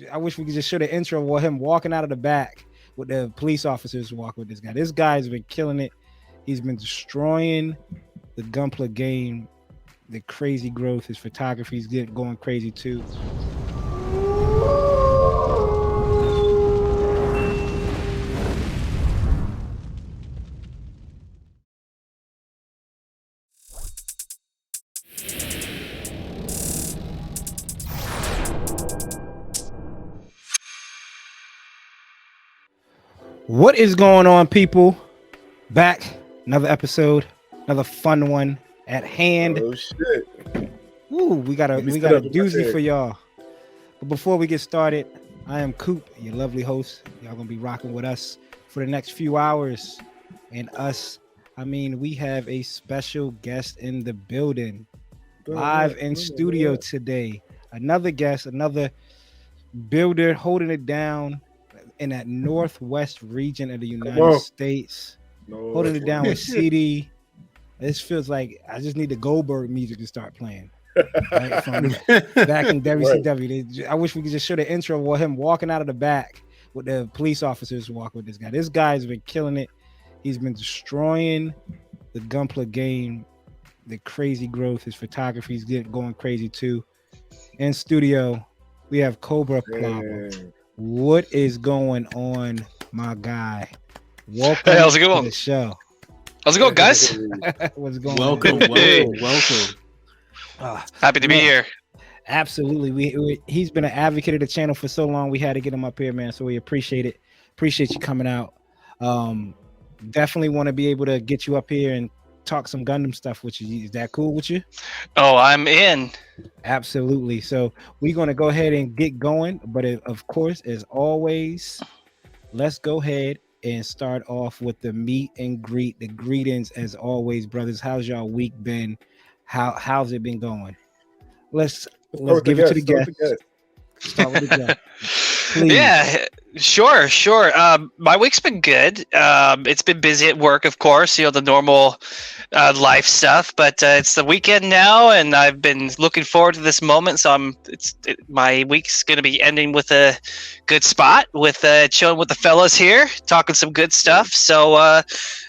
I wish we could just show the intro of him walking out of the back with the police officers walking with this guy. This guy's been killing it. He's been destroying the Gunpla game. The crazy growth. His photography's getting going crazy too. What is going on, people? Back, another episode, another fun one at hand. Oh shit! Woo, we got a doozy for y'all. But before we get started, I am Coop, your lovely host. Y'all gonna be rocking with us for the next few hours. And us, I mean, we have a special guest in the building, live in studio today. Another guest, another builder holding it down in that northwest region of the United States, holding it down with CD. This feels like I just need the Goldberg music to start playing. Right, from back in WCW. I wish we could just show the intro of him walking out of the back with the police officers walking with this guy. This guy's been killing it. He's been destroying the Gunpla game. The crazy growth. His photography's getting going crazy too. In studio, we have Cobra Plava. What is going on, my guy? Welcome how's it going? to the show. How's it going, guys? What's going welcome, on? Welcome. Happy to be here. Absolutely. He's been an advocate of the channel for so long. We had to get him up here, man. So we appreciate it. Appreciate you coming out. Definitely want to be able to get you up here and talk some Gundam stuff with you. Is that cool with you? Oh, I'm in. Absolutely. So we're going to go ahead and get going. But of course, as always, let's go ahead and start off with the meet and greet. The greetings, as always, brothers. How's y'all week been? How's it been going? Let's give it to the guest. Start with the guest. Please. Yeah, sure. My week's been good. It's been busy at work, of course, the normal life stuff, but it's the weekend now and I've been looking forward to this moment. So my week's going to be ending with a good spot with chilling with the fellas here, talking some good stuff. So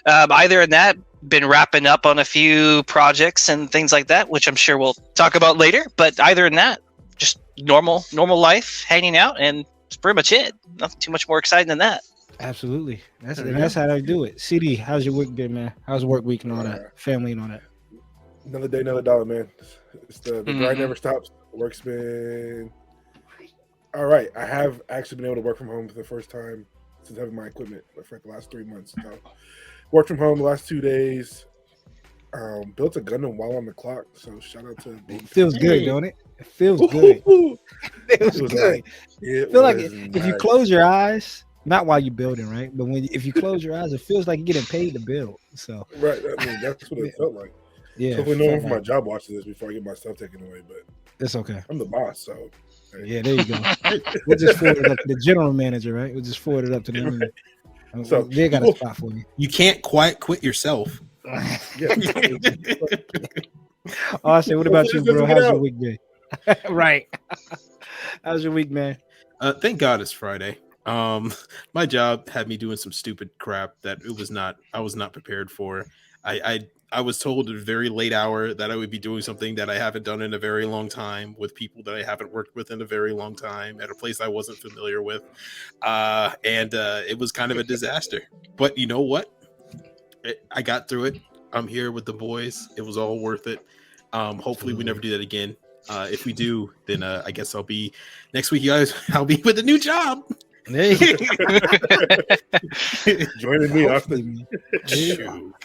either in that, been wrapping up on a few projects and things like that, which I'm sure we'll talk about later, but either in that, just normal life, hanging out, and that's pretty much it. Nothing too much more exciting than that. Absolutely. That's how I do it. CD, how's your week been, man? How's work week and all that? Family and all that? Another day, another dollar, man. It's the grind never stops. Work's been all right. I have actually been able to work from home for the first time since having my equipment for the last 3 months. So worked from home the last 2 days. Built a Gundam while on the clock. So shout out to it. Feels good, don't it? It feels good. It feels good. Feel like if you close your eyes, not while you're building, right? But if you close your eyes, it feels like you're getting paid to build. So right, I mean that's what it felt like. Yeah. Hopefully no one from my job watches this before I get my stuff taken away. But it's okay. I'm the boss, so hey. Yeah, there you go. We'll just forward it up to the general manager, right? We'll just forward it up to them. So they got a spot for you. You can't quite quit yourself. Austin, what about you, bro? How's your week been? Right. How's your week, man? Thank God it's Friday. My job had me doing some stupid crap that I was not prepared for. I was told at a very late hour that I would be doing something that I haven't done in a very long time with people that I haven't worked with in a very long time at a place I wasn't familiar with. And it was kind of a disaster. But you know what? I got through it. I'm here with the boys. It was all worth it. Hopefully we never do that again. If we do, then I guess I'll be next week, you guys. I'll be with a new job. Hey. Joining me, Austin.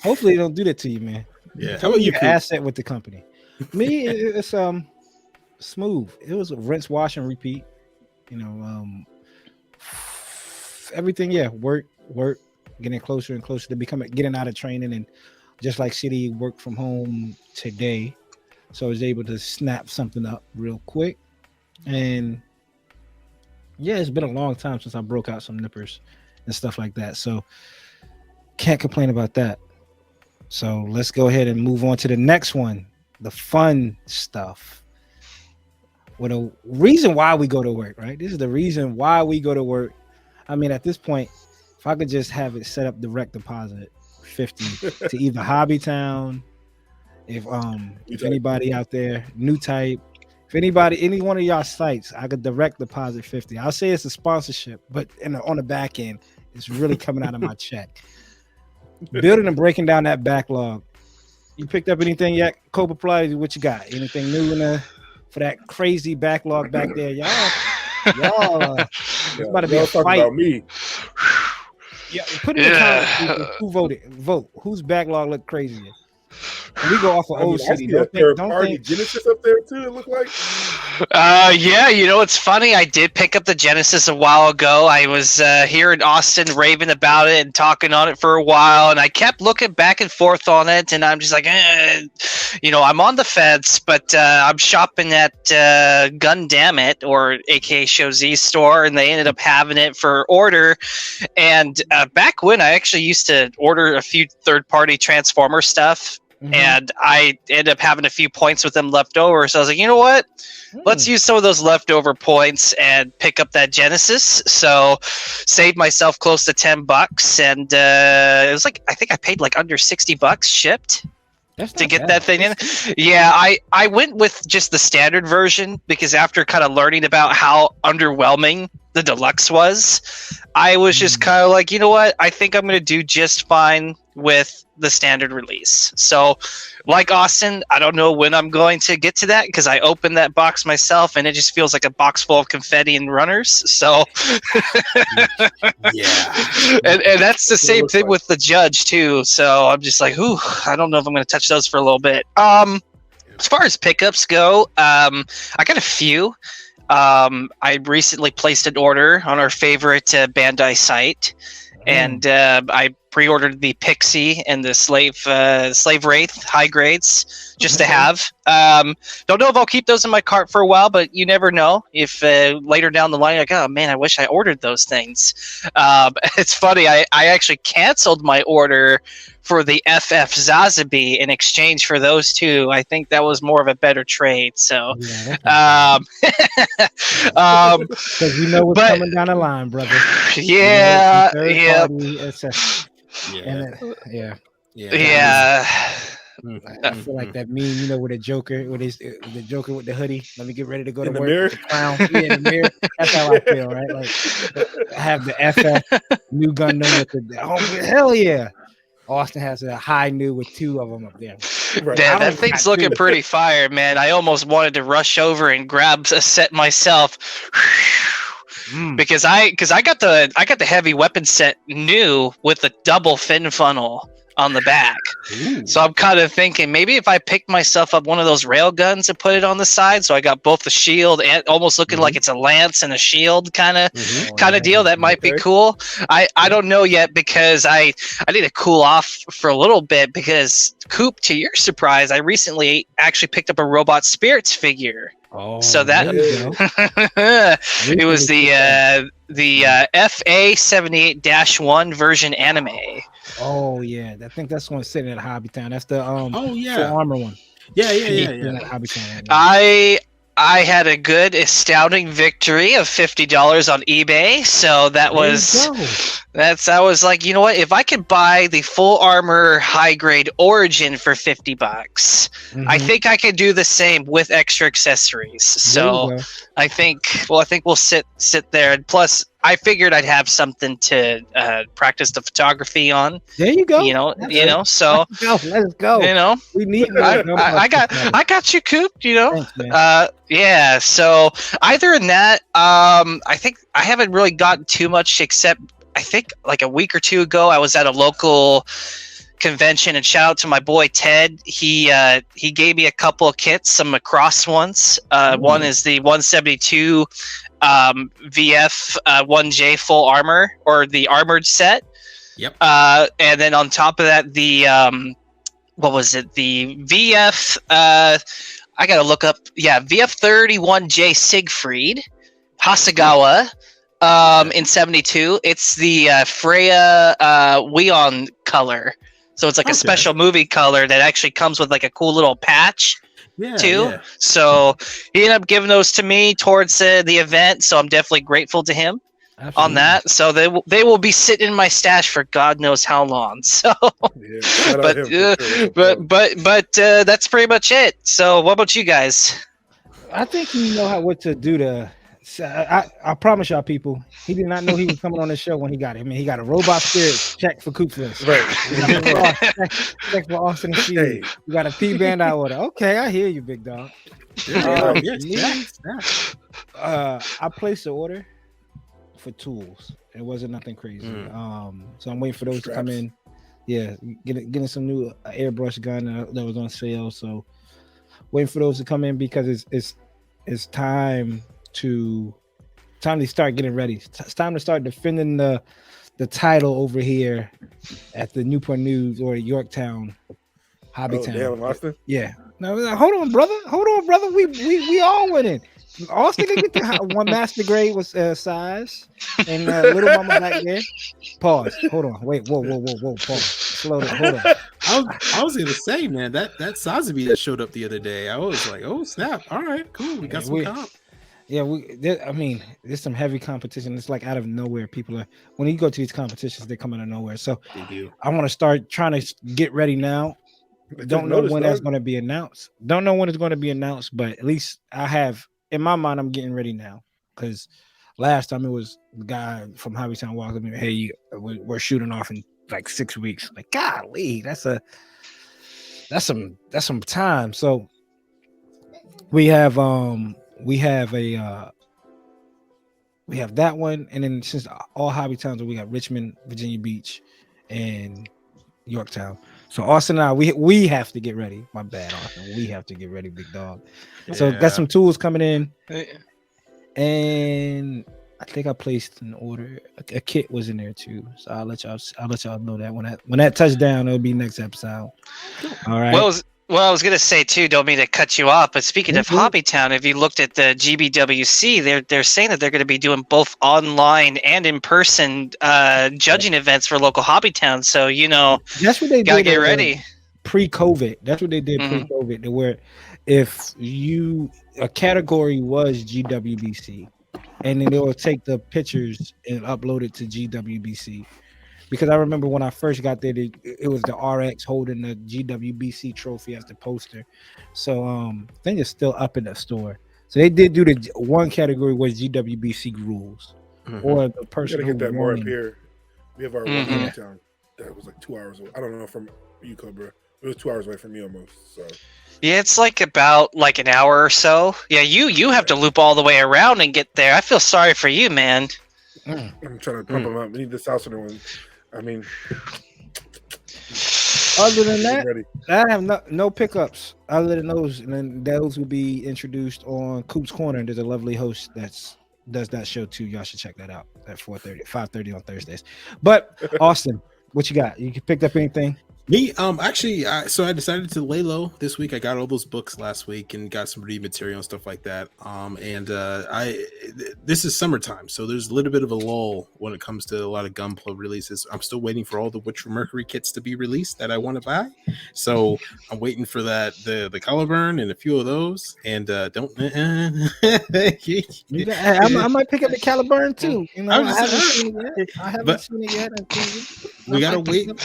Hopefully they don't do that to you, man. Yeah. How about you? Asset with the company. Me, it's smooth. It was a rinse, wash, and repeat. Everything. Yeah, work, getting closer and closer to getting out of training, and just like City worked from home today, so I was able to snap something up real quick. And yeah, it's been a long time since I broke out some nippers and stuff like that. So can't complain about that. So let's go ahead and move on to the next one, the fun stuff. Well, the reason why we go to work, right? This is the reason why we go to work. I mean, at this point, if I could just have it set up direct deposit 50 to either Hobbytown, if anybody out there, New Type, if anybody, any one of y'all sites, I could direct deposit 50. I'll say it's a sponsorship, but on the back end, it's really coming out of my check. Building and breaking down that backlog. You picked up anything yet, Cobra Play? What you got? Anything new for that crazy backlog back there, y'all? It's about to be a fight. About me. Yeah, put in the comments who voted. Vote. Whose backlog looked crazier? We go off of Old City. Don't think Genesis up there too. It looked like. Yeah, it's funny. I did pick up the Genesis a while ago. I was here in Austin raving about it and talking on it for a while, and I kept looking back and forth on it, and I'm just like, I'm on the fence, but I'm shopping at Gun Damn It, or AKA Show Z store, and they ended up having it for order. And back when I actually used to order a few third-party Transformer stuff. Mm-hmm. And I ended up having a few points with them left over. So I was like, you know what? Let's use some of those leftover points and pick up that Genesis. So saved myself close to $10. And it was like, I think I paid like under $60 shipped to get that thing in. Yeah, I went with just the standard version because after kind of learning about how underwhelming the deluxe was, I was just kind of like, you know what? I think I'm going to do just fine with the standard release. So like Austin, I don't know when I'm going to get to that because I opened that box myself and it just feels like a box full of confetti and runners. So yeah. And that's the same thing with the Judge too. So I'm just like, I don't know if I'm going to touch those for a little bit. As far as pickups go, I got a few. I recently placed an order on our favorite Bandai site, and I pre-ordered the Pixie and the Slave Wraith high grades just to have. Don't know if I'll keep those in my cart for a while, but you never know. If later down the line, like, oh man, I wish I ordered those things. It's funny. I actually canceled my order for the FF Zazabi in exchange for those two. I think that was more of a better trade. So, because you know what's coming down the line, brother. Yeah, yeah. I feel like that meme, with the Joker, with the Joker with the hoodie. Let me get ready to go to work with the clown. Yeah, in the mirror. That's how I feel, right? Like I have the FF new Gundam with the hell yeah. Austin has a high new with two of them up there. Right. Yeah, that thing's looking pretty fire, man. I almost wanted to rush over and grab a set myself. Because I got the heavy weapon set new with a double fin funnel on the back. Ooh. So I'm kind of thinking maybe if I picked myself up one of those rail guns and put it on the side, so I got both the shield and almost looking like it's a lance and a shield kind of deal. That might be cool. I don't know yet because I need to cool off for a little bit because Coop, to your surprise, I recently actually picked up a Robot Spirits figure. Oh, so that it was the FA78-1 version anime. Oh yeah, I think that's one sitting at Hobbytown. That's the full armor one. Yeah. I had a good astounding victory of $50 on eBay, so I was like, you know what? If I could buy the full armor high grade Origin for $50, I think I could do the same with extra accessories. So I think we'll sit there, and plus I figured I'd have something to practice the photography on. There you go. So let's go. We need. I got you, Coop. Thanks, yeah. So either in that, I think I haven't really gotten too much, except I think like a week or two ago, I was at a local convention, and shout out to my boy Ted. He gave me a couple of kits, some Macross ones. One is the 172 VF 1J full armor, or the armored set. Yep. And then on top of that, the what was it? The VF. I gotta look up. Yeah, VF 31J Siegfried Hasegawa. In 72, it's the Freya Weon color. So it's like a special movie color that actually comes with like a cool little patch too. Yeah. So he ended up giving those to me towards the event. So I'm definitely grateful to him on that. So they will be sitting in my stash for God knows how long. So, Yeah, shout out him. but that's pretty much it. So what about you guys? I think he know what to do to. I promise y'all, people, he did not know he was coming on the show when he got it. I mean, he got a robot spirit check for Coop's list. Right. Check for Austin and Steve. Hey. You got a P-band out order. Okay, I hear you, big dog. I placed the order for tools. It wasn't nothing crazy. So I'm waiting for those to come in. Yeah, getting some new airbrush gun that was on sale. So waiting for those to come in because it's time to start getting ready. It's time to start defending the title over here at the Newport News or Yorktown Hobby Town. Damn, Austin? Yeah. No, hold on, brother. We all winning. Austin can get the one master grade was size, and little mama back there. Pause. Hold on. Wait. Whoa. Pause. Slow down. Hold on. I was gonna say, man, that Sazabi that showed up the other day. I was like, oh snap! All right, cool. We got some comp. Yeah, there's some heavy competition. It's like out of nowhere. People are when you go to these competitions, they come out of nowhere. So they do. I want to start trying to get ready now. Don't know when that's going to be announced. Don't know when it's going to be announced, but at least I have in my mind. I'm getting ready now because last time it was the guy from Hobby Town walked up and hey, we're shooting off in like 6 weeks. Like golly, that's some time. So we have that one, and then since all Hobby Towns, we got Richmond, Virginia Beach, and Yorktown. So Austin and I, we have to get ready. My bad, Austin. We have to get ready, big dog. So got some tools coming in, and I think I placed an order. A kit was in there too. So I'll let y'all know that when that touchdown, it'll be next episode. All right. Well, I was gonna say too. Don't mean to cut you off, but speaking of Hobby Town, if you looked at the GBWC, they're saying that they're going to be doing both online and in person judging events for local Hobby Towns. So that's what they gotta did. Get ready. Pre-COVID, that's what they did. Pre-COVID, where if a category was GWBC, and then they will take the pictures and upload it to GWBC. Because I remember when I first got there, it was the RX holding the GWBC trophy as the poster. So I think it's still up in the store. So they did do the one category was GWBC rules, or the person who get that won more up here. We have our one town that was like 2 hours away. I don't know from you, Cobra. It was 2 hours away from me almost. So yeah, it's like about like an hour or so. Yeah, you have to loop all the way around and get there. I feel sorry for you, man. I'm trying to pump them up. We need the Southern one. I mean, other than that, I have no pickups other than those, and then those will be introduced on Coop's Corner. There's a lovely host does that show too. Y'all should check that out at 5:30 on Thursdays. But Austin, what you got? You picked up anything? Me, actually, so I decided to lay low this week. I got all those books last week and got some read material and stuff like that. This is summertime, so there's a little bit of a lull when it comes to a lot of Gunpla releases. I'm still waiting for all the Witcher Mercury kits to be released that I want to buy. So I'm waiting for that, the color burn and a few of those. And I might pick up the Caliburn too. I haven't seen it yet. We gotta wait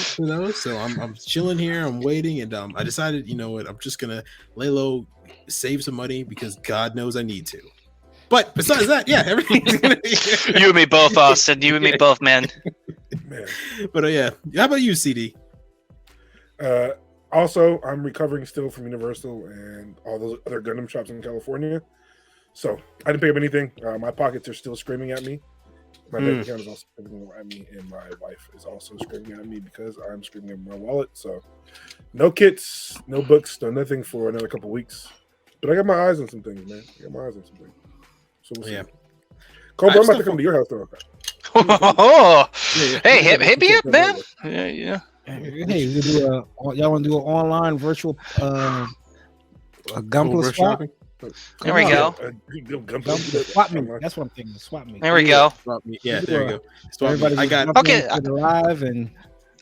for those. So I'm chilling here. I'm waiting, and I decided, you know what? I'm just gonna lay low, save some money because God knows I need to. But besides that, yeah, everything's gonna be you and me both, Austin. You and me both, man. But yeah, how about you, CD? Also, I'm recovering still from Universal and all those other Gundam shops in California. So I didn't pick up anything. My pockets are still screaming at me. My bank account is also screaming at me, and my wife is also screaming at me because I'm screaming at my wallet. So, no kits, no books, no nothing for another couple weeks. But I got my eyes on some things, man. So we'll see. Cobra, I'm about to come to your house though. Hey, hit me up, man. Yeah. Hey, y'all want to do an online virtual Gunpla swap? There we go. Swap me. That's what I'm thinking. Swap me. There we go. Yeah, there we go. Everybody I got okay live and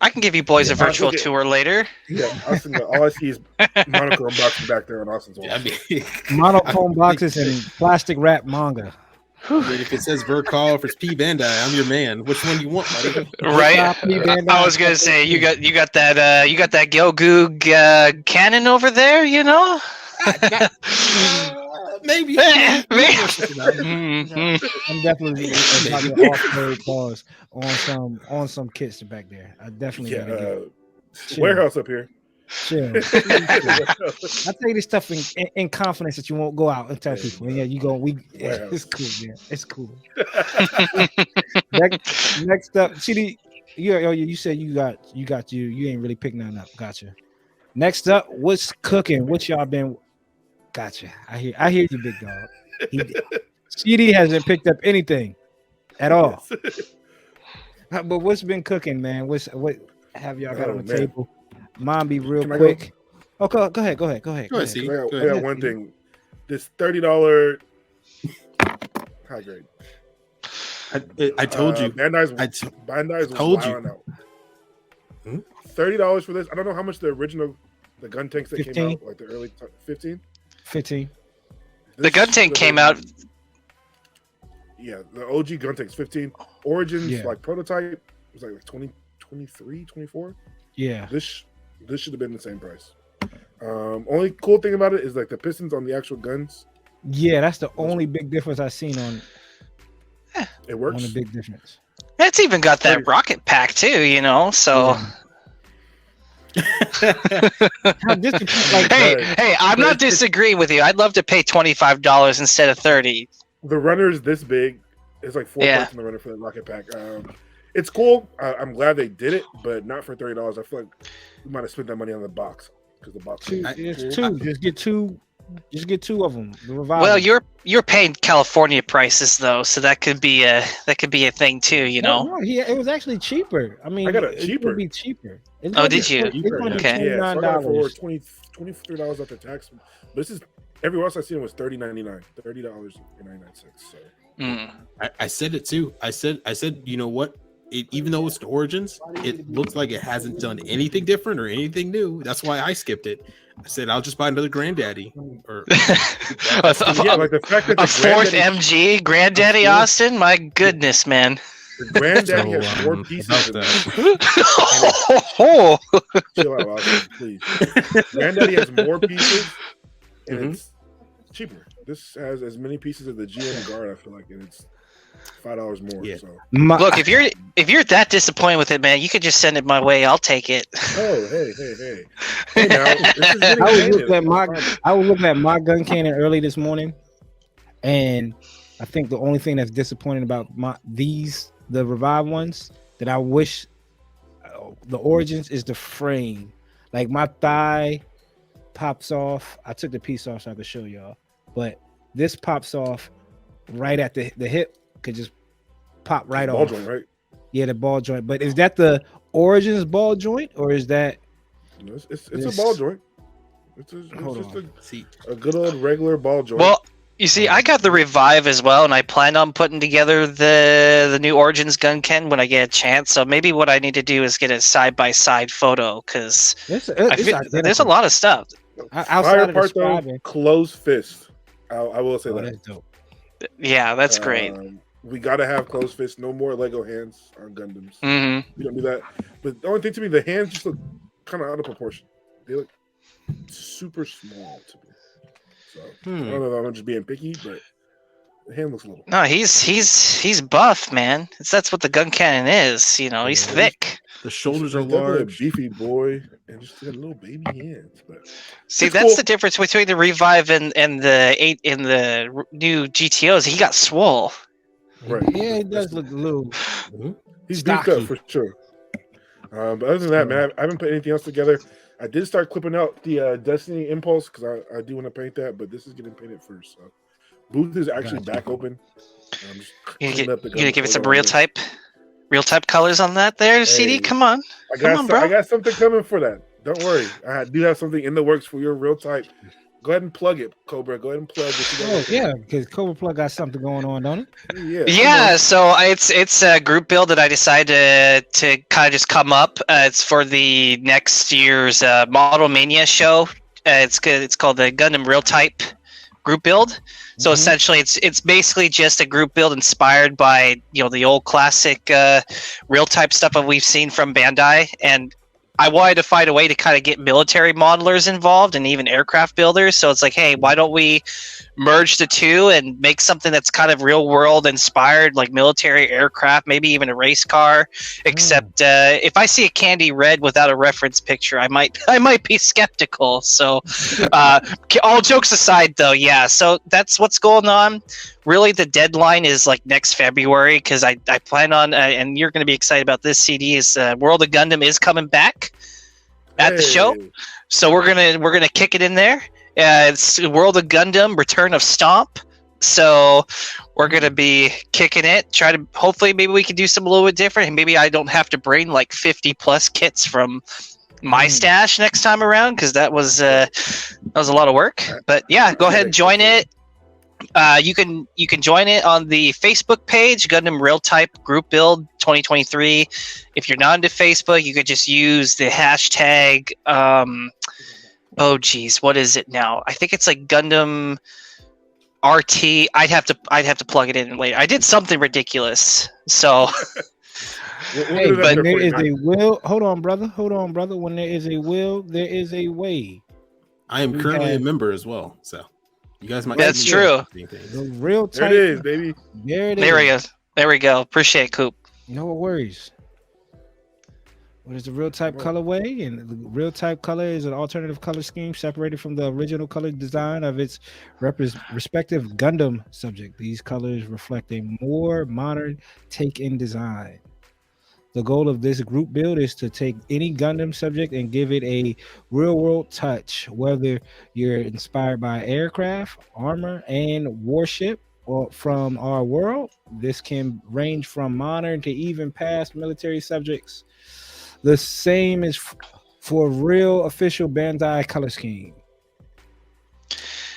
I can give you boys Yeah, a virtual okay. tour later. Yeah, Austin. All I see is monochrome boxes back there on Austin's wall. I mean, Monochrome boxes and plastic wrap manga. I mean, if it says Vercall, if it's P Bandai, I'm your man. Which one you want, buddy? Right. Bandai. I was gonna say you got that Gyogu cannon over there, you know. Maybe. Mhm. I'm definitely about to off-road pause on some kits back there. I definitely gotta get chill. Warehouse up here. Chill. I tell you this stuff in confidence that you won't go out and tell people. And yeah, you go. It's cool, man. It's cool. Next up, CD. You said you ain't really picked nothing up. Gotcha. Next up, what's cooking? What y'all been? Gotcha. I hear you, big dog. CD hasn't picked up anything at all. But what's been cooking, man? What have y'all got on the table? Mine be real quick. Oh, go ahead. Go ahead. I got one thing. This $30 high grade. I told you. Bandai's told you. Out. $30 for this. I don't know how much the gun tanks that 15? came out, like the early 15. 15. The gun tank came out. Yeah, the OG gun tank's 15. Origins like prototype was like 20, 23, 24. Yeah. This should have been the same price. Only cool thing about it is like the pistons on the actual guns. Yeah, that's the only big difference I've seen on. It works. On a big difference. It's even got that rocket pack too, you know. So. Hey, I'm not disagreeing with you. I'd love to pay $25 instead of $30. The runner's this big. It's like 4 parts in the runner for the rocket pack. It's cool. I'm glad they did it, but not for $30. I feel like we might have spent that money on the box because the box. Just get two. Just get two of them. The revival. Well, you're paying California prices though, so that could be a thing too. You know. No, it was actually cheaper. I mean, I got it cheaper. It would be cheaper. Did you? Okay. Yeah, so I got it for $23 after tax. But this is everywhere else I seen it was $30.99. $30.99. So. I said it too. I said, you know what? Even though it's the Origins, it looks like it hasn't done anything different or anything new. That's why I skipped it. I said I'll just buy another Granddaddy. Or like the fact that a fourth MG Granddaddy Austin. My goodness, man. The Granddaddy has more pieces. Chill out, Austin, please. Granddaddy has more pieces, and it's cheaper. This has as many pieces as the GM Guard. I feel like, and it's $5 more. Yeah. So. Look, if you're that disappointed with it, man, you could just send it my way. I'll take it. Oh, hey! Now, I was looking at my gun cannon early this morning, and I think the only thing that's disappointing about the revived ones that I wish the Origins is the frame. Like my thigh pops off. I took the piece off so I could show y'all, but this pops off right at the hip. Could just pop right off. Ball joint, right? Yeah, the ball joint. But is that the Origins ball joint, or is that? It's a ball joint. It's just a good old regular ball joint. Well, you see, I got the Revive as well, and I plan on putting together the new Origins gun can when I get a chance. So maybe what I need to do is get a side-by-side photo because there's a lot of stuff. Fire part though, closed fist. I will say that. That's dope. Yeah, that's great. We gotta have closed fists. No more Lego hands on Gundams. Mm-hmm. We don't do that. But the only thing to me, the hands just look kind of out of proportion. They look super small to me. So I don't know if I'm just being picky, but the hand looks a little. No, he's buff, man. That's what the gun cannon is. You know, he's thick. The shoulders are large, a beefy boy, and just got little baby hands. But see, that's the difference between the Revive and the new GTOs. He got swole. Right. Yeah, he does look a little. He's stocky. beefed up for sure. But other than that, man, I haven't put anything else together. I did start clipping out the Destiny Impulse because I do want to paint that, but this is getting painted first. So booth is actually back open. You gonna give it some real type colors on that there, CD? Come on. I got something coming for that. Don't worry. I do have something in the works for your real type Go ahead and plug it, Cobra. Go ahead and plug what you got. Oh yeah, because Cobra Plug got something going on, don't it? Yeah, so it's a group build that I decided to kind of just come up. It's for the next year's Model Mania show. It's good. It's called the Gundam Real Type group build. So essentially, it's basically just a group build inspired by the old classic Real Type stuff that we've seen from Bandai, and I wanted to find a way to kind of get military modelers involved and even aircraft builders. So it's like, hey, why don't we merge the two and make something that's kind of real world inspired, like military aircraft, maybe even a race car. Except if I see a candy red without a reference picture, I might be skeptical. So all jokes aside, though, yeah. So that's what's going on. Really, the deadline is like next February because I plan on, and you're going to be excited about this. CD is World of Gundam is coming back at the show, so we're gonna kick it in there. It's World of Gundam Return of Stomp, so we're gonna be kicking it. Try to hopefully maybe we can do something a little bit different, and maybe I don't have to bring like 50 plus kits from my stash next time around because that was a lot of work. But yeah, go ahead and join it. You can join it on the Facebook page, Gundam Real Type Group Build 2023. If you're not into Facebook, you could just use the hashtag. Oh geez, what is it now? I think it's like Gundam RT. I'd have to plug it in later. I did something ridiculous, so. Hey, but there is a will. Hold on, brother. When there is a will, there is a way. I am currently a member as well, so. You guys might. That's true. The Real Type. There it is, baby. There it is. There we go. There we go. Appreciate it, Coop. No worries. What is the Real Type colorway? And the Real Type color is an alternative color scheme separated from the original color design of its respective Gundam subject. These colors reflect a more modern take in design. The goal of this group build is to take any Gundam subject and give it a real-world touch, whether you're inspired by aircraft, armor, and warship or from our world. This can range from modern to even past military subjects. The same is for real official Bandai color scheme.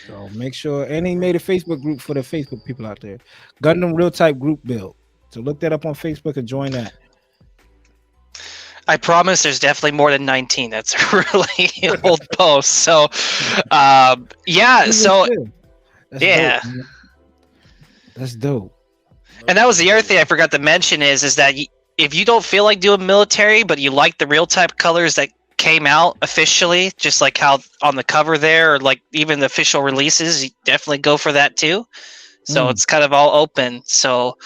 So make sure, and he made a Facebook group for the Facebook people out there. Gundam Real Type group build. So look that up on Facebook and join that. I promise there's definitely more than 19. That's a really old post. So, yeah. So, yeah. Dope, that's dope. And that was the other thing I forgot to mention is that if you don't feel like doing military, but you like the Real Type colors that came out officially, just like how on the cover there, or like even the official releases, you definitely go for that too. So it's kind of all open. So,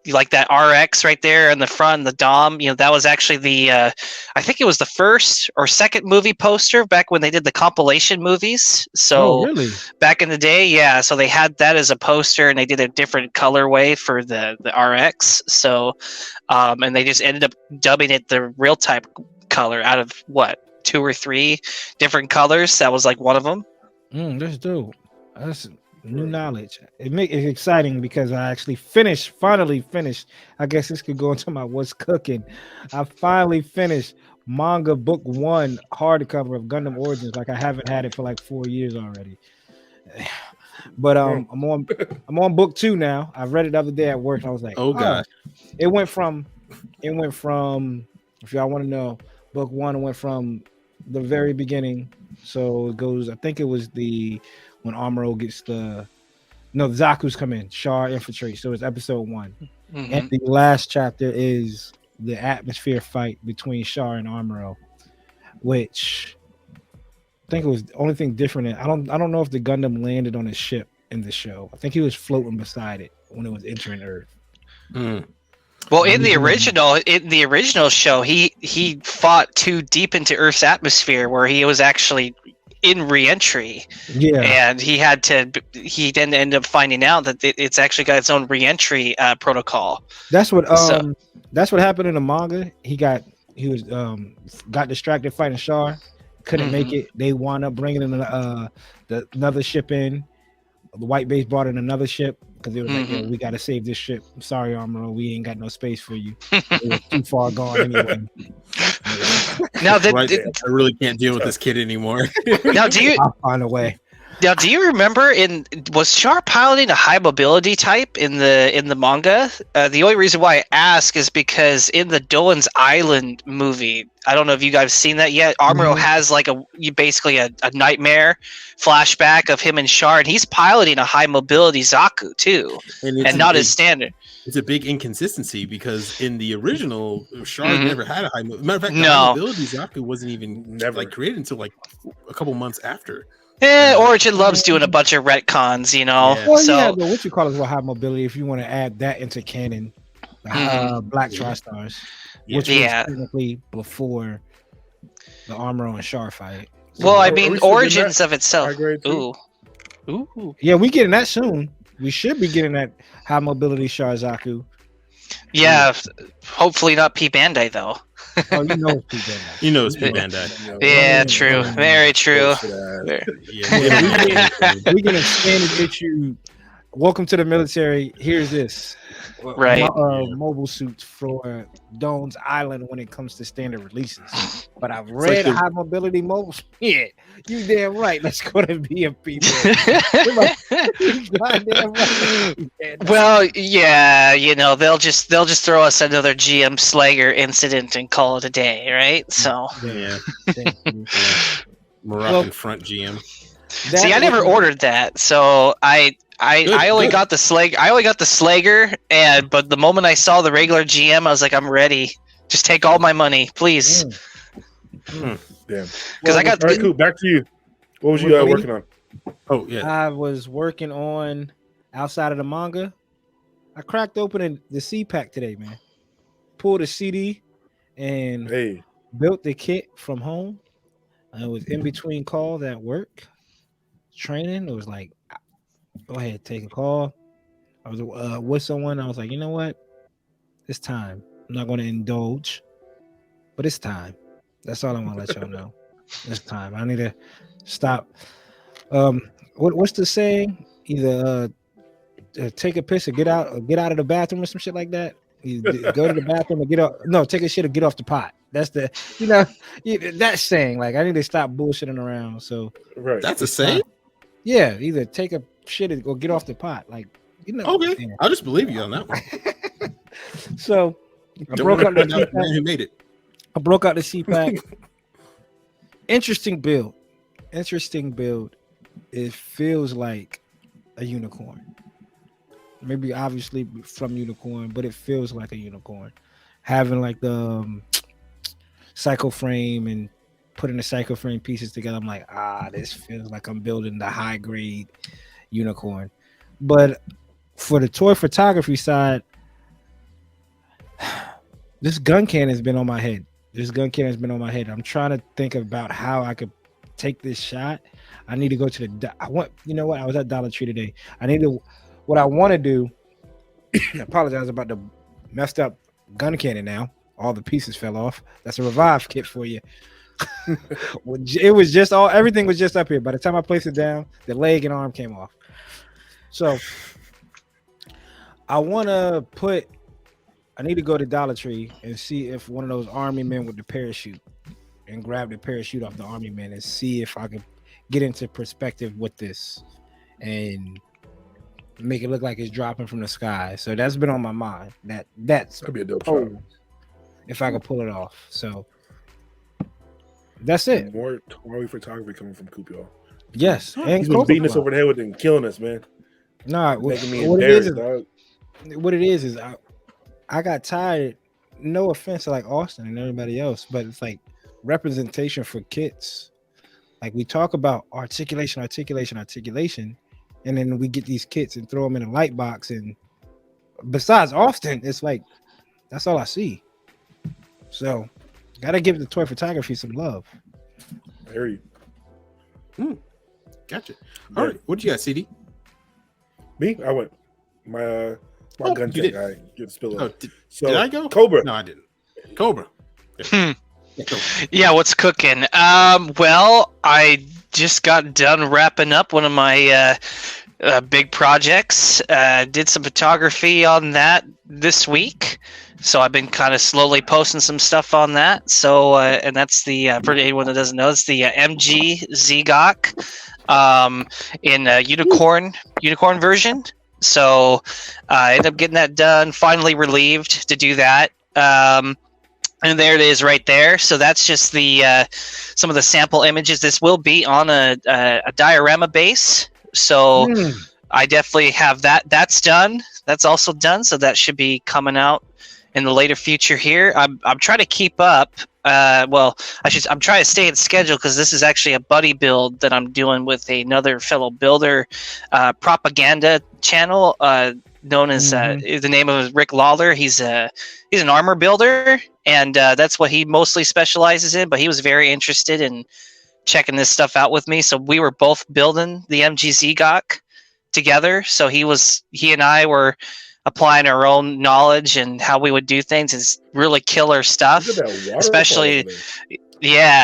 you like that RX right there in the front, the Dom, that was actually the, I think it was the first or second movie poster back when they did the compilation movies. So really? Back in the day, yeah. So they had that as a poster and they did a different colorway for the RX. So, and they just ended up dubbing it the Real Type color out of 2 or 3 different colors. That was like one of them. That's dope. That's new knowledge. It's exciting because I actually finally finished. I guess this could go into my what's cooking. I finally finished manga book 1 hardcover of Gundam Origins. Like I haven't had it for like 4 years already. But I'm on book 2 now. I read it the other day at work. And I was like, oh god. It went from if y'all want to know, book 1 went from the very beginning. So it goes, I think it was when Amuro gets the Zaku's come in, Char infiltrates. So it's episode 1. Mm-hmm. And the last chapter is the atmosphere fight between Char and Amuro, which I think it was the only thing different. I don't know if the Gundam landed on his ship in the show. I think he was floating beside it when it was entering Earth. Well, in the original show, he fought too deep into Earth's atmosphere, where he was actually in re-entry. Yeah, and he then ended up finding out that it's actually got its own re-entry protocol. That's what happened in the manga. He got distracted fighting Char, couldn't make it. They wound up bringing in another ship in. The white base brought in another ship because they were like, we got to save this ship. I'm sorry, Amuro, we ain't got no space for you. It was too far gone anyway. Now, Right, I really can't deal with this kid anymore. now do you I'll find a way. Now, do you remember was Char piloting a high mobility type in the manga? The only reason why I ask is because in the Dolan's Island movie, I don't know if you guys have seen that yet. Amuro has like basically a nightmare flashback of him and Char, and he's piloting a high mobility Zaku too, and not his standard. It's a big inconsistency because in the original, Char never had a high mobility. Matter of fact, the No. high mobility Zaku wasn't even like created until like a couple months after. Origin loves doing a bunch of retcons, you know. Yeah. Well, So yeah, but what you call it with high mobility, if you want to add that into canon, Black Tri-Stars, which was technically before the Amuro and Char fight. So well, I are we mean, still getting Origins that? of itself. High grade too? Ooh. Yeah, we getting that soon. We should be getting that high mobility Char Zaku. Yeah, hopefully not P Bandai though. Oh, you know it's P-Bandai. You know, it's P Bandai. Yeah, true. Very true. We get an expanded issue. Welcome to the military. Here's this. Right. Mobile suits for Doan's Island when it comes to standard releases. But I've read high mobility mobile. Yeah, you damn right. That's going to be a people. Well, yeah, you know, they'll just throw us another GM Slayer incident and call it a day, right? So Yeah. Moroccan front GM. See, I never ordered that, so I only got the Slager. I only got the Slager, but the moment I saw the regular GM, I was like, I'm ready. Just take all my money, please. Damn. Because I got. All right, cool. Back to you. What was you working on? Oh yeah. I was working on outside of the manga. I cracked open the C pack today, man. Pulled a CD and built the kit from home. I was in between calls at work, training. It was like, go ahead, take a call. I was with someone. I was like, you know what? It's time. I'm not going to indulge, but it's time. That's all I want to let y'all know. It's time. I need to stop. What's the saying? Either take a piss or get out of the bathroom or some shit like that. You go to the bathroom and get off. No, take a shit or get off the pot. That's the that saying. Like I need to stop bullshitting around. So that's a saying. Yeah, either take a shit or get off the pot. Like Okay, yeah. I'll just believe you on that one. So I broke out the man who made it. I broke out the CPAC. Interesting build. It feels like a unicorn. Maybe obviously from unicorn, but it feels like a unicorn. Having like the psycho frame and putting the psycho frame pieces together, I'm like, this feels like I'm building the high grade unicorn. But for the toy photography side, this gun cannon has been on my head. I'm trying to think about how I could take this shot. I need to go to I was at Dollar Tree today. What I want to do, I apologize about the messed up gun cannon now. All the pieces fell off. That's a revive kit for you. It was just everything was just up here. By the time I placed it down, the leg and arm came off. So I need to go to Dollar Tree and see if one of those army men with the parachute and grab the parachute off the army man and see if I can get into perspective with this and make it look like it's dropping from the sky. So that's been on my mind. That'd be a dope shot if I could pull it off. So that's it. More toy photography coming from Coop, y'all. Yes, and he's been beating us over the head with it and killing us, man. Nah, making me embarrassed, dog. What it is I got tired. No offense to like Austin and everybody else, but it's like representation for kids. Like we talk about articulation, and then we get these kits and throw them in a light box. And besides Austin, it's like that's all I see. So gotta give the toy photography some love. I hear you. Gotcha. All right, what you got, CD? Me? I went my gun tech guy. Get spill it. Did I go? Cobra. No, I didn't. Cobra. Yeah, what's cooking? Well, I just got done wrapping up one of my big projects. Did some photography on that this week So I've been kind of slowly posting some stuff on that. So and that's the for anyone that doesn't know, it's the MG ZGOC in unicorn version. So I ended up getting that done. Finally relieved to do that. And there it is right there. So that's just the some of the sample images. This will be on a diorama base. So I definitely have that. That's done. That's also done. So that should be coming out in the later future here. I'm trying to keep up. I'm trying to stay in schedule because this is actually a buddy build that I'm doing with another fellow builder, propaganda channel known as the name of Rick Lawler. He's an armor builder, and that's what he mostly specializes in. But he was very interested in checking this stuff out with me, so we were both building the MGZ GOC together. So he and I were applying our own knowledge and how we would do things. Is really killer stuff, especially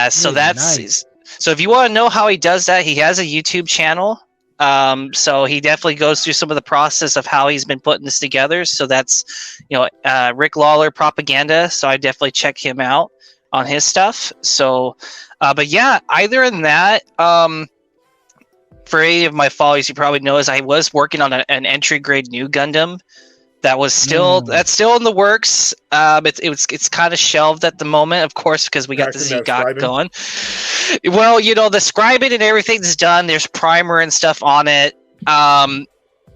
so that's nice. So if you want to know how he does that, he has a YouTube channel. So he definitely goes through some of the process of how he's been putting this together. So that's Rick Lawler Propaganda. So I definitely check him out on his stuff. So but yeah, either in that for any of my followers, you probably know is I was working on an entry grade new Gundam that was still in the works. It's kind of shelved at the moment, of course, because we got the ZGOC going. Well, the scribing and everything's done. There's primer and stuff on it.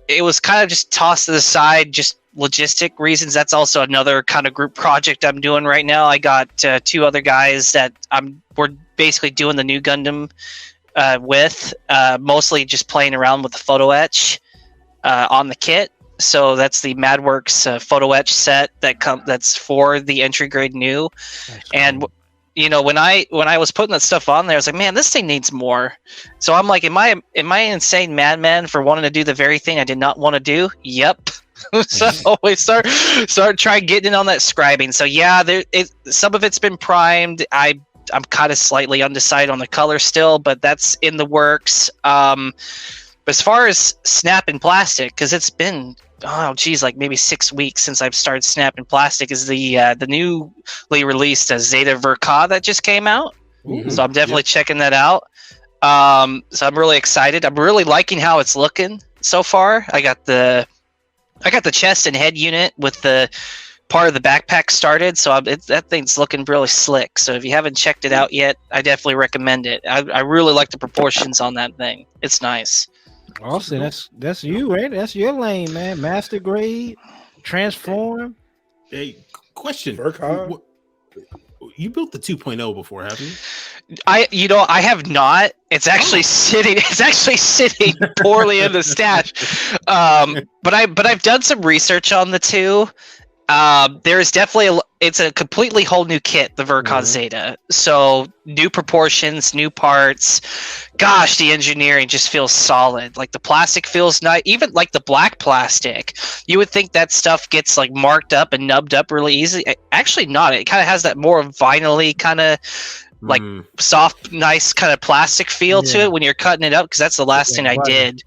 It was kind of just tossed to the side, just logistic reasons. That's also another kind of group project I'm doing right now. I got two other guys that we're basically doing the new Gundam with, mostly just playing around with the photo etch on the kit. So that's the MadWorks photo etch set that's for the entry grade new. That's and cool. When I was putting that stuff on there, I was like, man, this thing needs more. So I'm like, am I an insane madman for wanting to do the very thing I did not want to do? Yep. So we start trying getting in on that scribing. So yeah, some of it's been primed. I'm kind of slightly undecided on the color still, but that's in the works. But as far as snapping plastic, because it's been like maybe 6 weeks since I've started snapping plastic, is the newly released Zeta Verka that just came out. Mm-hmm. So I'm definitely checking that out. So I'm really excited. I'm really liking how it's looking so far. I got the chest and head unit with the part of the backpack started, so that thing's looking really slick. So if you haven't checked it out yet, I definitely recommend it. I really like the proportions on that thing. It's nice. Austin, that's you, right? That's your lane, man. Master grade, transform. Hey, question. You built the 2.0 before, haven't you? I have not. It's actually sitting. It's actually sitting poorly in the stash. But I've done some research on the 2. There is definitely it's a completely whole new kit, the Verka Zeta. So new proportions, new parts. Gosh, the engineering just feels solid. Like the plastic feels nice. Even like the black plastic, you would think that stuff gets like marked up and nubbed up really easy. Actually, not. It kind of has that more vinyl-y kind of like soft, nice kind of plastic feel to it when you're cutting it up. Because that's the last thing I did.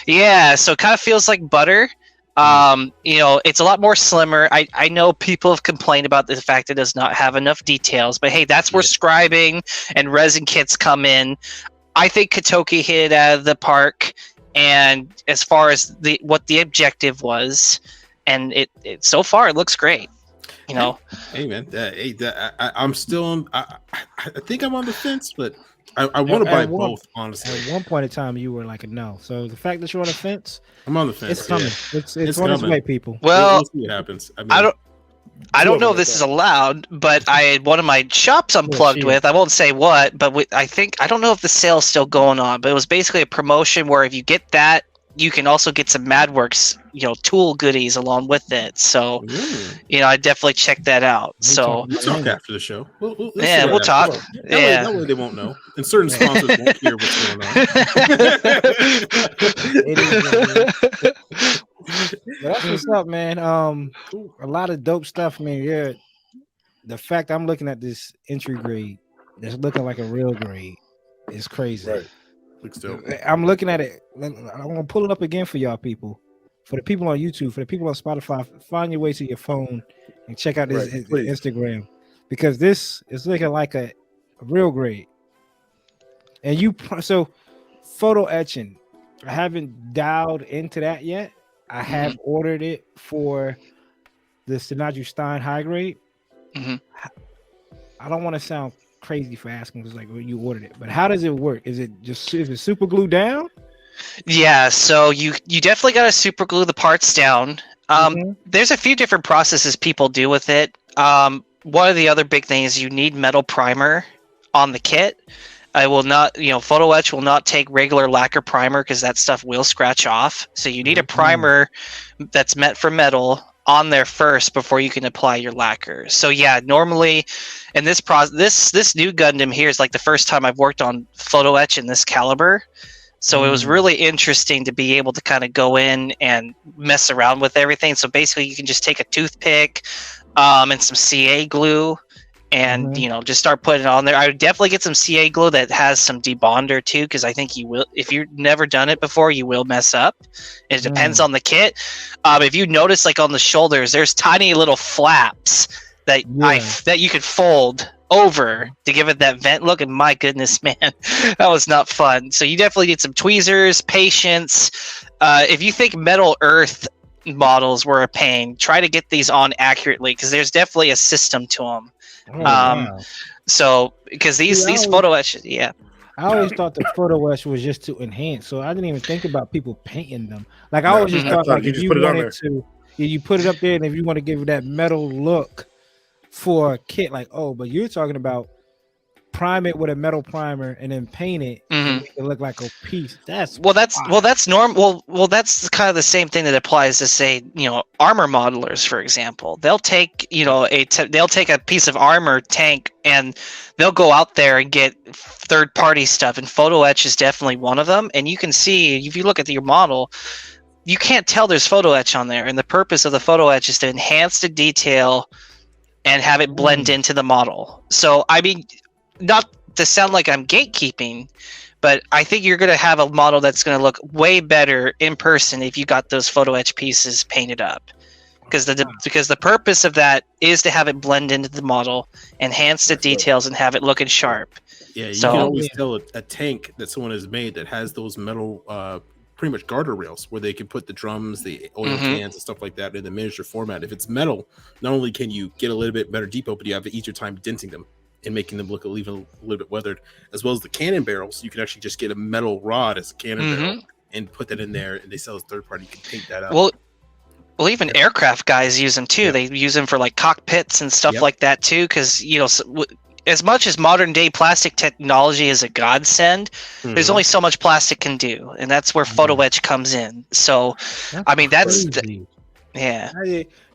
Yeah, so it kind of feels like butter. It's a lot more slimmer. I know people have complained about the fact it does not have enough details, but hey, that's where scribing and resin kits come in. I think Kotoki hit it out of the park, and as far as what the objective was, and it so far it looks great. Hey man, I'm still I think I'm on the fence, but I want to buy both, honestly. At one point in time, you were like a no. So the fact that you're on the fence, I'm on the fence. It's coming. Yeah. It's on its way, people. Well, we'll see what happens. I don't know if this is allowed, but one of my shops I'm plugged with. I won't say what, but I don't know if the sale's still going on. But it was basically a promotion where if you get that, you can also get some MadWorks, tool goodies along with it. So, I definitely check that out. So we'll talk after the show. We'll talk. That way they won't know, and certain sponsors won't hear what's going on. That's what's up, man. A lot of dope stuff, man. Yeah, the fact I'm looking at this entry grade that's looking like a real grade is crazy. Right. I'm looking at it. I'm gonna pull it up again for y'all people. for the people on YouTube, for the people on Spotify, find your way to your phone and check out this Instagram, because this is looking like a real grade. And so photo etching, I haven't dialed into that yet. I have ordered it for the Sinaju Stein high grade. Mm-hmm. I don't want to sound crazy for asking, because like when you ordered it, but how does it work? Is it super glued down? Yeah, so you definitely got to super glue the parts down. There's a few different processes people do with it. One of the other big things is you need metal primer on the kit. I will not, photo etch will not take regular lacquer primer because that stuff will scratch off. So you need a primer that's meant for metal on there first before you can apply your lacquer. So yeah, normally in this this new Gundam here is like the first time I've worked on photo etch in this caliber. So it was really interesting to be able to kind of go in and mess around with everything. So basically you can just take a toothpick and some CA glue and just start putting it on there. I would definitely get some CA glue that has some debonder too, because I think you will, if you've never done it before, you will mess up. It depends on the kit. If you notice, like on the shoulders, there's tiny little flaps that that you could fold over to give it that vent look, and my goodness, man, that was not fun. So you definitely need some tweezers, patience. If you think Metal Earth models were a pain, try to get these on accurately, because there's definitely a system to them. So because these photo etch, I always thought the photo etch was just to enhance, so I didn't even think about people painting them. Like I always just thought like if you wanted to, you put it up there, and if you want to give it that metal look for a kit, like but you're talking about prime it with a metal primer and then paint it and make it look like a piece. That's normal. Well, that's kind of the same thing that applies to, say, armor modelers, for example. They'll take they'll take a piece of armor tank and they'll go out there and get third-party stuff, and photo etch is definitely one of them. And you can see, if you look at your model, you can't tell there's photo etch on there, and the purpose of the photo etch is to enhance the detail and have it blend into the model. So I mean, not to sound like I'm gatekeeping, but I think you're going to have a model that's going to look way better in person if you got those photo etch pieces painted up, because the purpose of that is to have it blend into the model, enhance the details, and have it looking sharp. Yeah, you can always tell a tank that someone has made that has those metal pretty much garter rails where they can put the drums, the oil cans, and stuff like that in the miniature format. If it's metal, not only can you get a little bit better depot, but you have an easier time denting them and making them look even a little bit weathered, as well as the cannon barrels. You can actually just get a metal rod as a cannon barrel and put that in there, and they sell as third party. You can paint that up. Well, even aircraft guys use them too. They use them for like cockpits and stuff like that too, because as much as modern day plastic technology is a godsend, there's only so much plastic can do, and that's where photo etch comes in. So, I mean,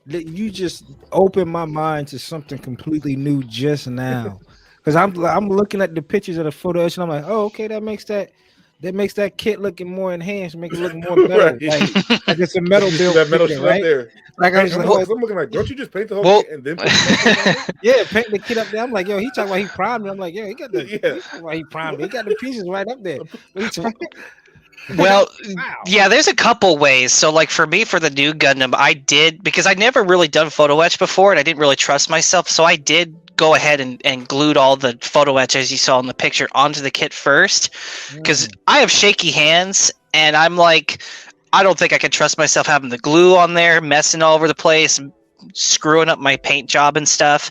you just opened my mind to something completely new just now, because I'm looking at the pictures of the photo etch and I'm like, oh, okay, that makes that kit looking more enhanced, make it look more metal. Like it's a metal build. That metal shit right there. Like I was I'm looking like, don't you just paint the whole kit and then put paint the kit up there. I'm like, yo, he talking about he primed it. I'm like, yo, he got he primed it. He got the pieces right up there. Well, yeah, there's a couple ways. So like for me, for the new Gundam, I did, because I'd never really done photo etch before and I didn't really trust myself, so I did go ahead and glued all the photo etch, as you saw in the picture, onto the kit first, because I have shaky hands and I'm like, I don't think I can trust myself having the glue on there, messing all over the place, screwing up my paint job and stuff.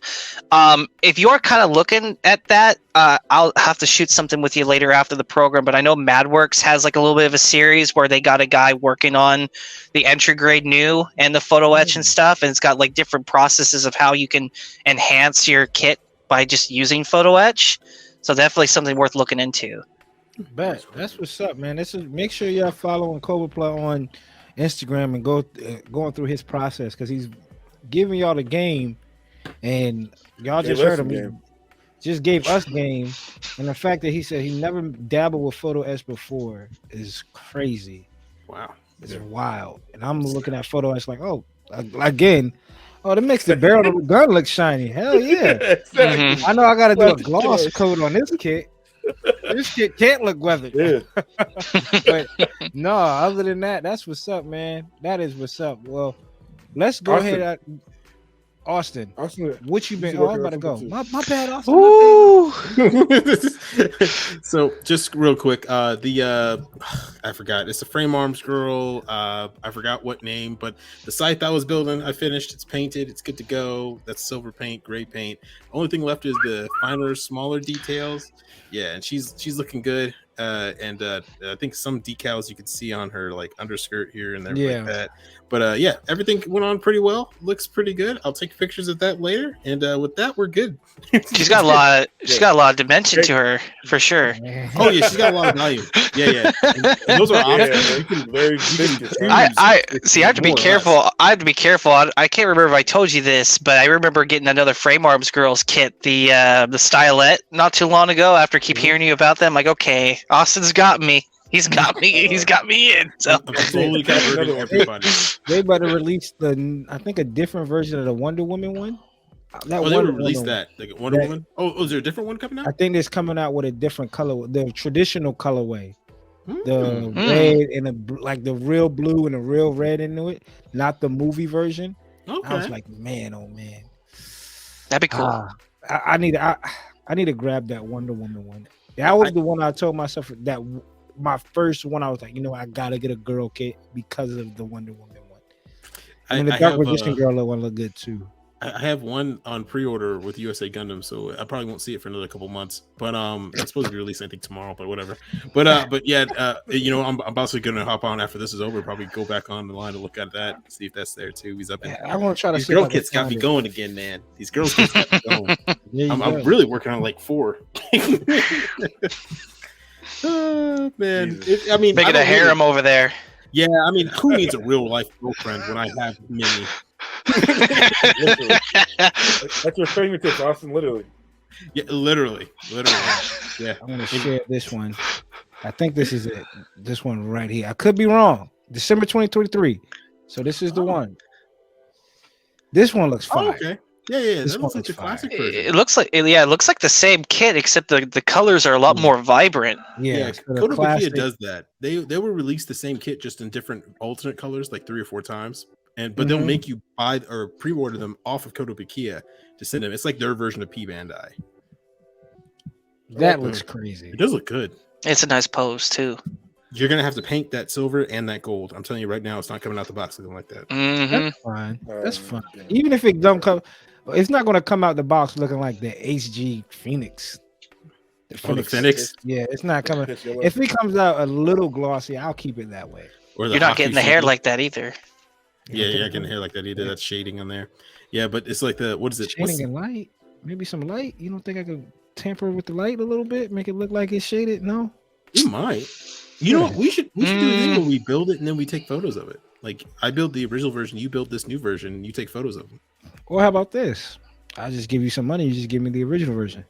If you're kind of looking at that, I'll have to shoot something with you later after the program, but I know MadWorks has like a little bit of a series where they got a guy working on the entry grade new and the photo etch and stuff, and it's got like different processes of how you can enhance your kit by just using photo etch. So definitely something worth looking into. Bet. That's what's up, man. Make sure y'all following Cobra Play on Instagram and going through his process, because he's giving y'all the game, and y'all just heard him. He just gave us game, and the fact that he said he never dabbled with photo etch before is crazy. Wow, it's wild. And I'm looking at photo etch like, oh, again, that makes the barrel of the gun look shiny. Hell yeah! Exactly. I know I got to do a gloss coat on this kit. This shit can't look weathered. Yeah. But no, other than that, that's what's up, man. That is what's up. Well, let's go Austin. ahead. Austin, Austin, what you been? should Oh, work I'm on about to go. something My bad, Austin. My Ooh. So just real quick, I forgot. It's a frame arms girl. I forgot what name, but the site that I was building, I finished. It's painted. It's good to go. That's silver paint, gray paint. Only thing left is the finer, smaller details. Yeah, and she's looking good. And I think some decals you could see on her like underskirt here and there like that. But yeah, everything went on pretty well. Looks pretty good. I'll take pictures of that later. And with that, we're good. She's got a lot. She's got a lot of dimension to her for sure. Oh yeah, she's got a lot of value. Yeah. And those are options. You can choose. I see. I have to be more or careful. less. I have to be careful. I can't remember if I told you this, but I remember getting another Frame Arms Girls kit, the Stylet, not too long ago. After keep hearing you about them, like, okay, Austin's got me. He's got me. He's got me in. So I'm slowly converting everybody. They better release I think a different version of the Wonder Woman one. They would release that like Wonder Woman. Oh, is there a different one coming out? I think it's coming out with a different color, the traditional colorway, the Mm. red and like the real blue and the real red into it, not the movie version. Okay. I was like, man, oh man, that'd be cool. I need to grab that Wonder Woman one. That was the one I told myself that my first one. I was like, I gotta get a girl kit because of the Wonder Woman one. And the Dark Magician girl one look good too. I have one on pre-order with USA Gundam, so I probably won't see it for another couple months. But it's supposed to be released, I think, tomorrow. But whatever. But yeah, I'm about to gonna hop on after this is over. Probably go back on the line to look at that, see if that's there too. He's up in. I want to try to. These girl kits got me going again, man. These girl kits got me going. I'm really working on like 4. Oh, man, I mean, making a harem over there. Yeah, I mean, who needs a real life girlfriend when I have many? That's your fingertips, Austin. Literally. Yeah, literally. Yeah. I'm gonna share this one. I think this is it. This one right here. I could be wrong. December 2023. So this is the one. This one looks fine. Oh, okay. Yeah. This That looks like a classic version. It looks like the same kit, except the colors are a lot more vibrant. Yeah, Kotobukiya does that. They will release the same kit just in different alternate colors, like 3 or 4 times, but they'll make you buy or pre-order them off of Kotobukiya to send them. It's like their version of P Bandai. That looks crazy. It does look good. It's a nice pose too. You're gonna have to paint that silver and that gold. I'm telling you right now, it's not coming out the box looking like that. Mm-hmm. That's fine. That's fine. Even if it don't come, it's not gonna come out the box looking like the HG Phoenix. The Phoenix. Yeah, it's not coming. If it comes out a little glossy, I'll keep it that way. You're not getting the hair like that either. Yeah, you're not getting the hair like that either. That's shading on there. Yeah, but it's like what is it? Shading and light. Maybe some light. You don't think I could tamper with the light a little bit, make it look like it's shaded? No. You might. You know what? We should do a thing where we build it and then we take photos of it. Like I build the original version, you build this new version, and you take photos of them. Or how about this? I'll just give you some money, you just give me the original version.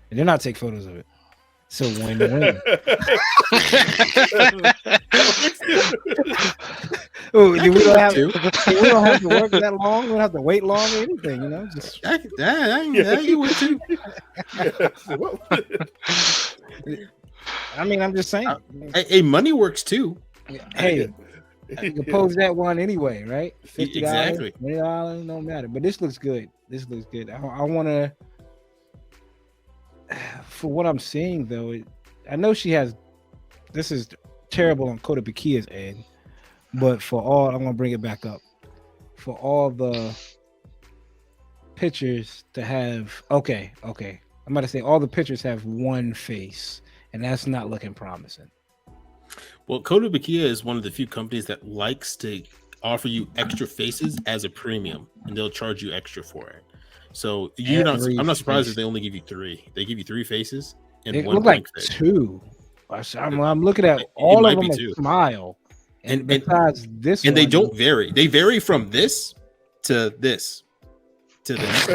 And then I'll take photos of it. So win-win. We don't have to work that long. We don't have to wait long or anything, Just you would too. I mean, I'm just saying. Hey, money works too. Hey, you can pose that one anyway, right? $50, Exactly. $20, don't matter. But this looks good. I want to. For what I'm seeing, though, I know she has. This is terrible on Kotobukiya's end, but I'm gonna bring it back up. For all the pictures to have, okay, I'm about to say all the pictures have one face, and that's not looking promising. Well, Kotobukiya is one of the few companies that likes to offer you extra faces as a premium, and they'll charge you extra for it. So I'm not surprised if they only give you 3. They give you 3 faces and it one look like face. 2. I'm looking at all of them a smile, and besides this, and they don't vary. They vary from this to this to this.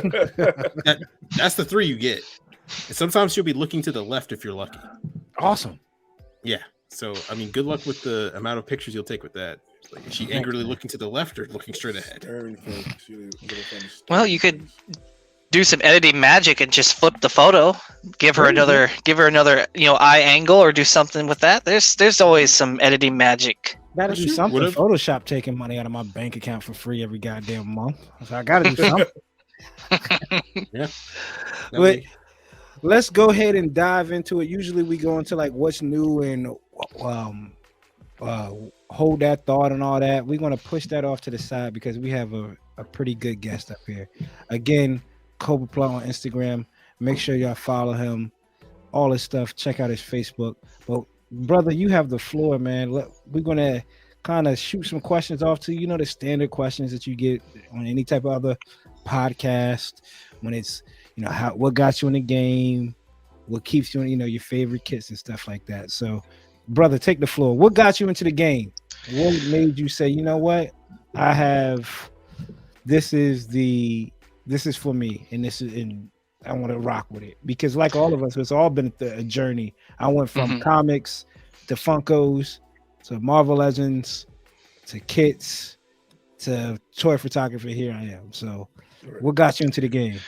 That's the 3 you get. And sometimes you'll be looking to the left if you're lucky. Awesome. Yeah. So I mean, good luck with the amount of pictures you'll take with that. Like, is she angrily looking to the left or looking straight ahead? Well, you could do some editing magic and just flip the photo, give her another eye angle, or do something with that. There's always some editing magic. Gotta do something. Photoshop taking money out of my bank account for free every goddamn month. So I gotta do something. Yeah. But let's go ahead and dive into it. Usually we go into like what's new and hold that thought and all that. We're gonna push that off to the side because we have a pretty good guest up here. Again, Cobra Plot on Instagram. Make sure y'all follow him. All his stuff. Check out his Facebook. But brother, you have the floor, man. We're gonna kind of shoot some questions off to you. You know the standard questions that you get on any type of other podcast when it's what got you in the game, what keeps you in your favorite kits and stuff like that. So, brother, take the floor. What got you into the game? What made you say, you know what? This is for me, and I want to rock with it, because like all of us, it's all been a journey. I went from comics to Funkos to Marvel Legends to kits to toy photography. Here I am. So what got you into the game?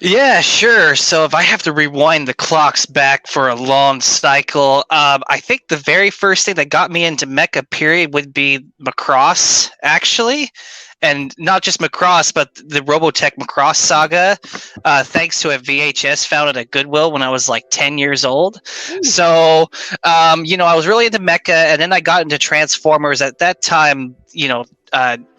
Yeah, sure. So if I have to rewind the clocks back for a long cycle, I think the very first thing that got me into mecha period would be Macross, actually. And not just Macross, but the Robotech Macross saga, thanks to a VHS found at a Goodwill when I was like 10 years old. So, I was really into mecha, and then I got into Transformers. At that time,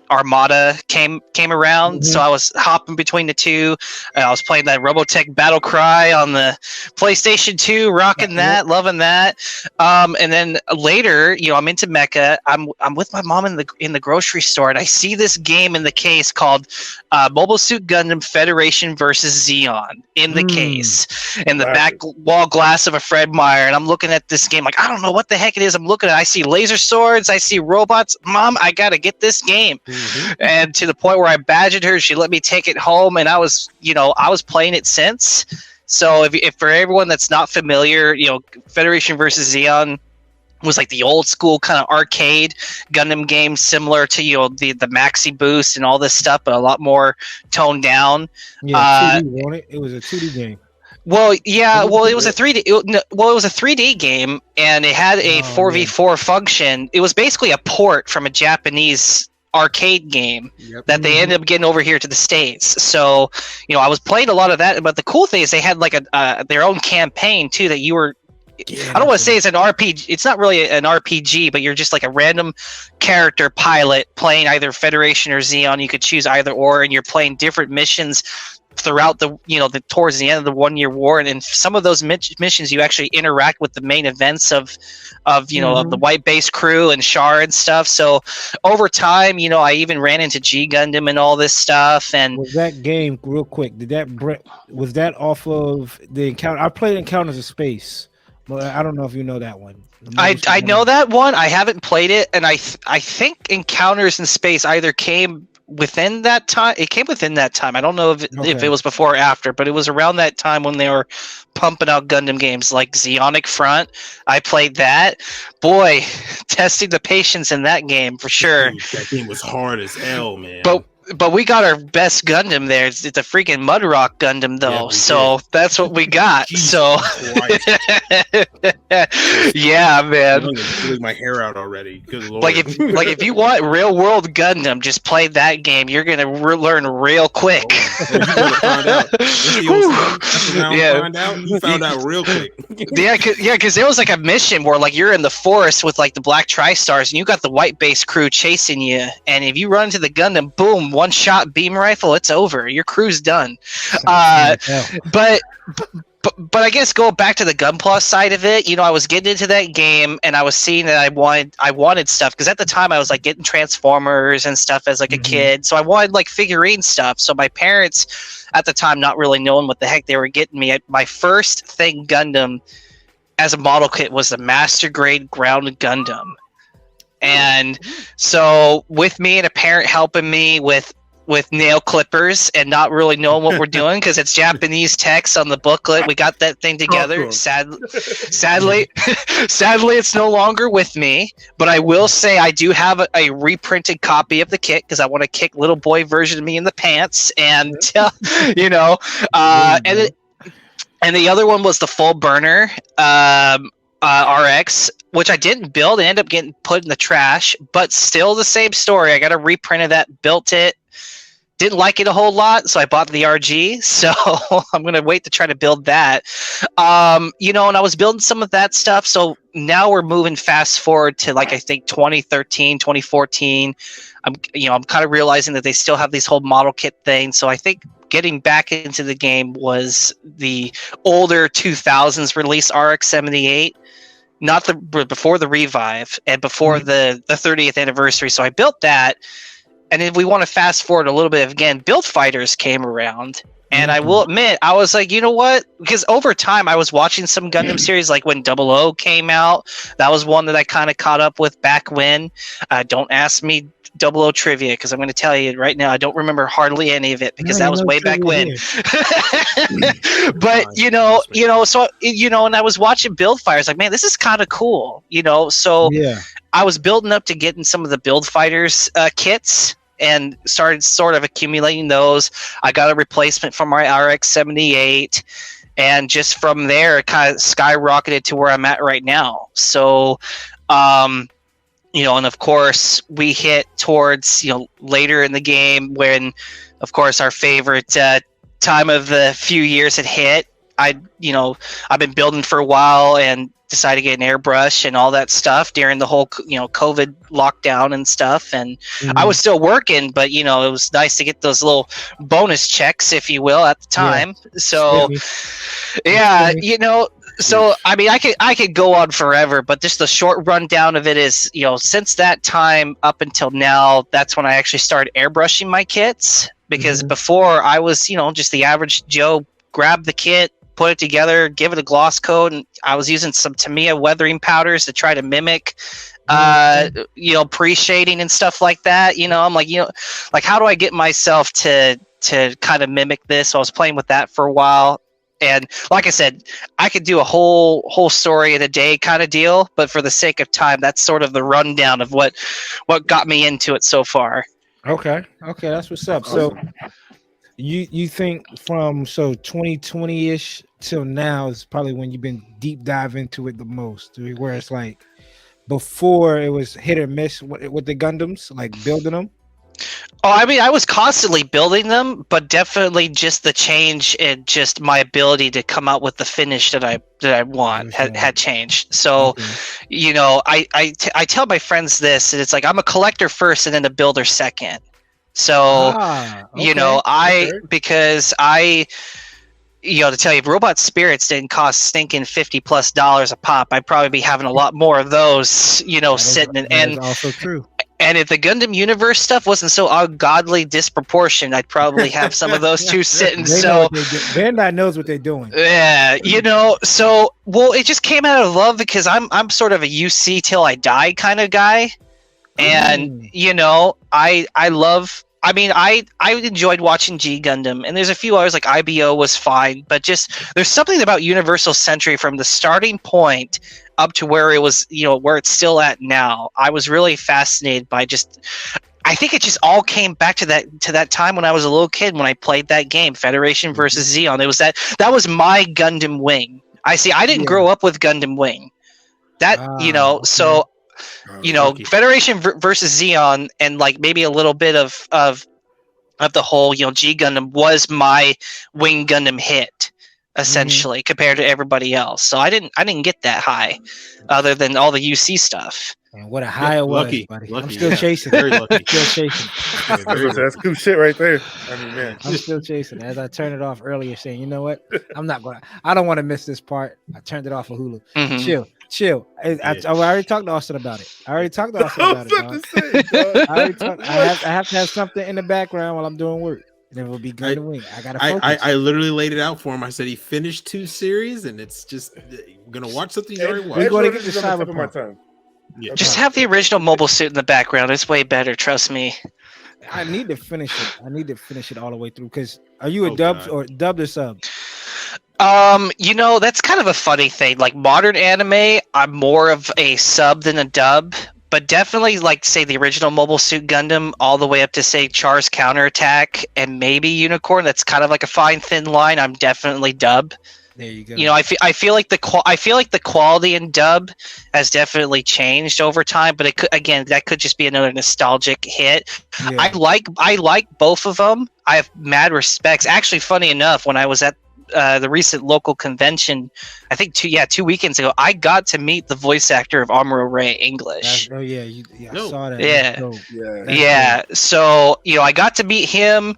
Armada came around, so I was hopping between the two. I was playing that Robotech Battle Cry on the PlayStation 2, rocking that, loving that. And then later, I'm into mecha. I'm with my mom in the grocery store, and I see this game in the case called Mobile Suit Gundam Federation versus Zeon in the case, in the back wall glass of a Fred Meyer. And I'm looking at this game like, I don't know what the heck it is. I'm looking at it. I see laser swords. I see robots. Mom, I got to get this game. And to the point where I badgered her, she let me take it home, and I was playing it since. So if for everyone that's not familiar, Federation versus Zeon was like the old school kind of arcade Gundam game, similar to the Maxi Boost and all this stuff, but a lot more toned down. Yeah, 2D, wasn't it? It was a 2D game. Well, yeah. Well, it was a 3D. It was a 3D game, and it had a 4v4 function. It was basically a port from a Japanese arcade game that they ended up getting over here to the States. So, I was playing a lot of that. But the cool thing is they had like their own campaign too that you were. I don't want to say it's an RPG. It's not really an RPG, but you're just like a random character pilot playing either Federation or Zeon. You could choose either or, and you're playing different missions throughout towards the end of the 1 year war. And in some of those missions, you actually interact with the main events of the White Base crew and Char and stuff. So over time, I even ran into G Gundam and all this stuff. And was that game, real quick, was that off of the Encounter? I played Encounters of Space, but I don't know if you know that one. I know that one. I haven't played it, and I think Encounters in Space either came within that time. It came within that time. I don't know if it was before or after, but it was around that time when they were pumping out Gundam games like Zeonic Front. I played that. Boy, testing the patience in that game for sure. Dude, that game was hard as hell, man. But we got our best Gundam there. It's a freaking Mudrock Gundam, though. So that's what we got. So, yeah, man. I'm pulling my hair out already. Good Lord. Like if you want real world Gundam, just play that game. You're gonna learn real quick. You found out real quick. Because there was like a mission where like you're in the forest with like the Black Tri-Stars, and you got the White Base crew chasing you, and if you run into the Gundam, boom, one shot beam rifle, it's over. Your crew's done. But I guess go back to the Gunpla side of it. I was getting into that game, and I was seeing that I wanted stuff, because at the time I was like getting Transformers and stuff as like a kid, so I wanted like figurine stuff. So my parents at the time, not really knowing what the heck they were getting me, my first thing Gundam as a model kit was the Master Grade Ground Gundam. And so with me and a parent helping me with with nail clippers and not really knowing what we're doing because it's Japanese text on the booklet. We got that thing together. Sadly, sadly, it's no longer with me. But I will say I do have a reprinted copy of the kit because I want to kick little boy version of me in the pants, and you know, and the other one was the full burner RX, which I didn't build and ended up getting put in the trash, but still the same story. I got a reprint of that, built it. Didn't like it a whole lot, so I bought the RG. So I'm going to wait to try to build that. You know, and I was building some of that stuff. So now we're moving fast forward to like, I think 2013, 2014. I'm kind of realizing that they still have these whole model kit things. So I think getting back into the game was the older 2000s release RX-78. Not before the revive and before the 30th anniversary. So I built that. And if we want to fast forward a little bit, again, Build Fighters came around. And I will admit, I was like, you know what? Because over time, I was watching some Gundam series, like when 00 came out. That was one that I kind of caught up with back when. Don't ask me 00 trivia, because I'm going to tell you right now, I don't remember hardly any of it, because that was way back when. But, and I was watching Build Fighters, like, man, this is kind of cool, So I was building up to getting some of the Build Fighters kits, and started sort of accumulating those. I got a replacement for my RX-78, and just from there, it kind of skyrocketed to where I'm at right now. So, and of course, we hit towards, later in the game when, of course, our favorite time of the few years had hit. I've been building for a while and decided to get an airbrush and all that stuff during the whole, COVID lockdown and stuff. And I was still working, but, it was nice to get those little bonus checks, if you will, at the time. So, so, I mean, I could go on forever, but just the short rundown of it is, since that time up until now, that's when I actually started airbrushing my kits, because before I was, just the average Joe, grab the kit, put it together, give it a gloss coat, and I was using some Tamiya weathering powders to try to mimic, pre-shading and stuff like that. I'm like, like, how do I get myself to kind of mimic this? So I was playing with that for a while. And like I said, I could do a whole story in a day kind of deal, but for the sake of time, that's sort of the rundown of what got me into it so far. Okay, that's what's up. So you think from 2020-ish till now is probably when you've been deep dive into it the most, where it's like before it was hit or miss with the Gundams, like building them? Oh, I mean, I was constantly building them, but definitely just the change in just my ability to come out with the finish that I want had changed. So, I tell my friends this, and it's like I'm a collector first and then a builder second. So, because I to tell you, if Robot Spirits didn't cost stinking $50+ a pop, I'd probably be having a lot more of those, sitting and also true. And if the Gundam Universe stuff wasn't so ungodly disproportionate, I'd probably have some of those two sitting. Bandai knows what they're doing. Yeah, so it just came out of love, because I'm sort of a UC till I die kind of guy, and I love. I mean, I enjoyed watching G Gundam, and there's a few others like IBO was fine, but just there's something about Universal Century from the starting point up to where it was, where it's still at now. I was really fascinated by I think it just all came back to that time when I was a little kid when I played that game, Federation versus Zeon. It was that was my Gundam Wing. I didn't grow up with Gundam Wing. So. Federation versus Zeon, and like maybe a little bit of the whole, G Gundam was my Wing Gundam hit, essentially, compared to everybody else. So I didn't get that high, other than all the UC stuff. And what a high it was, buddy. I'm still chasing. Very lucky. Still chasing. That's cool shit right there. I mean, man, I'm still chasing. As I turned it off earlier, saying, you know what? I don't want to miss this part. I turned it off for Hulu. Chill. I already talked to Austin about it. I have to have something in the background while I'm doing work. And it will be good to win. I gotta focus. I literally laid it out for him. I said he finished 2 series, and it's just gonna watch something you already watched. We're gonna get to Cyberpunk. Yeah. Just have the original mobile suit in the background. It's way better. Trust me. I need to finish it. I need to finish it all the way through. Because are you a Oh, dub God. or dubbed or sub? That's kind of a funny thing. Like modern anime, I'm more of a sub than a dub, but definitely like say the original Mobile Suit Gundam, all the way up to say Char's Counterattack and maybe Unicorn. That's kind of like a fine thin line. I'm definitely dub. There you go. You know, I feel like the quality in dub has definitely changed over time, but it could, again, that could just be another nostalgic hit. Yeah. I like both of them. I have mad respects. Actually, funny enough, when I was at the recent local convention, I think 2 weekends ago, I got to meet the voice actor of Amuro Ray English. Oh yeah, I No. saw that. Yeah. That's dope. Yeah. That's Yeah, so I got to meet him.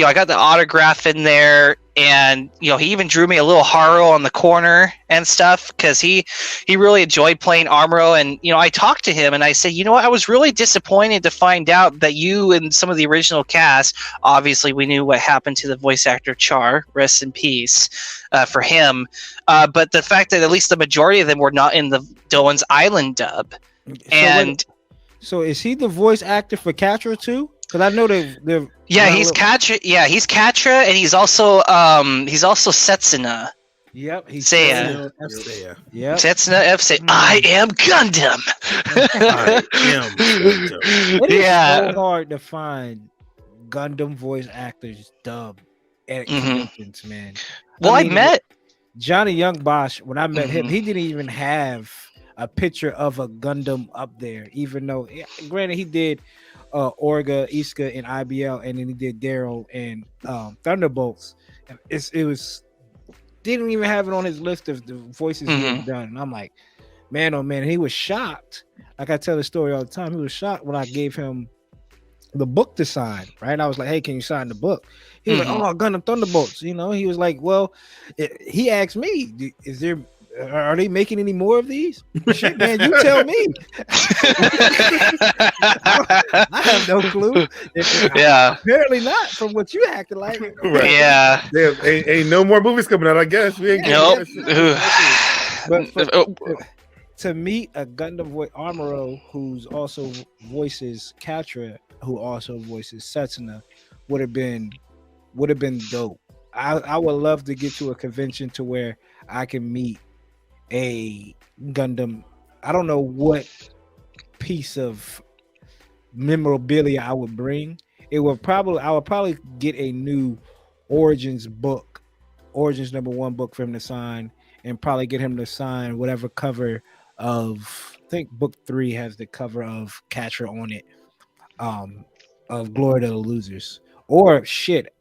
I got the autograph in there, and he even drew me a little Haro on the corner and stuff because he really enjoyed playing Amuro. And I talked to him and I said, I was really disappointed to find out that you and some of the original cast, obviously we knew what happened to the voice actor Char, rest in peace for him. But the fact that at least the majority of them were not in the Doan's Island dub. So is he the voice actor for Catra too? Because I know they're He's Catra. Yeah, he's Catra, and he's also Setsuna. Yep, he's Seiya. Yep. Setsuna F. Say, I am Gundam. It is Yeah. so hard to find Gundam voice actors dub at conventions, man. Well, I mean, met. Johnny Young Bosch. When I met him, Mhm. he didn't even have a picture of a Gundam up there, even though, granted, he did Orga, Iska, and IBL, and then he did Daryl and Thunderbolts. It was didn't even have it on his list of the voices he had done. And I'm like, man, oh man, he was shocked. Like I tell the story all the time, he was shocked when I gave him the book to sign. Right, I was like, hey, can you sign the book? He was like, oh, Gundam Thunderbolts. He was like, well, he asked me, are they making any more of these? Shit, man, you tell me. I have no clue. Yeah. Apparently not, from what you acted like. Right. Yeah. Damn, ain't no more movies coming out, I guess. We ain't Nope. But to meet a Gundam voice, Amuro, who's also voices Catra, who also voices Setsuna, would have been dope. I would love to get to a convention to where I can meet a Gundam. I don't know what piece of memorabilia I would bring. I would probably get a new Origins book, Origins #1 book for him to sign, and probably get him to sign whatever cover of, I think book 3 has the cover of Catra on it, of Glory to the Losers. Or shit,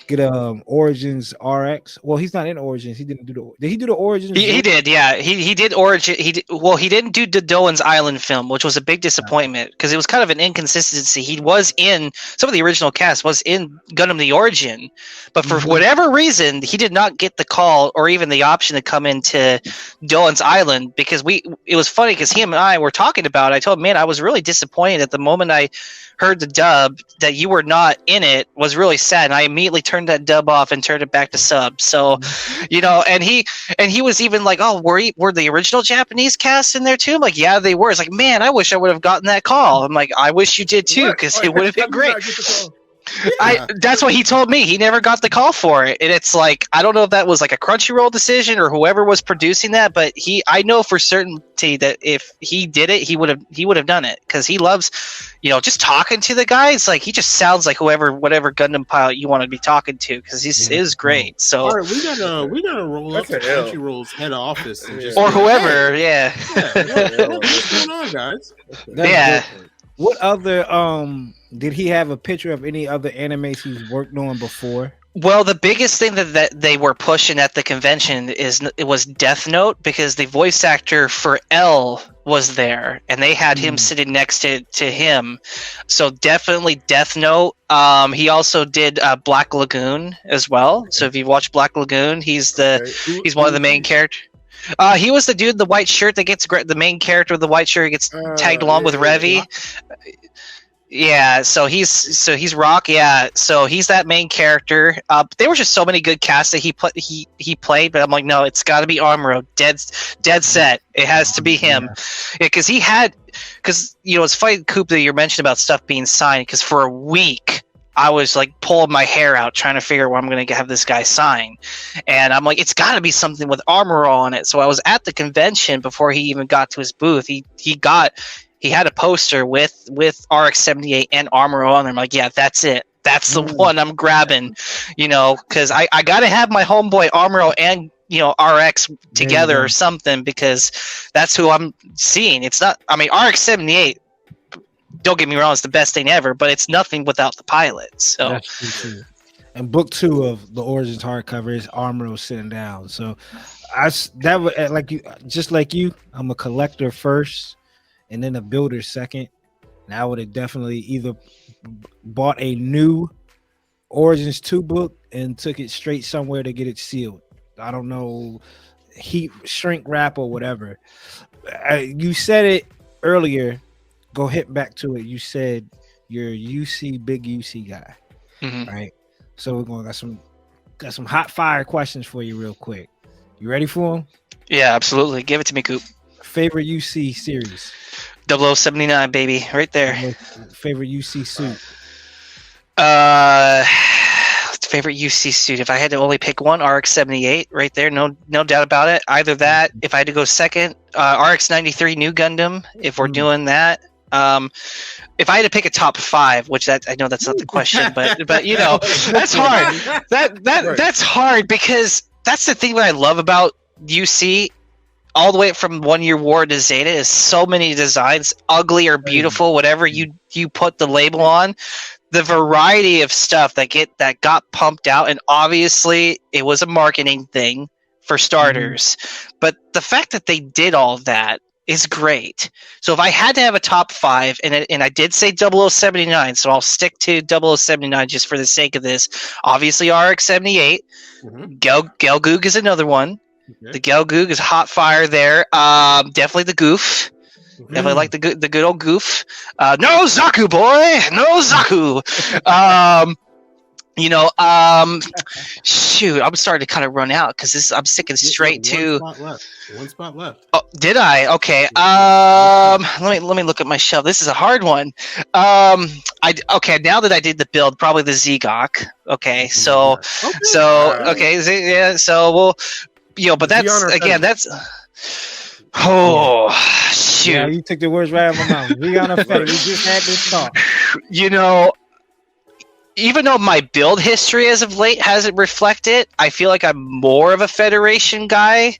get Origins RX. Well, he's not in Origins. He didn't do did he do the Origins? He did, yeah. He did Origin. He didn't do the Doan's Island film, which was a big disappointment because it was kind of an inconsistency. He was in some of the original cast was in Gundam the Origin, but for whatever reason, he did not get the call or even the option to come into Doan's Island because it was funny because him and I were talking about it. I told him, man, I was really disappointed at the moment I heard the dub that you were not in it. Was really sad, and I immediately turned that dub off and turned it back to sub. So, and he was even like, oh, were the original Japanese cast in there too? I'm like, yeah, they were. It's like, man, I wish I would have gotten that call. I'm like, I wish you did too, because it would have been great. That's what he told me. He never got the call for it, and it's like, I don't know if that was like a Crunchyroll decision or whoever was producing that, but I know for certainty that if he did it, he would have done it because he loves, just talking to the guy. It's like he just sounds like whatever Gundam pilot you want to be talking to because he is great. So all right, we gotta roll up to Crunchyroll's head office and just or whoever, hey, what's going on, guys? Yeah. What other did he have a picture of any other animes he's worked on before? Well, the biggest thing that they were pushing at the convention was Death Note because the voice actor for L was there, and they had him sitting next to him. So definitely Death Note. He also did Black Lagoon as well. So if you've watched Black Lagoon, he's one of the main characters. He was the dude in the white shirt that gets the main character with the white shirt gets tagged along with Revy. Yeah, so he's Rock. Yeah, so he's that main character. There were just so many good casts that he played, but I'm like, no, it's got to be Armoro. Dead set. It has to be him. Yeah, because it's funny, Coop, that you mentioned about stuff being signed. Because for a week, I was like pulling my hair out trying to figure out where I'm going to have this guy sign, and I'm like, it's got to be something with Armoro on it. So I was at the convention before he even got to his booth. He had a poster with RX-78 and Armor on. I'm like, yeah, that's it. That's the one I'm grabbing, because I got to have my homeboy Armor and, RX together or something, because that's who I'm seeing. It's not, RX-78, don't get me wrong, it's the best thing ever, but it's nothing without the pilot. So that's true too. And book 2 of the Origins hardcover is Armor sitting down. So just like you, I'm a collector first and then a builder second. And I would have definitely either bought a new Origins 2 book and took it straight somewhere to get it sealed. I don't know, heat shrink wrap or whatever. You said it earlier. Go hit back to it. You said you're big UC guy, right? So we're going got some hot fire questions for you real quick. You ready for them? Yeah, absolutely. Give it to me, Coop. Favorite UC series? 0079, baby, right there. Favorite UC suit? Favorite UC suit. If I had to only pick one, RX-78, right there. No doubt about it. Either that. If I had to go second, RX-93 New Gundam. If we're doing that. If I had to pick a top 5, which I know that's not the question, but that's hard. That's hard, because that's the thing that I love about UC. All the way from 1 Year War to Zeta is so many designs, ugly or beautiful, whatever you put the label on. The variety of stuff that got pumped out, and obviously it was a marketing thing for starters. But the fact that they did all of that is great. So if I had to have a top 5, and I did say 0079, so I'll stick to 0079 just for the sake of this. Obviously RX-78, Gelgoog is another one. Okay. The Gelgoog is hot fire there. Definitely the Goof. Definitely like the good old Goof. No Zaku, boy, no Zaku. Shoot, I'm starting to kind of run out because I'm sticking straight to one spot left. Oh, did I? Okay. Let me look at my shelf. This is a hard one. Now that I did the build, probably the Zegok. Okay, so but that's again, that's. Oh shoot! Yeah, you took the words right out of my mouth. We just had this talk. Even though my build history as of late hasn't reflected, I feel like I'm more of a Federation guy.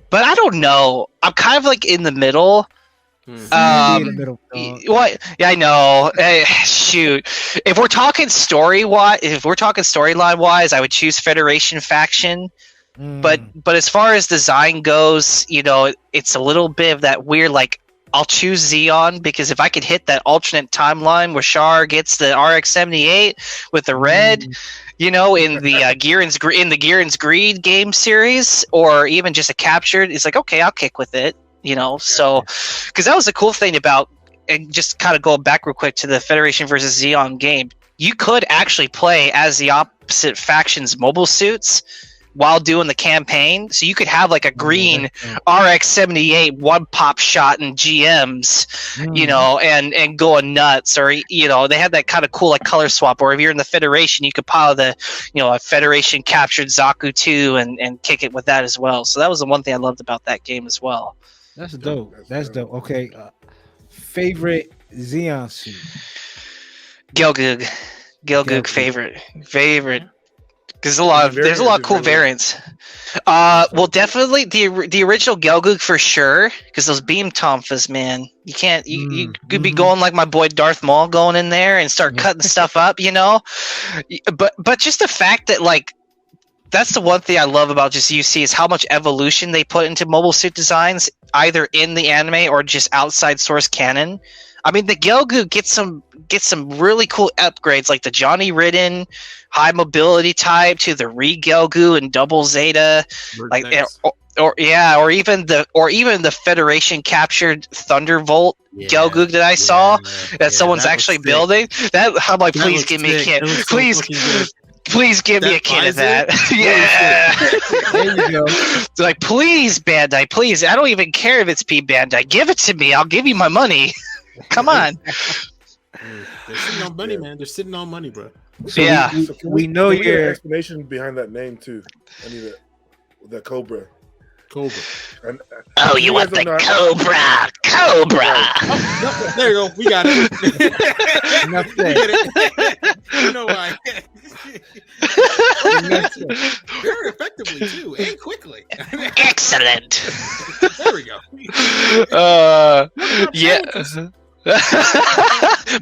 But I don't know. I'm kind of like in the middle. In the middle. What? Yeah, I know. Shoot. If we're talking storyline wise, I would choose Federation faction. But as far as design goes, it's a little bit of that weird, like, I'll choose Xeon, because if I could hit that alternate timeline where Char gets the RX-78 with the red, in the Gihren's Greed game series, or even just a captured, it's like, okay, I'll kick with it, So, because that was the cool thing about, and just kind of going back real quick to the Federation versus Xeon game, you could actually play as the opposite faction's mobile suits while doing the campaign, so you could have like a green RX-78 one pop shot in GMs, and going nuts, or they had that kind of cool like color swap. Or if you're in the Federation, you could pile the a Federation captured Zaku 2 and kick it with that as well. So that was the one thing I loved about that game as well. That's dope. That's dope. Okay, favorite Xeon suit? Gelgoog, favorite. Because there's a lot of cool variants. Well, definitely the original Gelgoog for sure. Because those beam tonfas, man, you can't. You could be going like my boy Darth Maul going in there and start cutting stuff up, But just the fact that like that's the one thing I love about just UC is how much evolution they put into mobile suit designs, either in the anime or just outside source canon. I mean, the Gelgoog gets some really cool upgrades, like the Johnny Ridden high mobility type to the Re-Gelgoog and Double Zeta, or even the Federation captured Thunderbolt Gelgoog that I saw that someone's actually building. That I'm like, please give me a kit. Please give me a kit of that. Yeah. There you go. It's like, please, Bandai, please. I don't even care if it's P Bandai. Give it to me. I'll give you my money. Come on. They're sitting on money, man. They're sitting on money, bro. So we know Can we get an your explanation behind that name too. I need the Cobra. And, oh, you want the Cobra? Oh, there you go. We got it. You know why? Very effectively too, and quickly. Excellent. There we go. Yeah.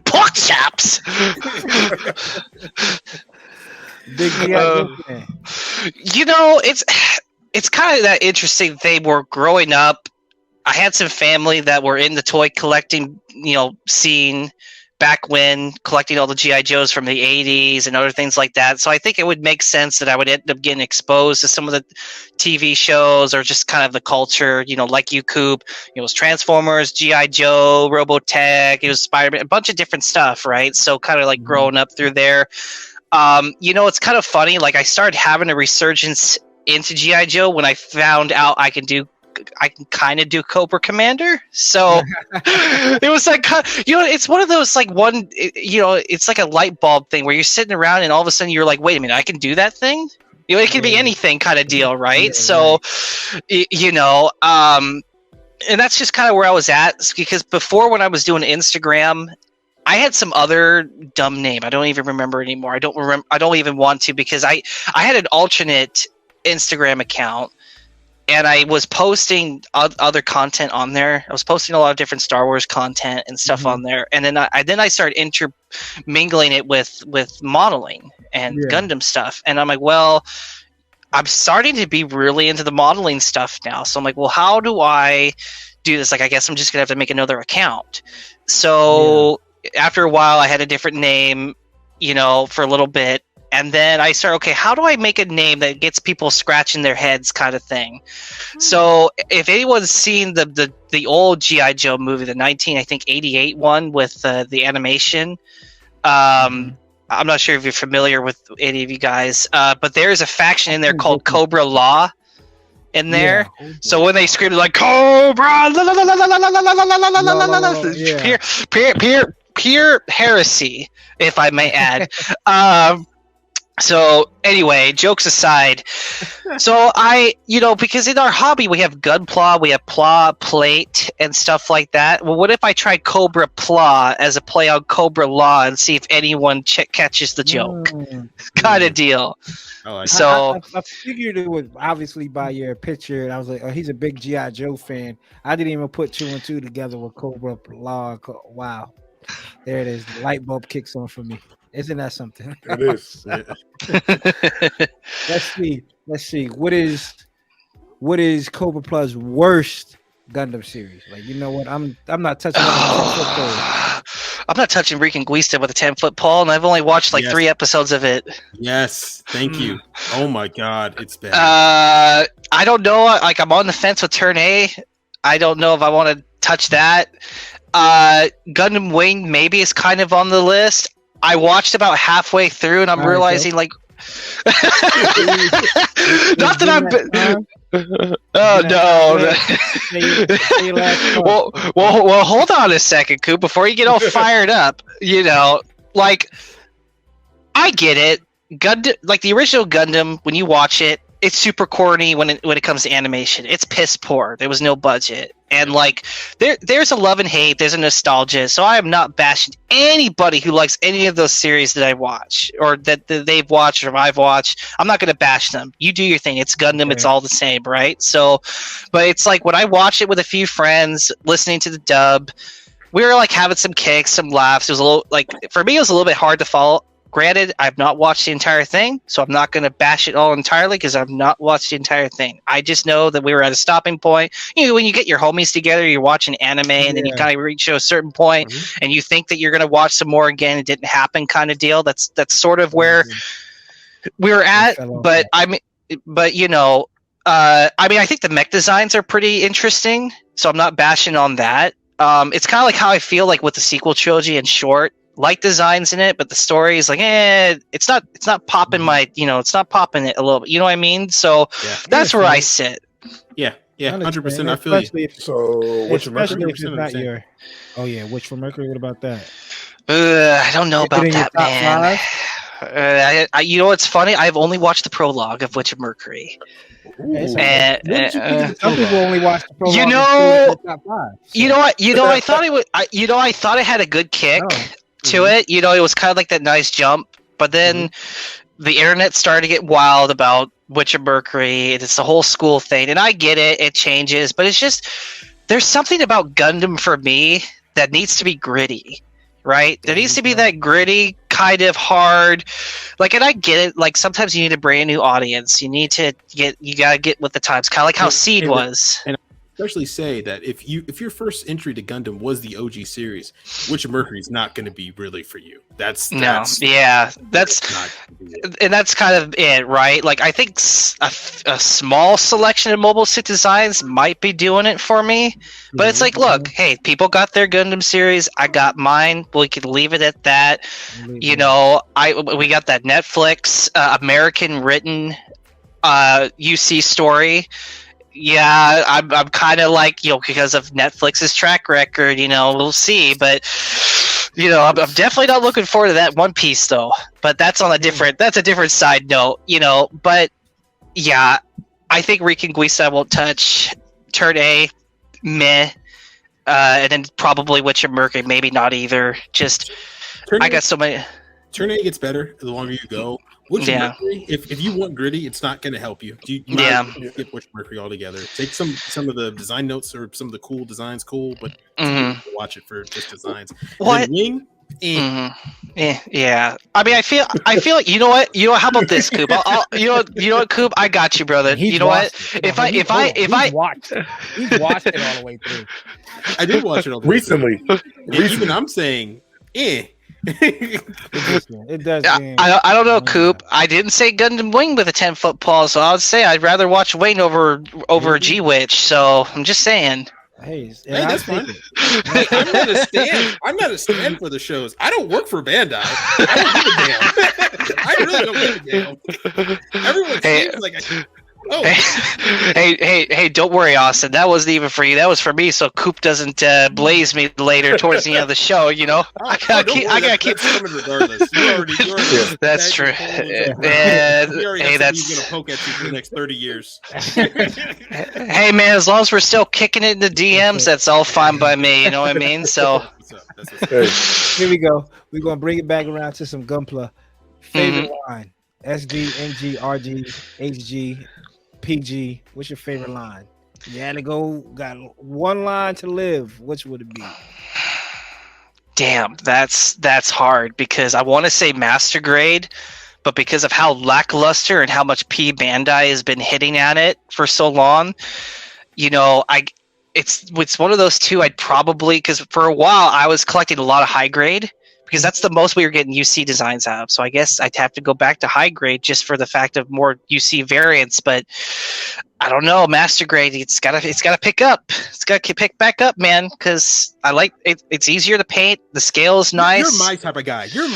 Pork chops. big You know, it's kind of that interesting thing. Where growing up, I had some family that were in the toy collecting, scene back when, collecting all the G.I. Joes from the 80s and other things like that. So I think it would make sense that I would end up getting exposed to some of the TV shows or just kind of the culture, like you, Coop. It was Transformers, G.I. Joe, Robotech, it was Spider-Man, a bunch of different stuff, right? So kind of like growing up through there. It's kind of funny. Like I started having a resurgence into G.I. Joe when I found out I can kind of do Cobra Commander. So it was like, it's one of those like it's like a light bulb thing where you're sitting around and all of a sudden you're like, wait a minute, I can do that thing. It can be anything kind of deal, right? Yeah, so, and that's just kind of where I was at, because before, when I was doing Instagram, I had some other dumb name. I don't even remember anymore. I don't even want to, because I had an alternate Instagram account, and I was posting other content on there. I was posting a lot of different Star Wars content and stuff on there, and then I started intermingling it with modeling and Gundam stuff. And I'm like, well, I'm starting to be really into the modeling stuff now. So I'm like, well, how do I do this? Like, I guess I'm just gonna have to make another account. So after a while, I had a different name, for a little bit. And then I started, okay, how do I make a name that gets people scratching their heads, kind of thing? So if anyone's seen the old G.I. Joe movie, the 1988 one with the animation, I'm not sure if you're familiar with any of you guys, but there's a faction in there called Cobra Law in there. So when they scream like Cobra, pure heresy, if I may add. So anyway, jokes aside, so because in our hobby we have Gunpla, we have Pla, Plate, and stuff like that. Well, what if I try Cobra Pla as a play on Cobra Law and see if anyone catches the joke? Kind of deal. I figured it was obviously by your picture, and I was like, oh, he's a big G.I. Joe fan. I didn't even put 2 and 2 together with Cobra Law. Wow. There it is. The light bulb kicks on for me. Isn't that something? It is. Let's see. What is Cobra Plus worst Gundam series? Like, you know what? I'm not touching that. I'm not touching Reconquista with a 10-foot pole, and I've only watched 3 episodes of it. Yes, thank you. Oh my god, it's bad. I don't know. Like, I'm on the fence with Turn A. I don't know if I want to touch that. Gundam Wing maybe is kind of on the list. I watched about halfway through, and I'm realizing not that I'm. Oh no! Well, hold on a second, Coop. Before you get all fired up, I get it. Gundam, like the original Gundam, when you watch it, it's super corny when it comes to animation. It's piss poor. There was no budget, and there's a love and hate. There's a nostalgia. So I am not bashing anybody who likes any of those series that I watch or that they've watched or I've watched. I'm not going to bash them. You do your thing. It's Gundam. Okay. It's all the same, right? So, but it's like when I watch it with a few friends, listening to the dub, we were having some kicks, some laughs. It was a little for me, it was a little bit hard to follow. Granted, I've not watched the entire thing, so I'm not going to bash it all entirely because I've not watched the entire thing. I just know that we were at a stopping point. When you get your homies together, you're watching anime, and then you kind of reach a certain point, and you think that you're going to watch some more again. It didn't happen, kind of deal. That's sort of where we were at. But I mean, I think the mech designs are pretty interesting, so I'm not bashing on that. It's kind of like how I feel like with the sequel trilogy in short, like designs in it, but the story is like, it's not popping my, it's not popping it a little bit. You know what I mean? So that's where I sit. Yeah, 100%. I feel especially you. So, what's your especially Mercury? if it's not your. Oh yeah, Witch from Mercury. What about that? I don't know Is it about in your that, top man. five? You know what's funny? I've only watched the prologue of Witch of Mercury. It's Ooh. okay. What did you think of the Some people prologue? only watch the prologue. You and know- put it in the top five. So. You know what? I thought it would. I thought it had a good kick Oh. to it. It was kind of like that nice jump, but then the internet started to get wild about Witch of Mercury. It's the whole school thing, and I get it. It changes, but it's just there's something about Gundam for me that needs to be gritty, right? There needs to be that gritty kind of hard. Like, and I get it. Like, sometimes you need a brand new audience. You gotta get with the times. Kind of like how Seed was. Especially say that if your first entry to Gundam was the OG series, Witch of Mercury is not going to be really for you. That's and that's kind of it, right? Like, I think a small selection of mobile suit designs might be doing it for me, but it's like, look, hey, people got their Gundam series, I got mine. We can leave it at that. We got that Netflix American written UC story. Yeah, I'm kind of like, because of Netflix's track record, we'll see. But, I'm definitely not looking forward to that One Piece, though. But that's a different side note, But, yeah, I think Riken Guisa won't touch. Turn A, meh. And then probably Witch of Mercury, maybe not either. Just, I got so many. Turn A gets better the longer you go. Witch of Mercury, if you want gritty, it's not going to help you. You might skip Witch of Mercury altogether. Take some of the design notes or some of the cool designs, but watch it for just designs. What? Wing? Yeah. I mean, I feel like, you know what? How about this, Coop? You know what, Coop? I got you, brother. You know what? If I watched it all the way through. I did watch it all the way Recently. Even I'm saying, It does. I don't know, Coop. I didn't say Gundam Wing with a 10-foot pole, so I would say I'd rather watch Wing over a G Witch. So I'm just saying. Hey, that's fine. I'm not a stand for the shows. I don't work for Bandai. I don't give a damn. I really don't give a damn. Everyone seems like Hey, don't worry, Austin. That wasn't even for you. That was for me, so Coop doesn't blaze me later towards the end of the show, I gotta keep coming regardless. You already that's true. He's gonna poke at you for the next 30 years. Hey man, as long as we're still kicking it in the DMs, that's all fine by me, you know what I mean? So here we go. We're gonna bring it back around to some Gunpla. Favorite line. SD, MG, RG, HG, PG. What's your favorite line? You had to got one line to live. Which would it be? Damn, that's hard because I want to say Master Grade, but because of how lackluster and how much P Bandai has been hitting at it for so long, it's one of those two. I'd probably, because for a while I was collecting a lot of high grade because that's the most we were getting UC designs out of. So I guess I'd have to go back to high grade just for the fact of more UC variants, but I don't know. Master Grade, it's gotta pick up. It's gotta pick back up, man. Because I like it. It's easier to paint. The scale is nice. You're my type of guy. We need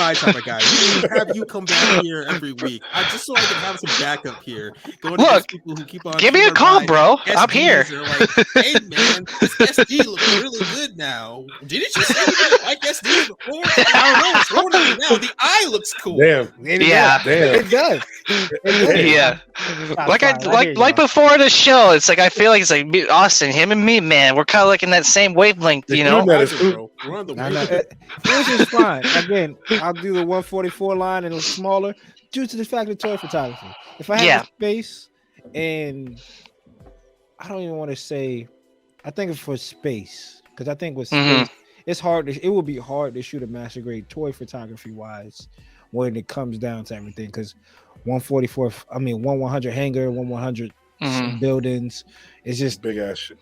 to have you come back here every week, just so I can have some backup here. Look, people who keep on give me a call, bro. SDs I'm here. Like, hey man, this SD looks really good now. Didn't you say you didn't like SD before? I don't know. It's wrong with me now. The eye looks cool. Damn. Yeah. It does. Yeah. Like before the show, it's like I feel like it's like Austin, him and me, man. We're kind of like in that same wavelength, We're on the Which is fine. Again, I'll do the 144 line and it's smaller due to the fact of toy photography. If I have space, and I don't even want to say, I think for space, because I think with space, it's hard. It will be hard to shoot a master grade toy photography wise when it comes down to everything. Because 144, I mean 100 hangar, 100 buildings, it's just big ass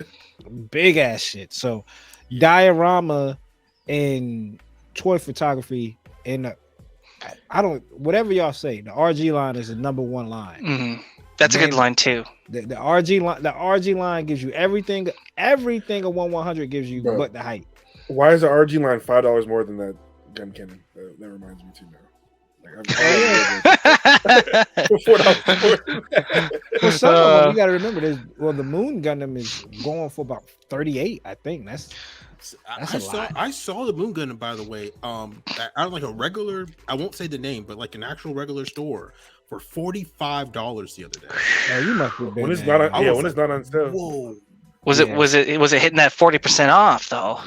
shit. So diorama and toy photography, and I don't, whatever y'all say, the RG line is the number one line. That's a good Then line too. The RG line gives you everything a 1/100 gives you, Bro. but the height. Why is the RG line $5 more than that gun cannon? That reminds me too now. $4 more. For some of them, you got to remember this. Well, the Moon Gundam is going for about 38. I think that's a lot. I saw the Moon Gundam, by the way. At like a regular, I won't say the name, but like an actual regular store for $45 the other day. Oh, you must have been when it's there. not on, when it's not on sale. Whoa. Was it hitting that 40% off though?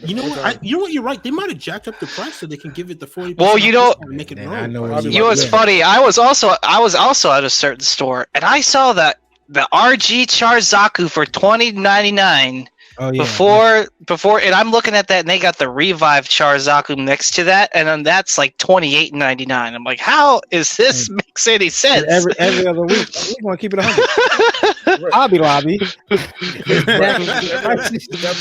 You know what? You're right. They might have jacked up the price so they can give it the 40%. Well, you know, make it I know known. You know what's funny? I was also at a certain store, and I saw that the RG Charzaku for $20.99 Oh yeah. before, and I'm looking at that, and they got the Revive Charzaku next to that, and then that's like $28.99. I'm like, how is this makes any sense? Every other week, we want to keep it 100. Hobby Lobby. That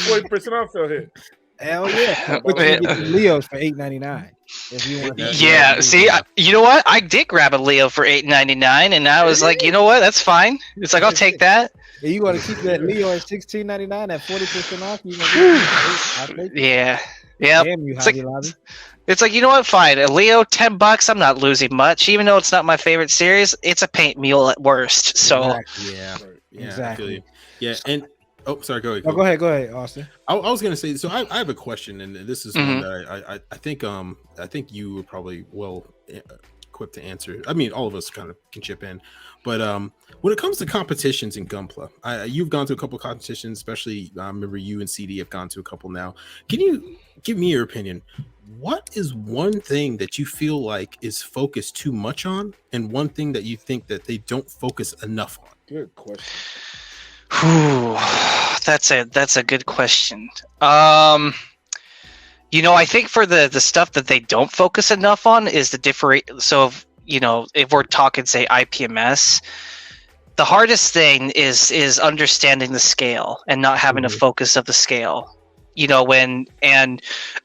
40% off sale hit. Hell yeah! But you get the Leos for $8.99. If you want that. Yeah, see, you know what? I did grab a Leo for $8.99, and I was like, you know what? That's fine. It's like, I'll take that. Yeah, you want to keep that Leo at $16.99 at 40% off? Yeah. Damn you, Hobby Lobby. It's like, you know what? Fine. A Leo, $10. I'm not losing much, even though it's not my favorite series. It's a paint mule at worst. So Exactly. Yeah, and sorry, go ahead. Oh, go ahead, Austin. I was gonna say, so I have a question, and this is one that I think you were probably well equipped to answer. I mean, all of us kind of can chip in, but when it comes to competitions in Gunpla, you've gone to a couple competitions, especially I remember you and CD have gone to a couple now. Can you give me your opinion? What is one thing that you feel like is focused too much on, and one thing that you think that they don't focus enough on? Good question. That's a good question. I think for the stuff that they don't focus enough on is the different. So, if we're talking, say, IPMS, the hardest thing is understanding the scale and not having a focus of the scale. And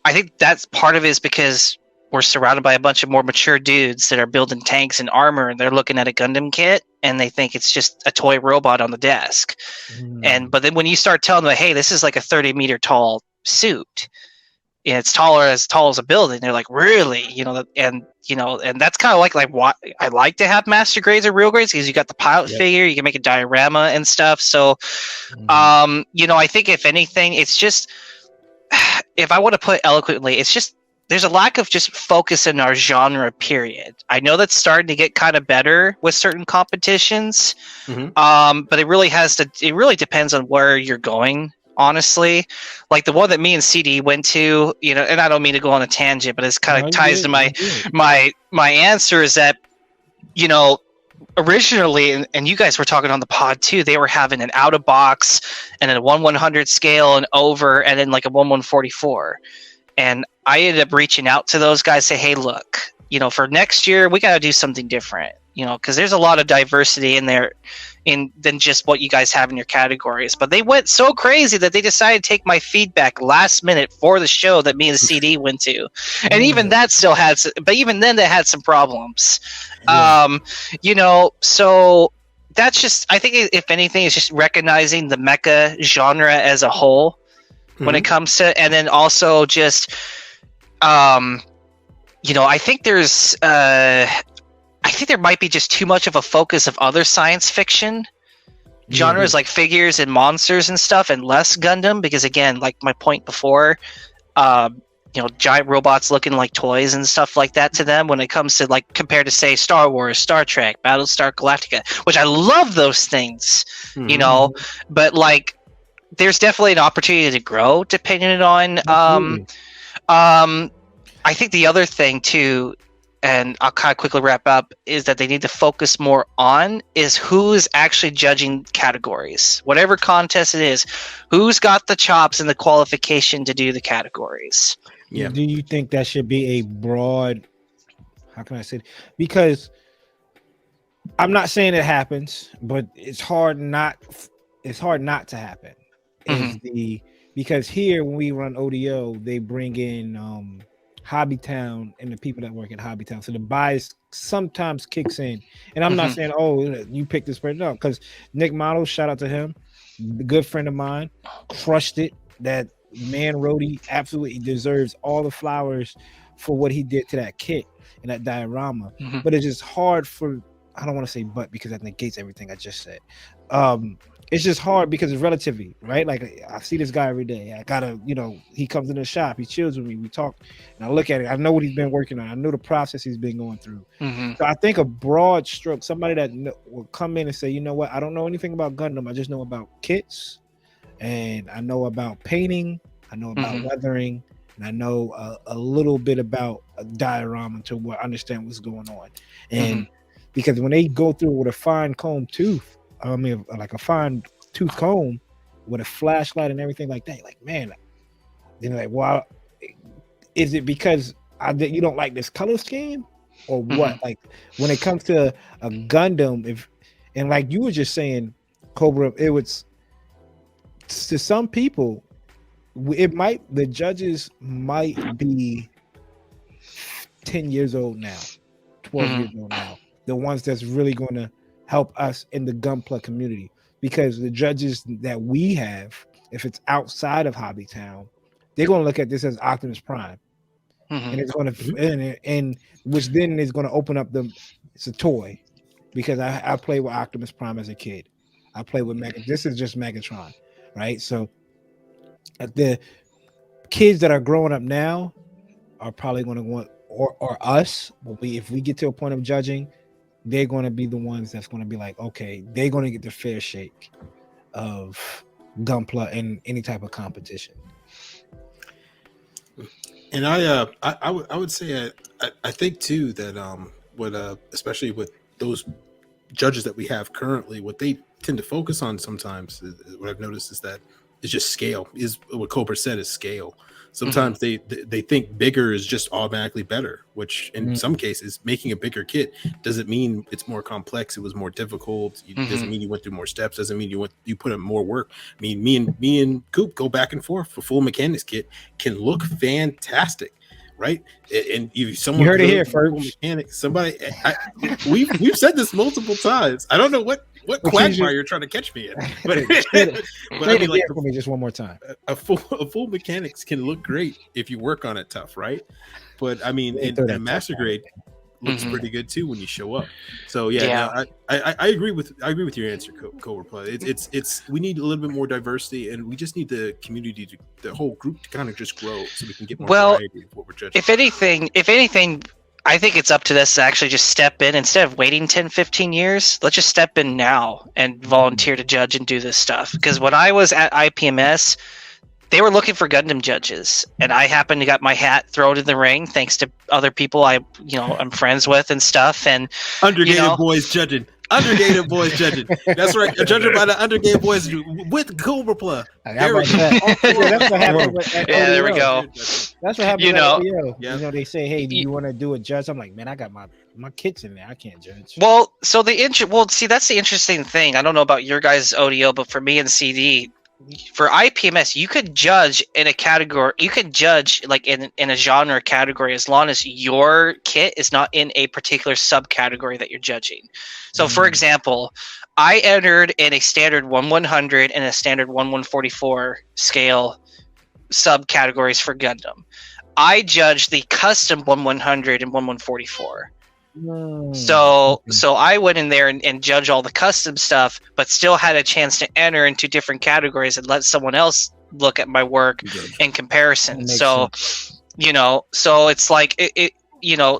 I think that's part of it is because we're surrounded by a bunch of more mature dudes that are building tanks and armor, and they're looking at a Gundam kit and they think it's just a toy robot on the desk. But then when you start telling them, hey, this is like a 30-meter tall suit, and it's as tall as a building, they're like, really? And that's kind of like why I like to have master grades or real grades, because you got the pilot figure, you can make a diorama and stuff. So, I think if anything, it's just, if I want to put it eloquently, it's just there's a lack of just focus in our genre, period. I know that's starting to get kind of better with certain competitions, but it really depends on where you're going, honestly. Like the one that me and CD went to, and I don't mean to go on a tangent, but it's kind of ties to my answer is that, originally, and you guys were talking on the pod too, they were having an out of box and a 1/100 scale and over, and then like a 1/144. And I ended up reaching out to those guys, say, hey, look, for next year, we got to do something different, because there's a lot of diversity in there than just what you guys have in your categories. But they went so crazy that they decided to take my feedback last minute for the show that me and CD went to. And even that still but even then they had some problems. So that's just, I think if anything, it's just recognizing the mecha genre as a whole when it comes to, and then also just, I think there might be just too much of a focus of other science fiction genres like figures and monsters and stuff, and less Gundam, because again, like my point before, giant robots looking like toys and stuff like that to them when it comes to, like, compared to, say, Star Wars, Star Trek, Battlestar Galactica, which I love those things, but like there's definitely an opportunity to grow depending on I think the other thing too, and I'll kind of quickly wrap up, is that they need to focus more on is who is actually judging categories. Whatever contest it is, who's got the chops and the qualification to do the categories. Yeah. Do you think that should be a broad, how can I say it? Because I'm not saying it happens, but it's hard not to happen. Because here when we run ODO, they bring in Hobbytown and the people that work at Hobbytown. So the bias sometimes kicks in. And I'm not saying, oh, you picked this person up, because Nick Model, shout out to him, a good friend of mine, crushed it. That man Rhodey absolutely deserves all the flowers for what he did to that kit and that diorama. But it's just hard for, I don't want to say but, because that negates everything I just said. It's just hard because it's relativity, right? Like, I see this guy every day. I gotta, he comes in the shop, he chills with me, we talk, and I look at it. I know what he's been working on. I know the process he's been going through. So I think a broad stroke, somebody that will come in and say, you know what, I don't know anything about Gundam. I just know about kits, and I know about painting. I know about weathering, and I know a little bit about a diorama to understand what's going on. And because when they go through with a fine comb tooth, like a fine tooth comb with a flashlight and everything like that, like, man, then like, well, is it because you don't like this color scheme or what? Like, when it comes to a Gundam, and like you were just saying, Cobra, it was, to some people, the judges might be 10 years old now, 12 years old now, the ones that's really going to help us in the Gunpla community, because the judges that we have, if it's outside of Hobbytown, they're going to look at this as Optimus Prime, and it's going to, and which then is going to open up it's a toy, because I played with Optimus Prime as a kid. I played with this is just Megatron, right? So the kids that are growing up now are probably going to want, or us, if we get to a point of judging, they're going to be the ones that's going to be like, okay, they're going to get the fair shake of Gunpla in any type of competition. And I would say I think too that especially with those judges that we have currently, what they tend to focus on sometimes, what I've noticed, is that it's just scale. Is what Cobra said, is scale. Sometimes they think bigger is just automatically better, which in some cases, making a bigger kit doesn't mean it's more complex. It was more difficult. It doesn't mean you went through more steps. Doesn't mean you put in more work. I mean, me and Coop go back and forth. A full mechanics kit can look fantastic, right? And if someone, you heard it here first. Mechanic, somebody, we've said this multiple times. I don't know what quagmire you're trying to catch me in, but I mean, like, for me just one more time. A full mechanics can look great if you work on it tough, right? But I mean, in master grade looks pretty good too when you show up. So I agree with your answer, Cobra. It's we need a little bit more diversity, and we just need the community the whole group to kind of just grow, so we can get more variety of what we're judging. If anything, I think it's up to us to actually just step in instead of waiting 10, 15 years. Let's just step in now and volunteer to judge and do this stuff. Because when I was at IPMS, they were looking for Gundam judges, and I happened to got my hat thrown in the ring thanks to other people I'm friends with and stuff. And Undergated boys judging. Undergated boys judging. That's right. Judging by the Undergated boys with Cobra Plug. There we go. That's what happened there we go. That's what happened. They say, "Hey, do you want to do a judge?" I'm like, "Man, I got my kids in there. I can't judge." Well, so see, that's the interesting thing. I don't know about your guys' ODO, but for me and CD, for IPMS, you could judge in a category. You could judge like in a genre category as long as your kit is not in a particular subcategory that you're judging. So, for example, I entered in a standard 1/100 and a standard 1/144 scale subcategories for Gundam. I judged the custom 1/100 and 1/144. So I went in there and judged all the custom stuff, but still had a chance to enter into different categories and let someone else look at my work in comparison. So, so it's like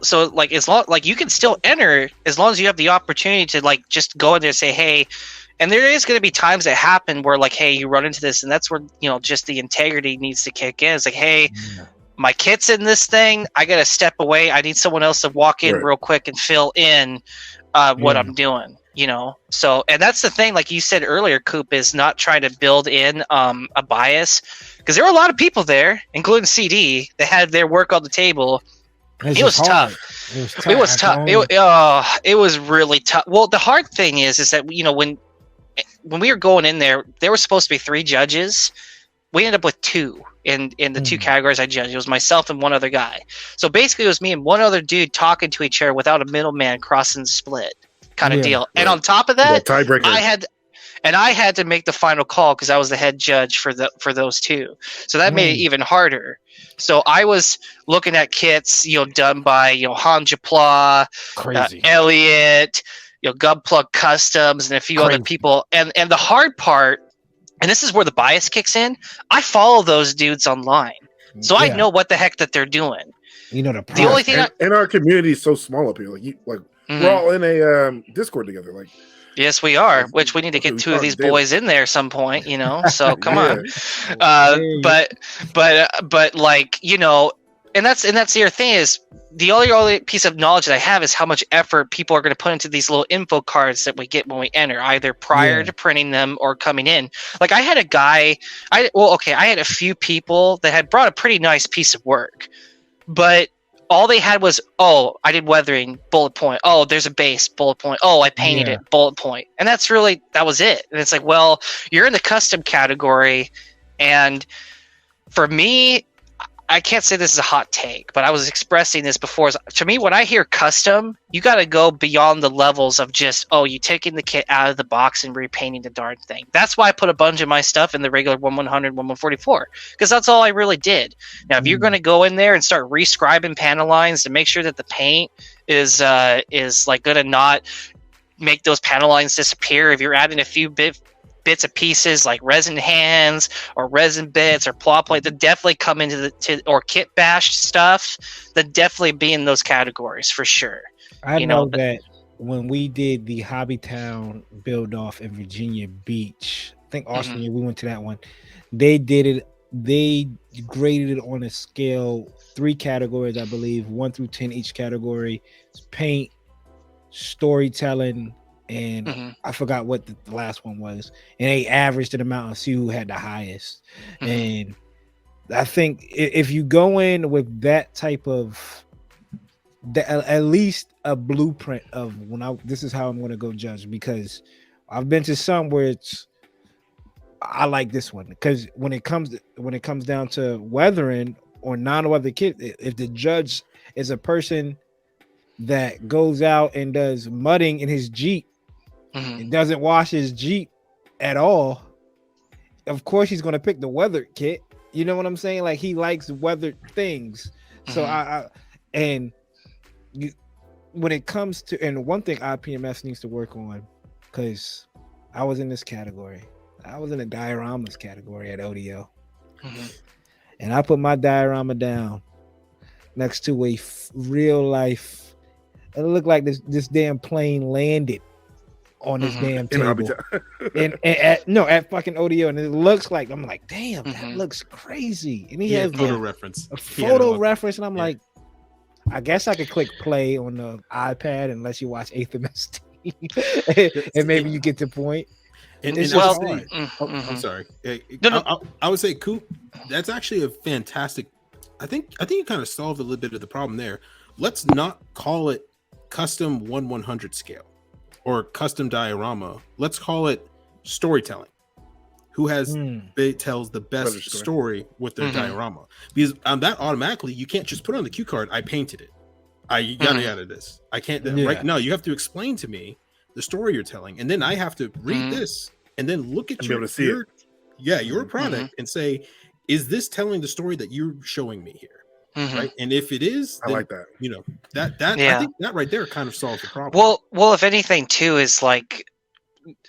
so like as long like you can still enter as long as you have the opportunity to like just go in there and say, hey. And there is going to be times that happen where like, hey, you run into this, and that's where just the integrity needs to kick in. It's like, hey. My kit's in this thing. I got to step away. I need someone else to walk in real quick and fill in what I'm doing, So, and that's the thing, like you said earlier, Coop, is not trying to build in a bias, because there were a lot of people there, including CD, that had their work on the table. It was tough. It was tough. It was really tough. Well, the hard thing is that when we were going in there, there were supposed to be 3 judges. we ended up with 2 in the 2 categories I judged. It was myself and one other guy. So basically, it was me and one other dude talking to each other without a middleman crossing the split kind of deal. Right. And on top of that, tiebreaker. I had to make the final call because I was the head judge for those 2. So that made it even harder. So I was looking at kits, done by Hanjapla, Elliot, Gubplug Customs, and a few other people. And the hard part, and this is where the bias kicks in, I follow those dudes online, so I know what the heck that they're doing. The only thing, and our community is so small up here. We're all in a Discord together. Yes, we are. Which we need to get 2 of these boys in there at some point. So come on. But and that's the other thing is the only piece of knowledge that I have is how much effort people are going to put into these little info cards that we get when we enter, either prior to printing them or coming in. Like I had a guy, I had a few people that had brought a pretty nice piece of work, but all they had was, I did weathering, bullet point. Oh, there's a base, bullet point. Oh, I painted it, bullet point. And that was it. And it's like, well, you're in the custom category, and for me, I can't say this is a hot take, but I was expressing this before. To me, when I hear custom, you got to go beyond the levels of just, you taking the kit out of the box and repainting the darn thing. That's why I put a bunch of my stuff in the regular 1100, 1144, because that's all I really did. Now, if you're going to go in there and start rescribing panel lines to make sure that the paint is like going to not make those panel lines disappear, if you're adding a few bits of pieces like resin hands or resin bits or plot plate that definitely come into or kit bash stuff, that definitely be in those categories for sure. I know that when we did the Hobbytown build off in Virginia Beach, I think Austin, we went to that one. They graded it on a scale 3 categories, I believe, 1 through 10 each category. It's paint, storytelling, and I forgot what the last one was, and they averaged an amount and see who had the highest. And I think if you go in with that type of at least a blueprint of this is how I'm going to go judge, because I've been to some where I like this one, because when it comes down to weathering or non-weather kit, if the judge is a person that goes out and does mudding in his Jeep, and doesn't wash his Jeep at all, of course he's going to pick the weather kit. You know what I'm saying? Like, he likes weathered things. So when it comes to, and one thing IPMS needs to work on, because I was in this category, I was in the dioramas category at ODO, and I put my diorama down next to a real life. It looked like this damn plane landed on this damn table, and at fucking ODO, and it looks like, I'm like, damn, that looks crazy. And he has photo reference, and I'm like, I guess I could click play on the iPad unless you watch 8th MST, and maybe you get the point. And it's well, hard. I'm sorry. I would say, Coop, that's actually a fantastic. I think you kind of solved a little bit of the problem there. Let's not call it custom 1/100 scale or custom diorama. Let's call it storytelling. Who tells the best story with their diorama? Because that automatically, you can't just put on the cue card, I painted it, I yada this. I can't right now. You have to explain to me the story you're telling, and then I have to read this and then look at your product and say, is this telling the story that you're showing me here? Right, and if it is, then, I like that. I think that right there kind of solves the problem. Well, if anything, too, is like,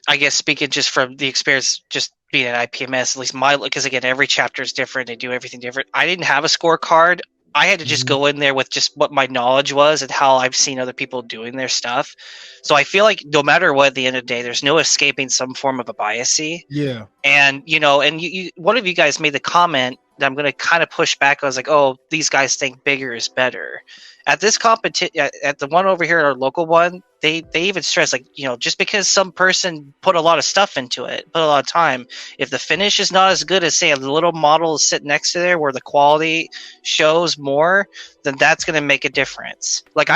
I guess speaking just from the experience, just being at IPMS, at least because again, every chapter is different. They do everything different. I didn't have a scorecard. I had to just go in there with just what my knowledge was and how I've seen other people doing their stuff. So I feel like no matter what, at the end of the day, there's no escaping some form of a biasy. Yeah. And, you one of you guys made the comment that I'm going to kind of push back. I was like, oh, these guys think bigger is better. At this competition, at the one over here, our local one, they even stress, like, just because some person put a lot of stuff into it, put a lot of time, if the finish is not as good as, say, a little model is sitting next to there where the quality shows more, then that's going to make a difference. Like,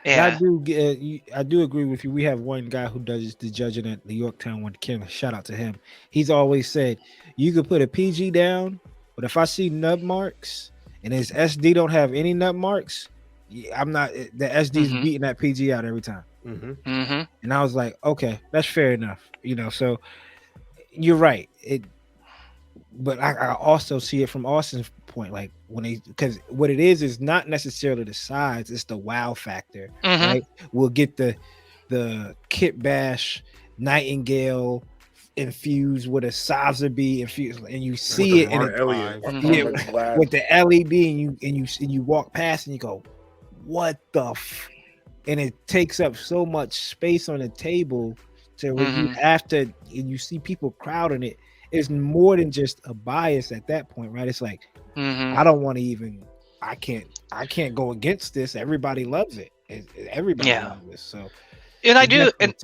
I Yeah. do I do agree with you. We have one guy who does the judging at the Yorktown one. Kim, shout out to him. He's always said you could put a PG down, but if I see nub marks and his SD don't have any nub marks, I'm not. The SD is beating that PG out every time. And I was like, okay, that's fair enough. So you're right. But I also see it from Austin's point, like because what it is not necessarily the size, it's the wow factor, right? We'll get the Kit Bash Nightingale infused with a Sotheby infused, and you see it in with the LED, and you walk past and you go, what the and it takes up so much space on the table to where you have to, and you see people crowding it. It's more than just a bias at that point, right? It's like I don't want to even. I can't go against this. Everybody loves it. Everybody loves this. So, and I do, and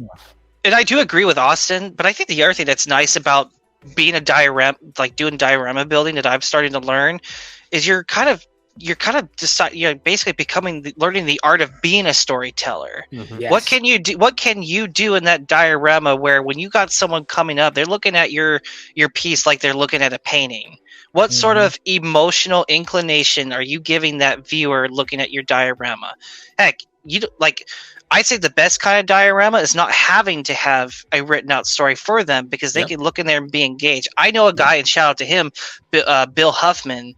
I do agree with Austin. But I think the other thing that's nice about being a diorama, like doing diorama building, that I'm starting to learn, is you're basically learning the art of being a storyteller. Yes. What can you do in that diorama where when you got someone coming up, they're looking at your piece like they're looking at a painting? What sort of emotional inclination are you giving that viewer looking at your diorama? Heck, I'd say the best kind of diorama is not having to have a written out story for them, because they can look in there and be engaged. I know a guy, and shout out to him, Bill Huffman.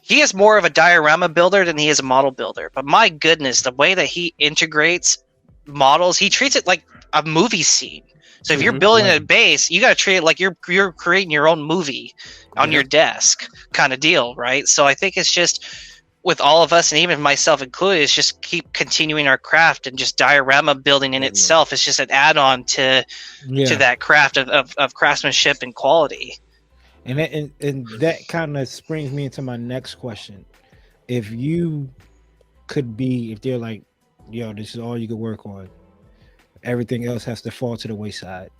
He is more of a diorama builder than he is a model builder. But my goodness, the way that he integrates models, he treats it like a movie scene. So if you're building a base, you got to treat it like you're creating your own movie on your desk kind of deal, right? So I think it's just, with all of us, and even myself included, is just keep continuing our craft, and just diorama building in itself is just an add-on to that craft of craftsmanship and quality. And that kind of springs me into my next question. If they're like, yo, this is all you could work on, everything else has to fall to the wayside,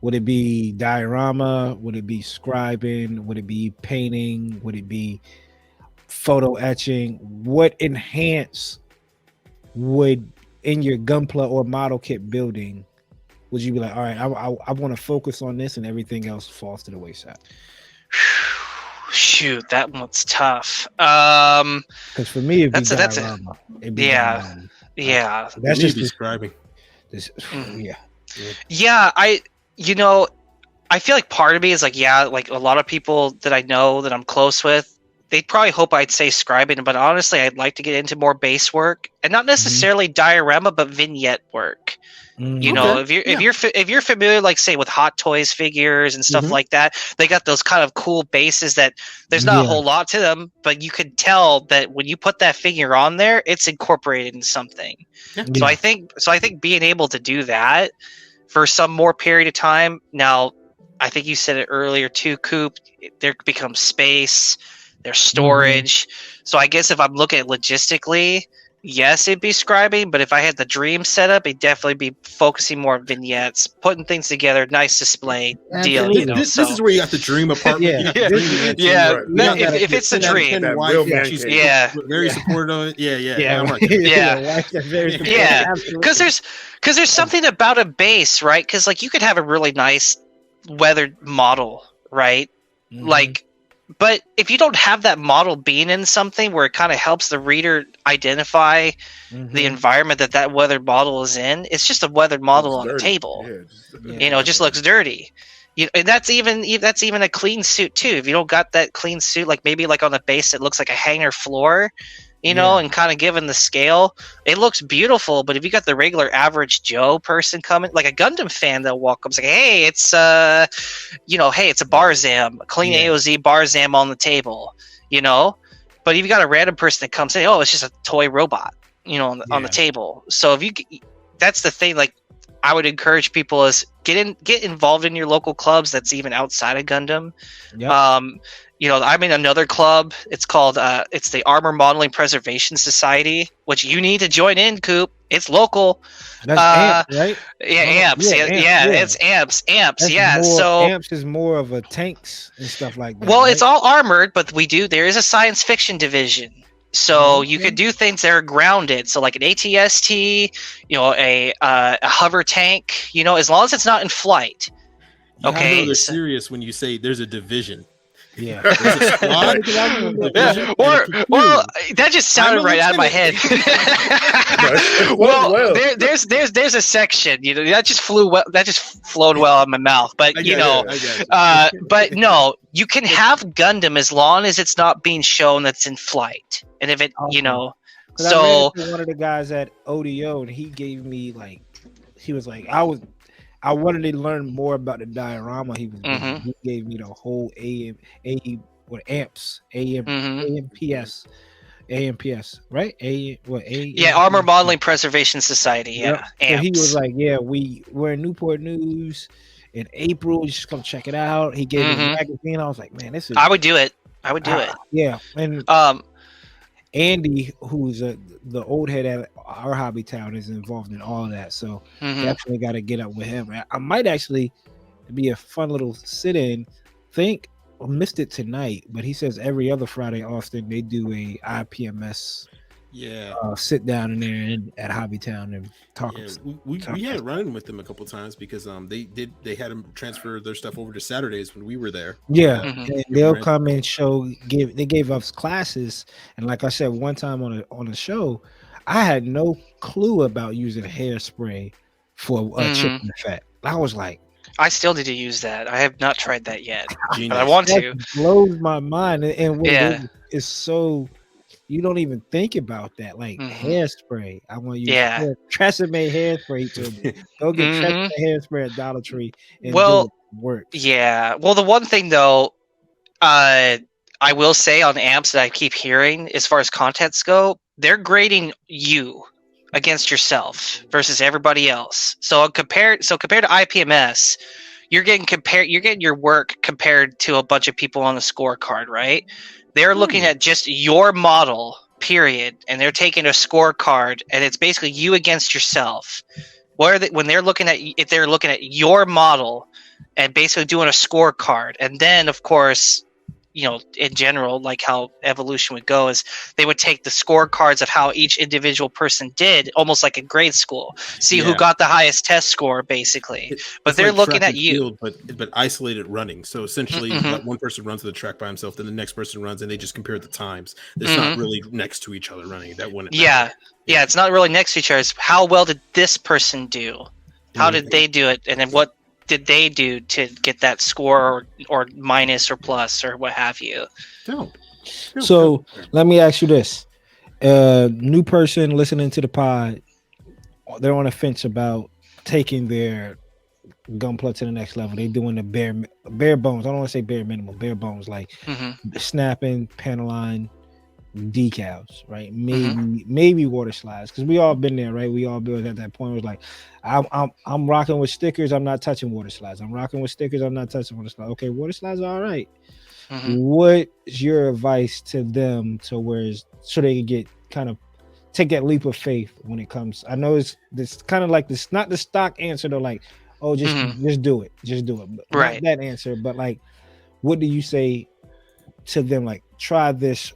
would it be diorama? Would it be scribing? Would it be painting? Would it be photo etching? What enhance would, in your Gunpla or model kit building, would you be like, all right, I want to focus on this and everything else falls to the wayside? Shoot, that one's tough. Because for me, that's diorama. That's just describing. I feel like part of me is like, like a lot of people that I know that I'm close with, they'd probably hope I'd say scribing, but honestly, I'd like to get into more base work, and not necessarily diorama, but vignette work. If you're familiar, like say with Hot Toys figures and stuff like that, they got those kind of cool bases that there's not a whole lot to them, but you could tell that when you put that figure on there, it's incorporated in something. So I think being able to do that for some more period of time. Now, I think you said it earlier too, Coop. There becomes space, there's storage. So I guess if I'm looking at logistically, yes, it'd be scribing, but if I had the dream setup, it'd definitely be focusing more on vignettes, putting things together, nice display deal. This is where you got the dream apartment. If it's the dream, very supportive of it. Because there's something about a base, right? Because like you could have a really nice weathered model, right? But if you don't have that model being in something where it kind of helps the reader identify the environment that weathered model is in, it's just a weathered model on the table. It just looks dirty. And that's even a clean suit too. If you don't got that clean suit, like maybe like on the base, it looks like a hanger floor, and kind of given the scale, it looks beautiful. But if you got the regular average Joe person coming, like a Gundam fan, they'll walk up and say, hey, it's it's a Barzam, a clean AOZ Barzam on the table, But if you got a random person that comes in, oh, it's just a toy robot, on the table. So that's the thing. Like, I would encourage people is get involved in your local clubs that's even outside of Gundam. I'm in another club. It's called it's the Armor Modeling Preservation Society, which you need to join in, Coop. It's local. That's AMPS, right? AMPS. It's AMPS. So AMPS is more of a tanks and stuff like that. Well, right? it's all armored, but there is a science fiction division. So you could do things that are grounded. So like an ATST, a hover tank, as long as it's not in flight. You Okay. know they're serious when you say there's a division. Yeah. There's a squad, division, Well, and that just sounded right out of my head. Well, there's a section, that just flew well. That just flowed well out of my mouth. But but no, you can have Gundam as long as it's not being shown that's in flight, and if it, So I ran into one of the guys at ODO, and he gave me he was like, I wanted to learn more about the diorama. He gave me the whole AMPS, right? Armor Modeling Preservation Society. Yeah, yep. So he was like, we're in Newport News in April. You should come check it out. He gave me a magazine. I was like, man, this is. I would do it. Yeah, and Andy, who's the old head at our hobby town, is involved in all of that. So definitely got to get up with him. I might actually be a fun little sit-in. I missed it tonight, but he says every other Friday, Austin, they do a IPMS. Sit down in there at Hobby Town and talk. We had run with them a couple times because they had them transfer their stuff over to Saturdays when we were there. And they'll come and they gave us classes, and like I said one time on a show, I had no clue about using hairspray for chicken fat. I was like, I still need to use that. I have not tried that yet, but I want to. It blows my mind, and it's so. You don't even think about that, like hairspray. I want you Tresemme hairspray to me. Go get Tresemme hairspray at Dollar Tree and do it work. Yeah. Well, the one thing though, I will say on amps that I keep hearing as far as contents go, they're grading you against yourself versus everybody else. So compared to IPMS, you're getting your work compared to a bunch of people on the scorecard, right? They're looking at just your model, period, and they're taking a scorecard, and it's basically you against yourself. When they're looking at your model and basically doing a scorecard, and then of course, in general, like how evolution would go, is they would take the scorecards of how each individual person did, almost like in grade school, see who got the highest test score, basically. But they're looking at you. Field, but isolated running. So essentially, one person runs the track by himself, then the next person runs, and they just compare the times. It's not really next to each other running. That wouldn't. Yeah, it's not really next to each other. It's how well did this person do? How did they do it? And then what did they do to get that score or minus or plus or what have you? So let me ask you this. New person listening to the pod, they're on a fence about taking their Gunpla to the next level. They're doing the bare bones. I don't want to say bare minimum, bare bones, like snapping, Panaline, decals, right? Maybe water slides, because we all been there, right? We all been at that point. It was like, I'm rocking with stickers, I'm not touching water slides. I'm rocking with stickers, I'm not touching water slides. Okay, water slides are all right. What's your advice to them so they can get kind of take that leap of faith when it comes? I know it's kind of like this, not the stock answer to like, oh, just do it, right? Not that answer, but like, what do you say to them? Like, try this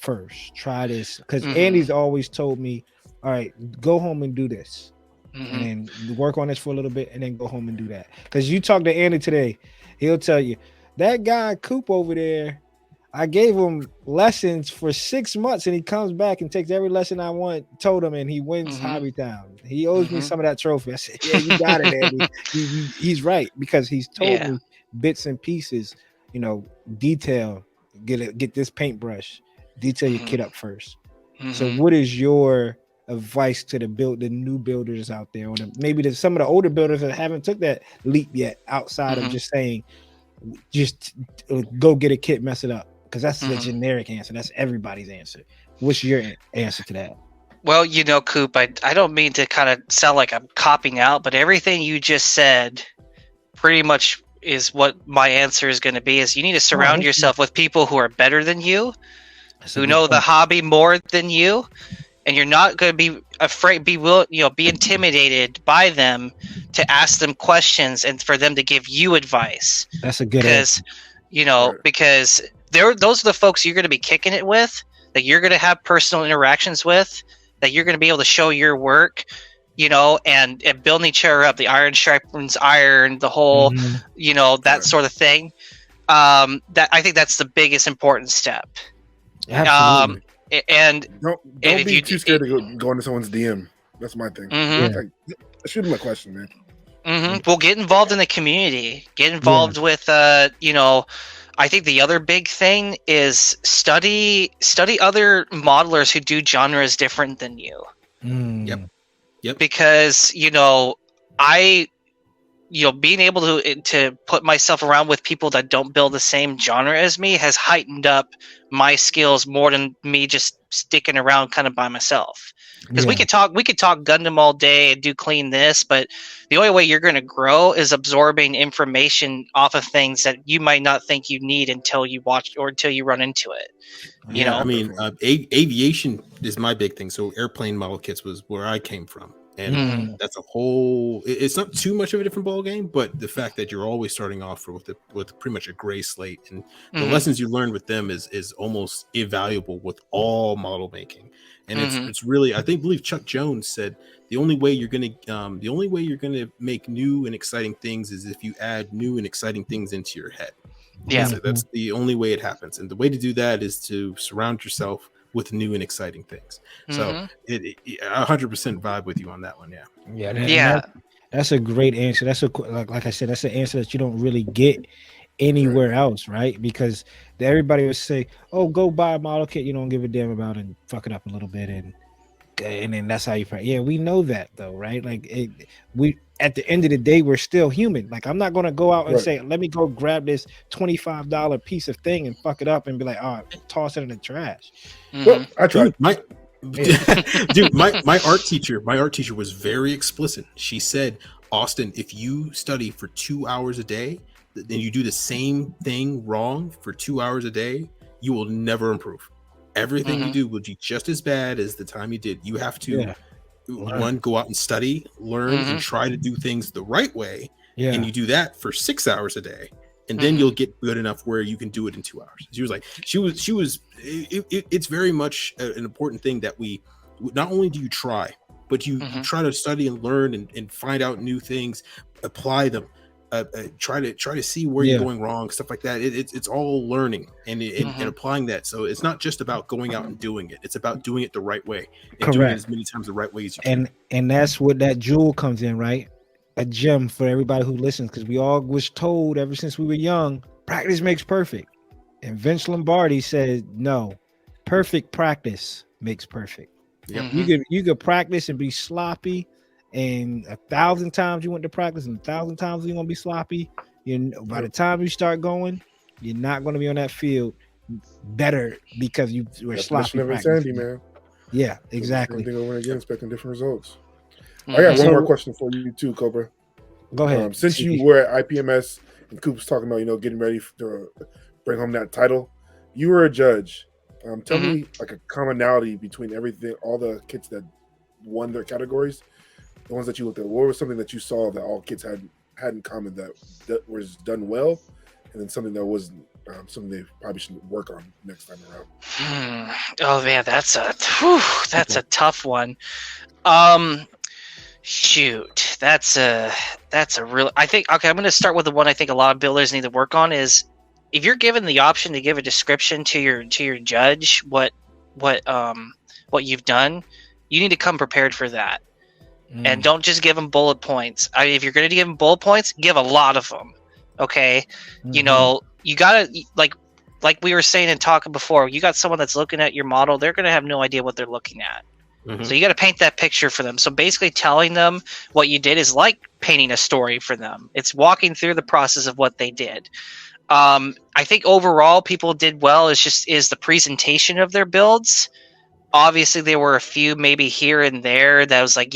first, because Andy's always told me, all right, go home and do this, and then work on this for a little bit, and then go home and do that. Because you talk to Andy today, he'll tell you that guy Coop over there, I gave him lessons for 6 months, and he comes back and takes every lesson I told him, and he wins Hobby Town. He owes me some of that trophy. I said, yeah, you got it, Andy. He's right, because he's told me bits and pieces, detail, get this paintbrush, detail your kit up first. So what is your advice to the new builders out there, or maybe some of the older builders that haven't took that leap yet, outside of just saying, just go get a kit, mess it up? Because that's the generic answer. That's everybody's answer. What's your answer to that? Well, Coop, I don't mean to kind of sound like I'm copping out, but everything you just said pretty much is what my answer is going to be. Is you need to surround yourself with people who are better than you, who know the hobby more than you, and you're not going to be afraid, be intimidated by them to ask them questions and for them to give you advice. That's a good answer. Because those are the folks you're going to be kicking it with. that you're going to have personal interactions with, that you're going to be able to show your work, and building each other up. The iron sharpens iron, the whole, that sort of thing. That I think that's the biggest important step. Absolutely. And don't be too scared to go into someone's DM. That's my thing. Like, shoot them a question, man. Well, get involved in the community. Get involved with, I think the other big thing is study other modelers who do genres different than you. Yep. Because being able to put myself around with people that don't build the same genre as me has heightened up my skills more than me just sticking around kind of by myself. Because we could talk Gundam all day and do clean this, but the only way you're going to grow is absorbing information off of things that you might not think you need until you watch or until you run into it. I mean, aviation is my big thing. So airplane model kits was where I came from. And that's a whole. It's not too much of a different ball game, but the fact that you're always starting off with pretty much a gray slate, and the lessons you learn with them is almost invaluable with all model making. And it's really, I believe Chuck Jones said the only way you're gonna make new and exciting things is if you add new and exciting things into your head. Yeah, So that's the only way it happens, and the way to do that is to surround yourself with new and exciting things. So it 100% vibe with you on that one. That's a great answer. That's like I said, that's an answer that you don't really get anywhere else, right? Because everybody would say, "Oh, go buy a model kit you don't give a damn about and fuck it up a little bit, and then that's how you practice." Yeah, we know that though, right? Like we at the end of the day, we're still human. Like I'm not gonna go out and say, "Let me go grab this $25 piece of thing and fuck it up," and be like, "Oh, toss it in the trash." Well, I tried. Dude, my art teacher was very explicit. She said, "Austin, if you study for 2 hours a day, then you do the same thing wrong for 2 hours a day, you will never improve. Everything you do will be just as bad as the time you did. You have to one, go out and study, learn, and try to do things the right way. And you do that for 6 hours a day, and then you'll get good enough where you can do it in 2 hours." She was like, it's very much an important thing that we not only do you try, but you try to study and learn and find out new things, apply them, try to see where you're going wrong, stuff like that. It's all learning and applying that. So it's not just about going out and doing it. It's about doing it the right way and doing it as many times the right way as you can. And that's what that jewel comes in, right? A gem for everybody who listens, because we all was told ever since we were young, practice makes perfect. And Vince Lombardi said, no, perfect practice makes perfect. You could practice and be sloppy, and 1,000 times you went to practice and 1,000 times you're gonna be sloppy. By the time you start going, you're not gonna be on that field better because you were sloppy. Insanity, man. Yeah, exactly. Over again, expecting different results. I got one more question for you too, Cobra. Go ahead. Since you were at IPMS and Coop's talking about getting ready to bring home that title, you were a judge. Tell me like a commonality between everything, all the kits that won their categories, the ones that you looked at. What was something that you saw that all kits had in common that was done well, and then something that wasn't, something they probably should work on next time around? Oh man, that's a tough one. Shoot, that's a real. I think I'm going to start with the one I think a lot of builders need to work on is if you're given the option to give a description to your judge what you've done, you need to come prepared for that. And don't just give them bullet points. If you're going to give them bullet points, give a lot of them. Okay, you gotta like we were saying and talking before. You got someone that's looking at your model; they're going to have no idea what they're looking at. So you got to paint that picture for them. So basically, telling them what you did is like painting a story for them. It's walking through the process of what they did. I think overall, people did well. Is the presentation of their builds. Obviously, there were a few maybe here and there that was like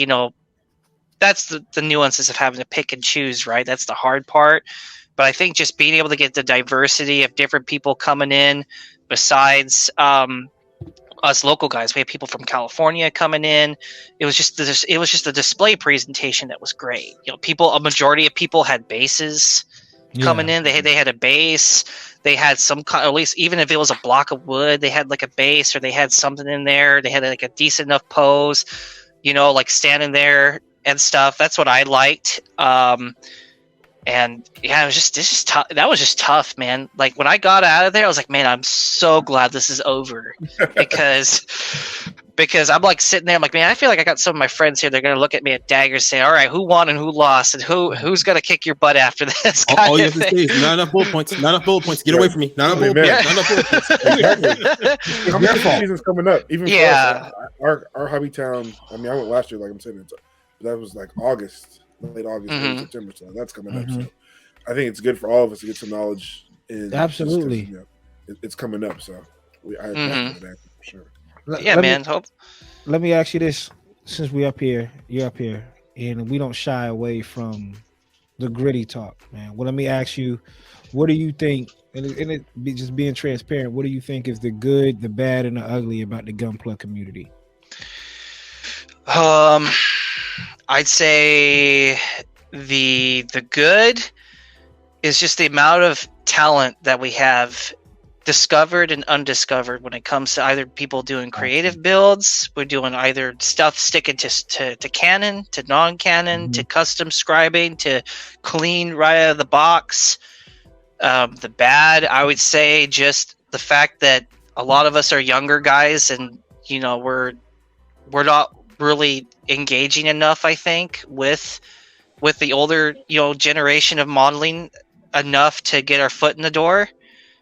that's the nuances of having to pick and choose, right? That's the hard part. But I think just being able to get the diversity of different people coming in, besides us local guys, we had people from California coming in. It was just the display presentation that was great. A majority of people had bases. coming in. They had a base. They had some kind, at least even if it was a block of wood, they had like a base or they had something in there. They had like a decent enough pose, like standing there and stuff. That's what I liked. And yeah, it was just tough. That was just tough, man. Like when I got out of there, I was like, man, I'm so glad this is over because I'm like sitting there. I'm like, man, I feel like I got some of my friends here. They're gonna look at me at daggers, say, all right, who won and who lost, and who's gonna kick your butt after this? All you have to say is not enough bullet points. Not enough bullet points. Get away from me. Not enough bullet points. Not enough bullet points. Exactly. How many seasons coming up? Even yeah, for us, our hobby town. I mean, I went last year, like I'm saying, that was like August, late August, late September. So that's coming up. So I think it's good for all of us to get some knowledge. Absolutely, it's coming up. So I appreciate that for sure. Man. Let me ask you this: since you're up here, and we don't shy away from the gritty talk, man. Well, let me ask you, what do you think? And just being transparent, what do you think is the good, the bad, and the ugly about the Gunpla community? I'd say the good is just the amount of talent that we have discovered and undiscovered when it comes to either people doing creative builds, we're doing either stuff sticking to canon, to non-canon, to custom scribing, to clean right out of the box. The bad, I would say, just the fact that a lot of us are younger guys, and we're not really engaging enough, I think, with the older generation of modeling enough to get our foot in the door.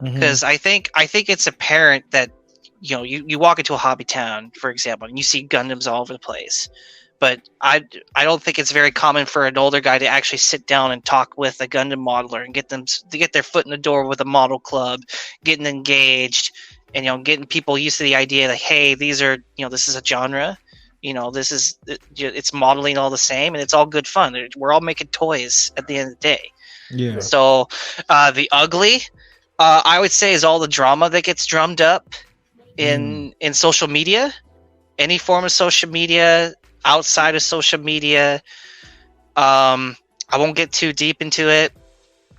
Because I think it's apparent that you walk into a hobby town, for example, and you see Gundams all over the place. But I don't think it's very common for an older guy to actually sit down and talk with a Gundam modeler and get them to get their foot in the door with a model club, getting engaged, and getting people used to the idea that, hey, these are this is a genre, this is it's modeling all the same, and it's all good fun. We're all making toys at the end of the day. Yeah. So the ugly, I would say, is all the drama that gets drummed up in social media, any form of social media, outside of social media. I won't get too deep into it,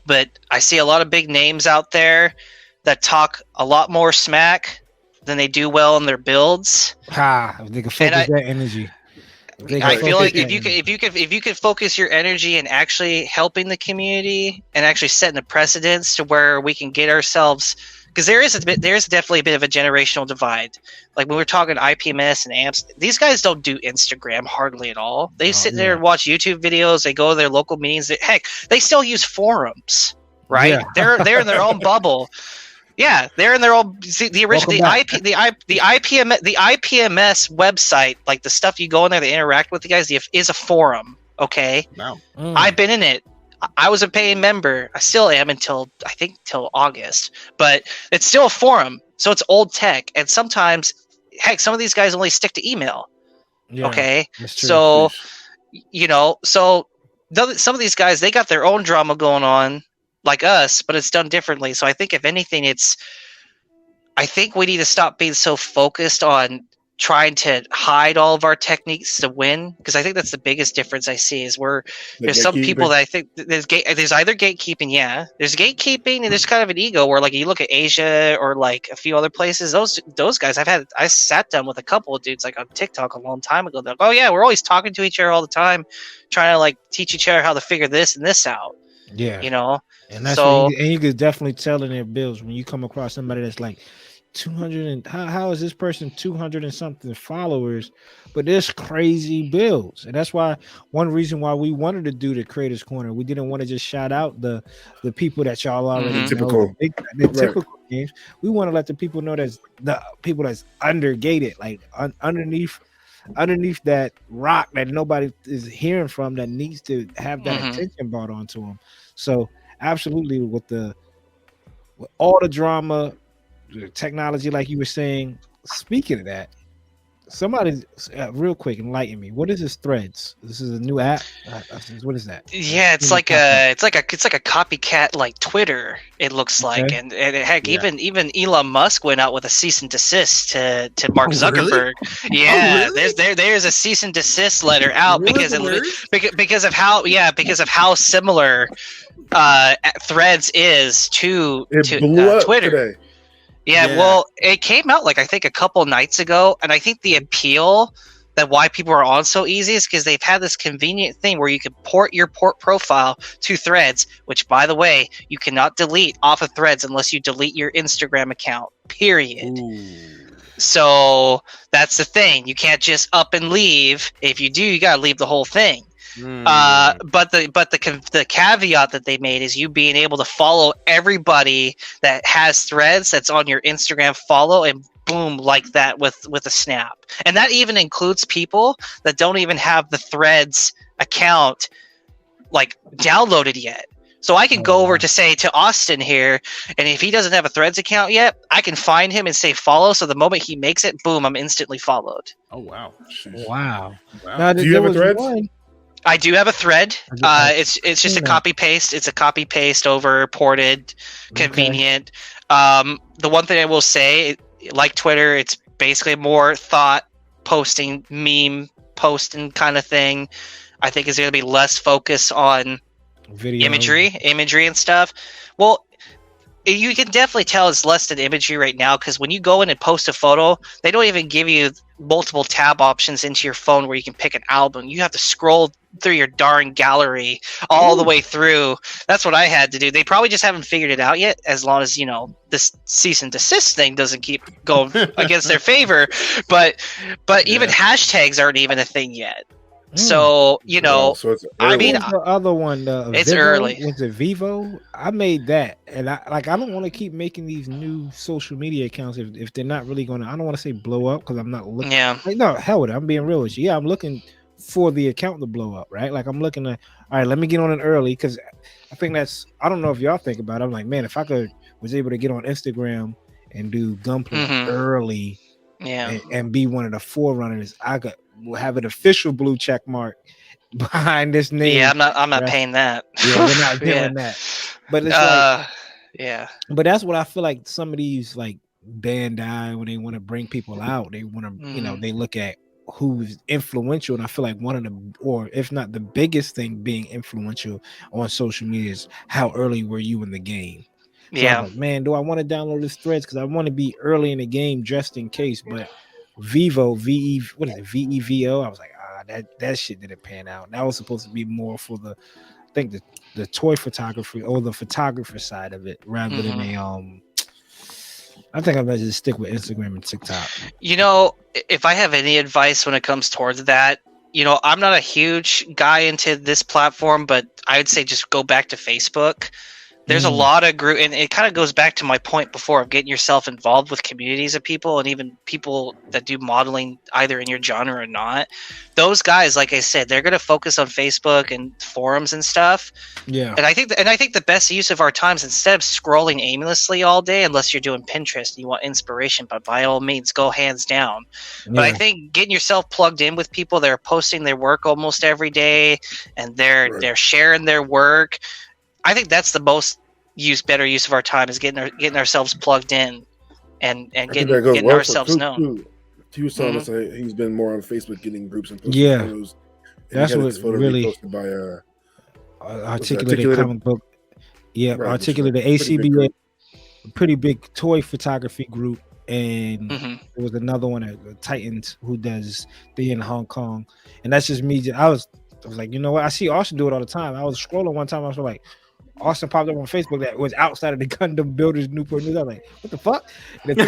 but I see a lot of big names out there that talk a lot more smack than they do well in their builds. If they can focus that energy. I feel like if you could focus your energy in actually helping the community and actually setting a precedence to where we can get ourselves, because there is definitely a bit of a generational divide. Like when we're talking IPMS and AMPS, these guys don't do Instagram hardly at all. They sit there and watch YouTube videos. They go to their local meetings. Heck, they still use forums, right? Yeah. They're in their own bubble. Yeah, they're in their own. See, the IPMS website, like the stuff you go in there to interact with the guys, is a forum. Okay, wow. I've been in it. I was a paying member. I still am until August, but it's still a forum. So it's old tech, and sometimes, heck, some of these guys only stick to email. Yeah, okay, so some of these guys, they got their own drama going on, like us, but it's done differently. So I think if anything, I think we need to stop being so focused on trying to hide all of our techniques to win, because I think that's the biggest difference I see is there's some people that I think there's either gatekeeping, there's gatekeeping, and there's kind of an ego where, like, you look at Asia or like a few other places, those guys, I sat down with a couple of dudes like on TikTok a long time ago. They're like, oh yeah, we're always talking to each other all the time, trying to like teach each other how to figure this and this out. Yeah, and that's so, and you could definitely tell in their builds when you come across somebody that's like 200 and how is this person 200 and something followers, but there's crazy builds. And that's why one reason why we wanted to do the Creators Corner, we didn't want to just shout out the people that y'all already know, the typical games. We want to let the people know that's the people that's undergated, like underneath that rock that nobody is hearing from, that needs to have that attention brought onto them. So absolutely, with all the drama, the technology, like you were saying. Speaking of that, somebody real quick enlighten me. What is this Threads? This is a new app. What is that? Yeah, it's like a copycat like Twitter. It looks like, and heck, even Elon Musk went out with a cease and desist to Mark Zuckerberg. Really? Yeah, there's a cease and desist letter out because of how similar Threads is to It blew up Twitter. today. Yeah, Yeah. well, it came out like I think a couple nights ago, and I think the appeal that why people are on so easy is because they've had this convenient thing where you can port your profile to Threads, which, by the way, you cannot delete off of Threads unless you delete your Instagram account. Period. Ooh. So that's the thing. You can't just up and leave. If you do, you gotta leave the whole thing. But the caveat that they made is you being able to follow everybody that has Threads that's on your Instagram follow, and boom, like that with a snap. And that even includes people that don't even have the Threads account like downloaded yet. So I can go over to Austin here, and if he doesn't have a Threads account yet, I can find him and say follow. So the moment he makes it, boom, I'm instantly followed. Oh wow. Wow. Wow. Now, Do you have a Threads? I do have a thread. It's just a Yeah. copy paste. It's a copy paste over ported, convenient. The one thing I will say, like Twitter, it's basically more thought posting, meme posting kind of thing. I think is going to be less focus on Video. imagery and stuff. Well, you can definitely tell it's less than imagery right now, because when you go in and post a photo, they don't even give you multiple tab options into your phone where you can pick an album. You have to scroll through your darn gallery all the way through. That's what I had to do. They probably just haven't figured it out yet, as long as, this cease and desist thing doesn't keep going against their favor. But even hashtags aren't even a thing yet. So, So it's I mean, What was the other one? it's Vivo? early. Was it Vivo? I made that, and I don't want to keep making these new social media accounts if they're not really going to. I don't want to say blow up, because I'm not looking. Yeah. Like, no, hell with it. I'm being real with you. Yeah, I'm looking for the account to blow up, right? Like I'm looking at, all right, let me get on it early, because I think I don't know if y'all think about it. I'm like, man, if I was able to get on Instagram and do gunplay early, Yeah. and be one of the forerunners, will have an official blue check mark behind this name. Yeah, I'm not paying that. Yeah, we're not doing that. But it's yeah. But that's what I feel like some of these like Bandai, when they want to bring people out, they want to, they look at who's influential, and I feel like one of the, or if not the biggest thing being influential on social media is how early were you in the game. So I was like, man, do I want to download this Threads because I want to be early in the game just in case? But Vivo, VEVO, I was like, that shit didn't pan out. That was supposed to be more for the, I think the toy photography or the photographer side of it, rather than I think I'm gonna just stick with Instagram and TikTok. If I have any advice when it comes towards that, I'm not a huge guy into this platform, but I would say just go back to Facebook. There's a lot of group, and it kind of goes back to my point before of getting yourself involved with communities of people, and even people that do modeling either in your genre or not. Those guys, like I said, they're going to focus on Facebook and forums and stuff. Yeah. And I think the best use of our times, instead of scrolling aimlessly all day, unless you're doing Pinterest and you want inspiration, but by all means, go hands down. Yeah. But I think getting yourself plugged in with people that are posting their work almost every day, and they're sharing their work. I think that's the most better use of our time, is getting ourselves plugged in and getting ourselves known. He was telling us that he's been more on Facebook getting groups and posting photos. And that's what really posted by Articulated Comic Book. Yeah, right, Articulated ACBA, pretty big toy photography group, and there was another one at Titans who does in Hong Kong, and that's just me. I was like, you know what? I see Austin do it all the time. I was scrolling one time, I was like, Austin popped up on Facebook that was outside of the Gundam Builders Newport News. I was like, what the fuck? And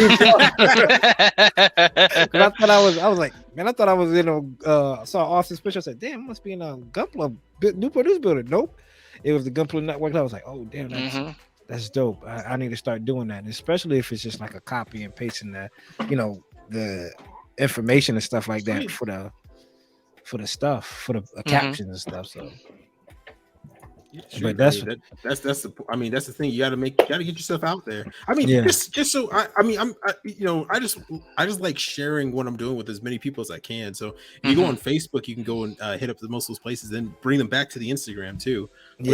I thought I was like, man, I thought I was in saw Austin's picture. I said, damn, I must be in a Gunpla Newport News building. Nope. It was the Gunpla Network. I was like, oh damn, that's dope. I need to start doing that. And especially if it's just like a copy and pasting the information and stuff like that for the stuff, for the captions and stuff. So but that's the thing. You got to get yourself out there. I mean, just so I just like sharing what I'm doing with as many people as I can. So if you go on Facebook, you can go and hit up most of those places, then bring them back to the Instagram too. And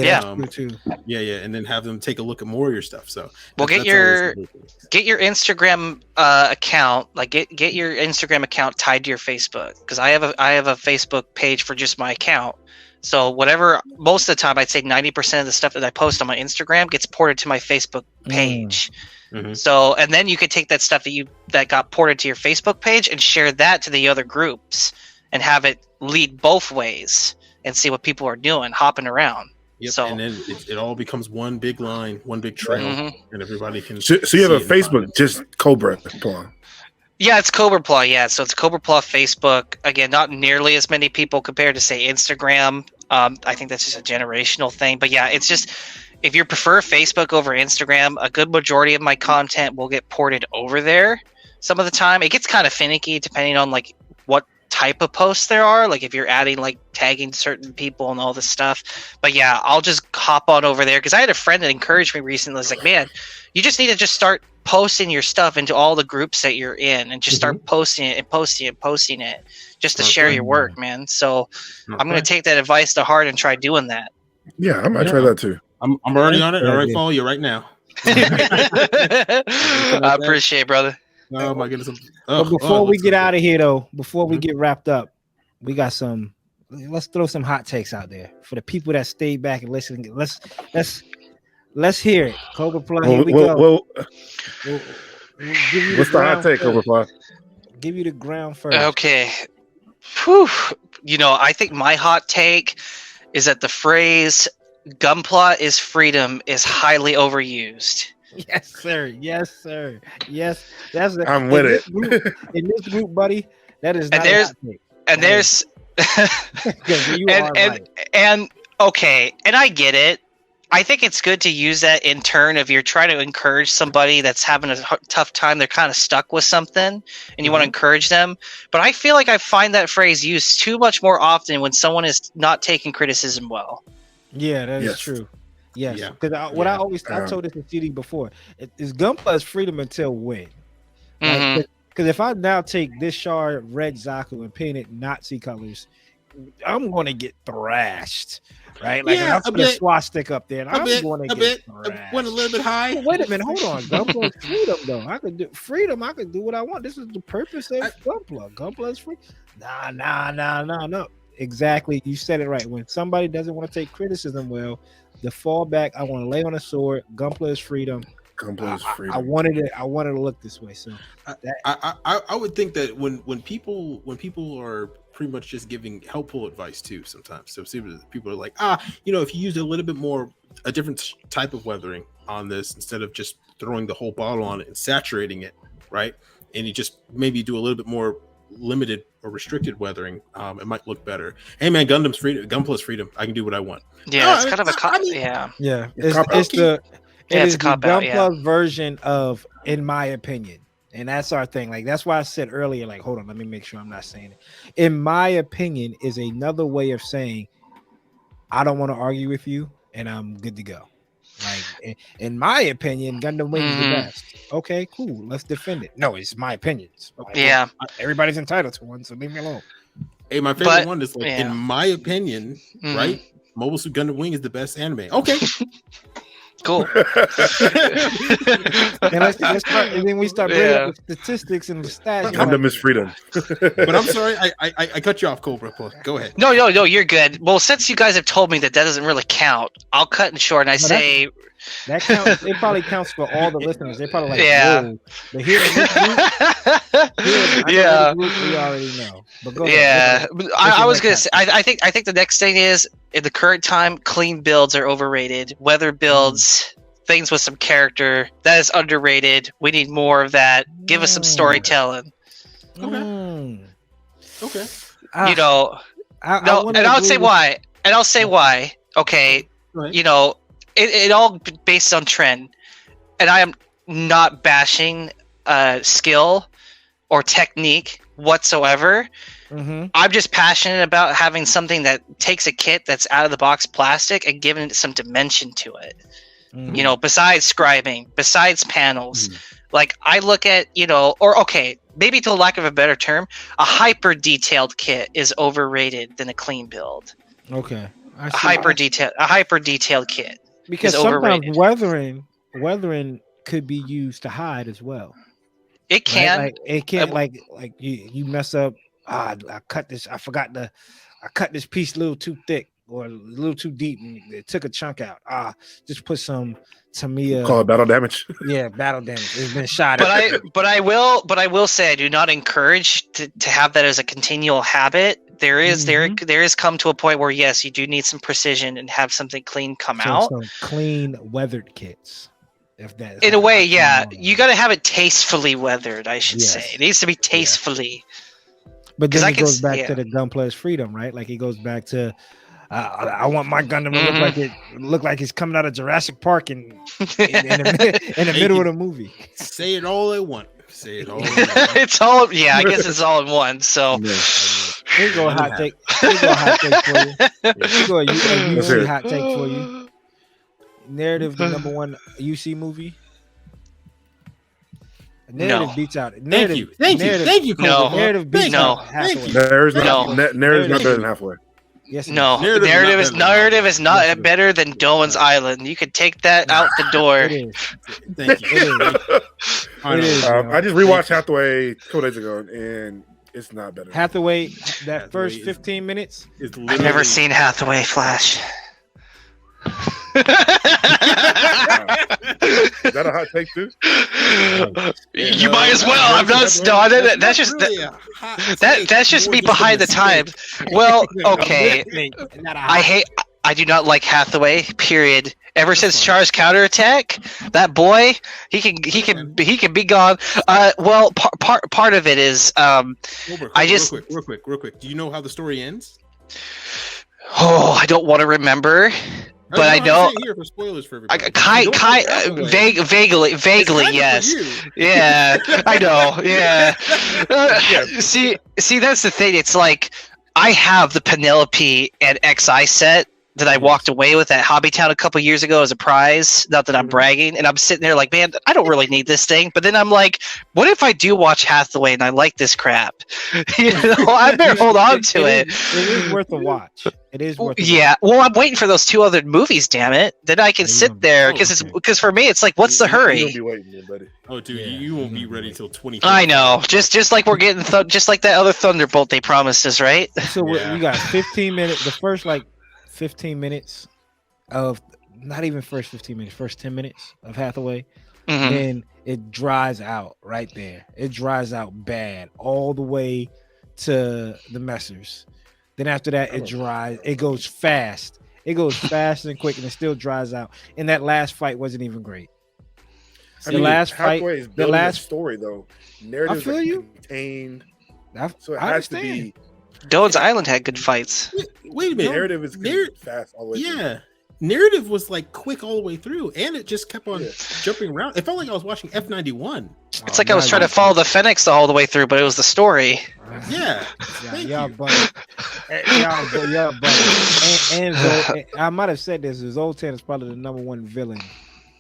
then have them take a look at more of your stuff. So get your Instagram account, like get your Instagram account tied to your Facebook, because I have a Facebook page for just my account. So whatever, most of the time, I'd say 90% of the stuff that I post on my Instagram gets ported to my Facebook page. Mhm. So, and then you could take that stuff that got ported to your Facebook page and share that to the other groups and have it lead both ways and see what people are doing, hopping around. Yep. So, And then it all becomes one big line, one big trail, and everybody can. So you have a see it and find Facebook, it. just Cobra Paw. yeah, it's Cobra Paw. Yeah, so it's Cobra Paw Facebook. Again, not nearly as many people compared to say Instagram. I think that's just a generational thing. But yeah, it's just if you prefer Facebook over Instagram, a good majority of my content will get ported over there. Some of the time, it gets kind of finicky depending on like what type of posts there are. Like if you're adding like tagging certain people and all this stuff. But yeah, I'll just hop on over there because I had a friend that encouraged me recently. It's like, man, you just need to just start posting your stuff into all the groups that you're in and just start posting it and posting it and posting it just to share your work, man. So I'm going to take that advice to heart and try doing that. Yeah, I might try that too. I'm already on it. All right, follow you right now. I appreciate it, brother. Oh my goodness. But before we get out of here, though, before we get wrapped up, we got some. Let's throw some hot takes out there for the people that stayed back and listened. Let's hear it. Cobra Plug, here we go. Well, We'll give you what's the hot take, Cobra Plug? Give you the ground first. Okay. Whew. You know, I think my hot take is that the phrase "gunpla is freedom" is highly overused. Yes, sir. Yes, sir. Yes, that's. I'm with it. In this group, buddy, that is. And not a hot take. And there's you are right. and okay, and I get it. I think it's good to use that in turn if you're trying to encourage somebody that's having a tough time, they're kind of stuck with something and you want to encourage them. But I feel like I find that phrase used too much more often when someone is not taking criticism well. Yeah, that is true. Yes, because I told this to CD before. Is gunpla is freedom until when? Because if I now take this shard red Zaku and paint it Nazi colors, I'm going to get thrashed, right? Like Yeah, I'm putting a swastika up there, and I'm going to get thrashed. Went a little bit high. Wait a minute, hold on. Gunpla is freedom, though. I could do freedom. I could do what I want. This is the purpose of gunpla. Gunpla is free. No. Exactly. You said it right. When somebody doesn't want to take criticism well, the fallback, I want to lay on a sword. Gunpla is freedom. Gunpla is freedom. I wanted to look this way. So I would think that when people are pretty much just giving helpful advice too sometimes. So people are like, if you use a little bit more, a different type of weathering on this instead of just throwing the whole bottle on it and saturating it, right? And you just maybe do a little bit more limited or restricted weathering, it might look better. Hey man, Gundam's freedom, Gunpla's freedom. I can do what I want. Yeah, it's kind of a It's the cop-out, Gunpla version of in my opinion. And that's our thing. Like that's why I said earlier, like, hold on, let me make sure I'm not saying it. In my opinion is another way of saying I don't want to argue with you and I'm good to go. Like in my opinion, Gundam Wing is the best. Okay, cool. Let's defend it. No, it's my opinions. Yeah. Everybody's entitled to one, so leave me alone. Hey, my favorite one is like, in my opinion, right? Mobile Suit Gundam Wing is the best anime. Okay. Cool. And then we start bringing up the statistics and the stats. Gundam is freedom. But I'm sorry, I cut you off, Cobra. Go ahead. No, you're good. Well, since you guys have told me that doesn't really count, I'll cut it short and I say that counts. It probably counts for all the listeners. They're probably like, whoa. But here in this group, we already know. But go ahead. I was gonna say, I think the next thing is in the current time, clean builds are overrated. Weather builds, things with some character, that is underrated. We need more of that. Give us some storytelling. Okay. I'll say why. And I'll say why. Okay. Right. It all based on trend, and I am not bashing skill or technique whatsoever. I'm just passionate about having something that takes a kit that's out of the box plastic and giving it some dimension to it. Besides scribing, besides panels, like I look at, maybe to lack of a better term, a hyper detailed kit is overrated than a clean build. Okay. A hyper detailed kit. Because sometimes weathering could be used to hide as well. It can. Right? Like, it can't like you mess up. I cut this. I cut this piece a little too thick. or a little too deep and it took a chunk out. Just put some Tamiya. Call it battle damage. Yeah, battle damage. It's been shot But at. I will say I do not encourage to have that as a continual habit. There is come to a point where yes, you do need some precision and have something clean come out. Some clean weathered kits. If that is In a way, yeah, you got to have it tastefully weathered. I should Yes. say it needs to be tastefully. But 'Cause then I it can goes s- back yeah. to the Gunplayer's freedom, right? Like it goes back to I want my Gundam to Mm-hmm. look like it's coming out of Jurassic Park in the middle of the movie. Say it all they want. Say it all they want. It's all yeah. I guess it's all in one. So Here you go, a hot take. Here you go, a hot take for you. Here you go, a UC hot take for you. Narrative, the number one UC movie. Narrative No. beats out. Thank Narrative, you. Thank you. narrative, Thank you, No. Cobra. Narrative beats No. out Hathaway. Narrative's No. not better than halfway. Yes, it no, is. narrative is Yes, not it is. better than Doan's Island. You could take that out the door. It is. Thank you. It is. I just rewatched Hathaway a couple days ago, and it's not better. Hathaway, that Hathaway first is- 15 minutes. It's I've never seen Hathaway Flash. Is that a hot take too? You might as well. I'm not started. That's just that's just me behind the times. Well, okay. I do not like Hathaway. Period. Ever since Char's counterattack, that boy, he can be gone. Well, part of it is real quick. Do you know how the story ends? I don't want to remember. But I know here for spoilers for everybody. Vaguely, yes. Yeah, I know. Yeah. See, that's the thing. It's like I have the Penelope and XI set that I walked away with at Hobbytown a couple years ago as a prize. Not that I'm bragging, and I'm sitting there like, man, I don't really need this thing. But then I'm like, what if I do watch Hathaway and I like this crap? I better hold on to it. It is worth a watch. It is worth. Yeah, well, I'm waiting for those two other movies. Damn it! Then I can sit there because for me, it's like, what's the You hurry? don't be waiting, man, buddy. Oh, dude, you won't be ready till 20. I know, just like we're getting, just like that other Thunderbolt they promised us, right? So Yeah. we got 15 minutes. The first 15 minutes of not even first 15 minutes, first 10 minutes of Hathaway. Mhm. Then it dries out right there. It dries out bad all the way to the Messers. Then after that, it dries. It goes fast. It goes fast and quick, and it still dries out. And that last fight wasn't even great. The last fight, Hathaway is the building last. a story though. Narratives feel are you. contained, I, so it I has to understand. be. Doan's Island had good fights. Wait a The minute. narrative is Narr- fast all the way. Yeah. Narrative was like quick all the way through, and it just kept on Yeah. jumping around. It felt like I was watching F91. It's like I was trying to follow the Fenix all the way through, but it was the story. Yeah. Y'all bugging. Y'all bugging. And I might have said this. Zoltan is probably the number one villain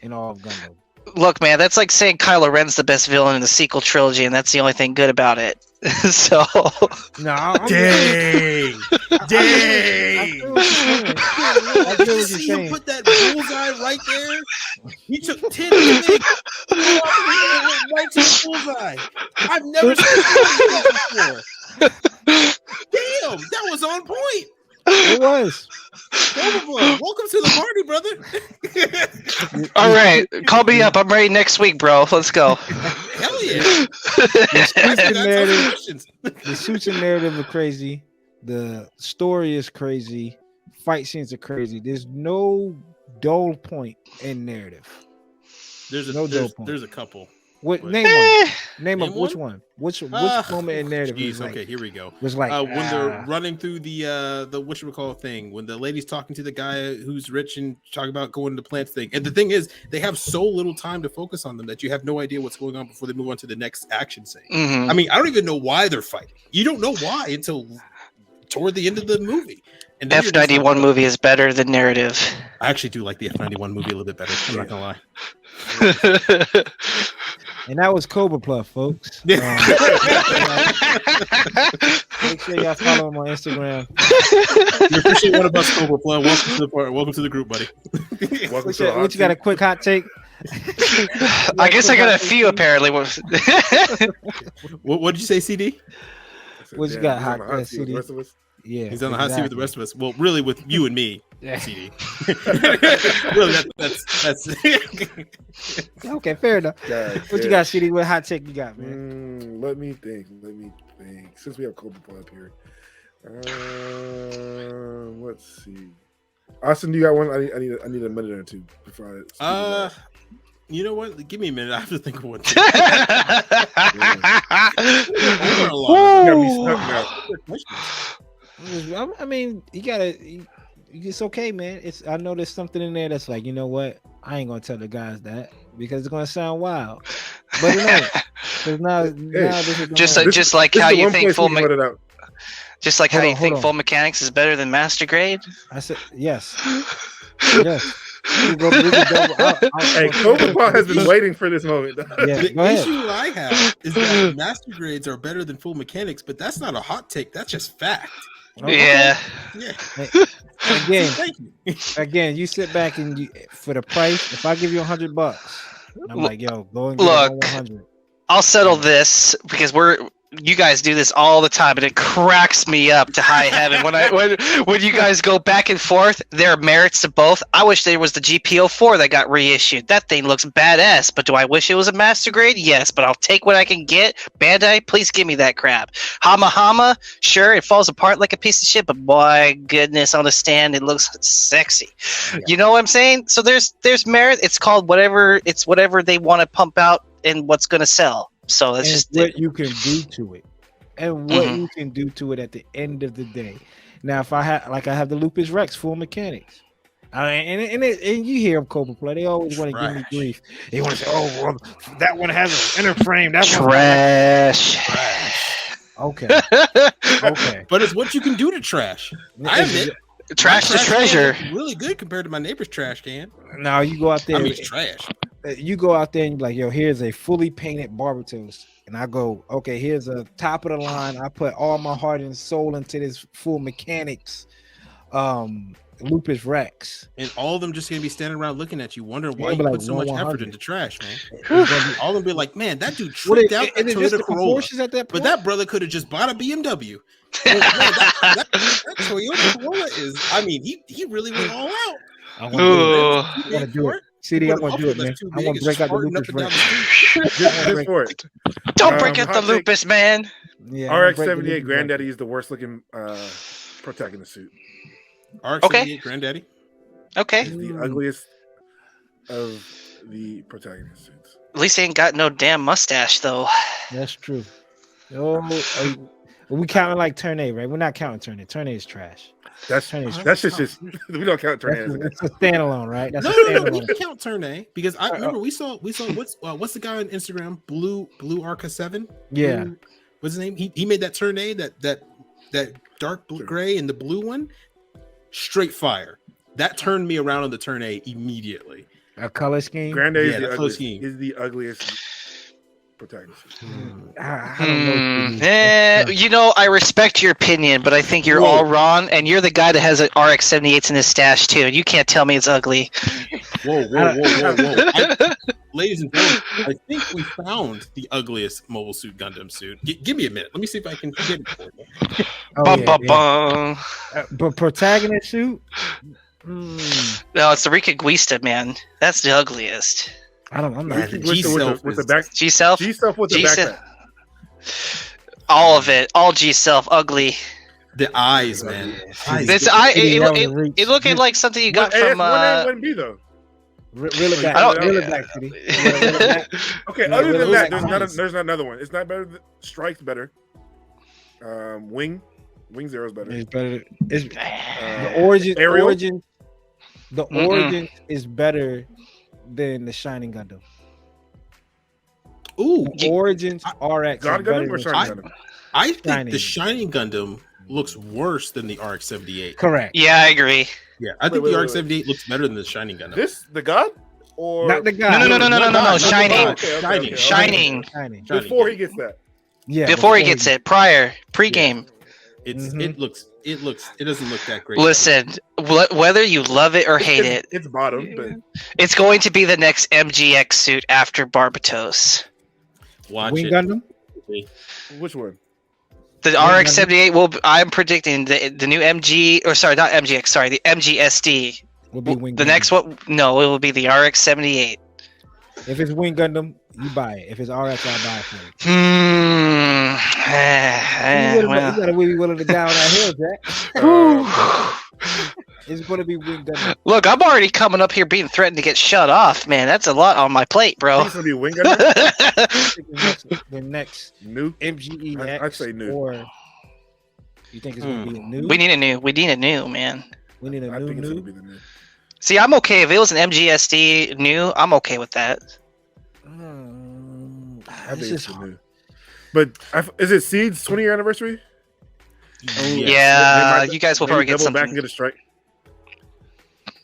in all of Gundam. Look, man, that's like saying Kylo Ren's the best villain in the sequel trilogy, and that's the only thing good about it. So, No, I'm Dang. I feel what you're saying. I feel what you're See him saying. put that bullseye right there? He took 10 minutes right to the bullseye. I've never seen that before. Damn, that was on point. It was. Overboard. Welcome to the party, brother. all right, call me up. I'm ready next week, bro. Let's go. Hell yeah. The narrative, Questions. the suits and narrative are crazy. The story is crazy. Fight scenes are crazy. There's no dull point in narrative. There's No dope point. there's a couple. What What? name one? Eh, Name Name of which one? one? Which moment in narrative Jeez, was like, okay, here we go. was like When they're running through the whatchamacallit thing, when the lady's talking to the guy who's rich and talking about going to the plants thing. And the thing is, they have so little time to focus on them that you have no idea what's going on before they move on to the next action scene. mhm. I mean, I don't even know why they're fighting. You don't know why until toward the end of the movie. And then you're just F91 like, movie is better than narrative. I actually do like the F91 movie a little bit better. I'm not gonna lie. and that was Cobra Pluff, folks. Make sure y'all follow him on Instagram. You appreciate one of us, Cobra Play. Welcome to the party. Welcome to the group, buddy. Welcome What to the hot you got a seat. quick hot take? I guess I got a few apparently. What did you say, CD? I said, What you damn, got, he's hot on the hot seat with CD? the rest of us. Yeah, He's on the hot seat with the exactly. rest of us. Well, really, with you and me, Yeah. CD. Really, that's. Okay, fair enough. God, What you got, CD? What hot take you got, man? Let me think. Since we have Kobe up here, let's see. Austin, do you got one? I need a minute or two before I. You know what? Give me a minute. I have to think of one. I mean, you gotta. It's okay, man. I know there's something in there that's like, you know what? I ain't gonna tell the guys that because it's gonna sound wild. But it ain't. 'Cause now this is just like how you think full just like how you think on. full mechanics is better than master grade. I said yes. Yes. Hey, Cobra Paul has been waiting for this moment. Yeah, The go ahead. issue I have is that master grades are better than full mechanics, but that's not a hot take. That's just fact. Yeah. Yeah. Again, you sit back and for the price. If I give you $100, I'm like, yo, go and get Look, 100. I'll settle this because you guys do this all the time, and it cracks me up to high heaven when you guys go back and forth. There are merits to both. I wish there was the GPO4 that got reissued. That thing looks badass, but do I wish it was a master grade? Yes, but I'll take what I can get. Bandai, please give me that crap. Hama, sure, it falls apart like a piece of shit, but boy, goodness, on the stand, it looks sexy. Yeah. You know what I'm saying? So there's merit. It's called whatever they want to pump out and what's going to sell. So that's just what you can do to it, and what you can do to it at the end of the day. Now, if I have the Lupus Rex full mechanics, and you hear them Cobra play, they always want to give me grief. They want to say, "Oh, well, that one has an inner frame." That trash. Okay, but it's what you can do to trash. I admit. Trash the treasure. Really good compared to my neighbor's trash can. Now you go out there. I mean, it's trash. You go out there and you're like, yo, here's a fully painted Barbatos. And I go, okay, here's a top of the line. I put all my heart and soul into this full mechanics Lupus Rex. And all of them just gonna be standing around looking at you, wondering why you put so much effort into trash, man. All of them be like, man, that dude tricked out that Toyota Corolla. But that brother could have just bought a BMW. that Toyota Corolla is, I mean, he really went all out. I want to do it. CD, I want to do it, man. I want to break out the Lupus Rex. Don't break out the Lupus, man. Yeah, RX-78 Granddaddy is the worst looking protagonist suit. RX-78 Granddaddy? Okay. He's the ugliest of the protagonist suits. At least he ain't got no damn mustache, though. That's true. Oh, we counting like Turn A, right? We're not counting Turn A. Turn A is trash. That's just we don't count Turn A. That's a standalone, right? That's no, we can count Turn A because I remember we saw what's the guy on Instagram? Blue Arca 7. Yeah. What's his name? He made that Turn A that dark blue, gray and the blue one. Straight fire. That turned me around on the Turn A immediately. A color scheme. Granddaddy is the ugliest protagonist. I don't know. You know, I respect your opinion, but I think you're all wrong, and you're the guy that has an RX-78s in his stash too, and you can't tell me it's ugly. Whoa. Ladies and gentlemen, I think we found the ugliest Mobile Suit Gundam suit. Give me a minute. Let me see if I can get it for you. But protagonist suit? No, it's the Rikaguista, man. That's the ugliest. I'm not. G-Self with the back. G-Self? G-Self with the backpack. All of it. All G-Self. Ugly. The eyes, man. It looking like something you got from... Wouldn't be, though. Reel it back. Okay, other than that, there's not another one. It's not better. Strike's better. Wing Zero's better. It's better. The origin. The origin is better than the Shining Gundam. Ooh, Origins RX. God Gundam or Shining Gundam? I think the Shining Gundam looks worse than the RX-78. Correct. Yeah, I agree. Yeah, I think the RX-78 looks better than the Shining Gundam. The God? Or not the God? No. Shining. Okay. Shining. Before he gets that. Yeah. Before he gets it. Pre-game. It doesn't look that great. Listen, whether you love it or hate it, it's bottom, but it's going to be the next MGX suit after Barbatos. Watch Wing it. Gundam? Which one? The RX-78 will. I'm predicting the new MG, or sorry, not MGX. Sorry, the MGSD. Will be Wing The Gundam. next one, no, it will be the RX-78. If it's Wing Gundam, you buy it. If it's RX, I'll buy it for you. You Well. gotta be willing to down that hill, Jack. It's gonna be Wing Gundam. Look, I'm already coming up here being threatened to get shut off, man. That's a lot on my plate, I bro. think it's gonna be Wing Gunner. The next New. MGEX, I'd say new. or you think it's gonna be a new? We need a new, man. We need a I think it's gonna new. be the new. See, I'm okay if it was an MGSD new. I'm okay with that. I think it's the new. But is it Seed's 20-year anniversary? Yeah, you guys will probably get double back and something. get a strike.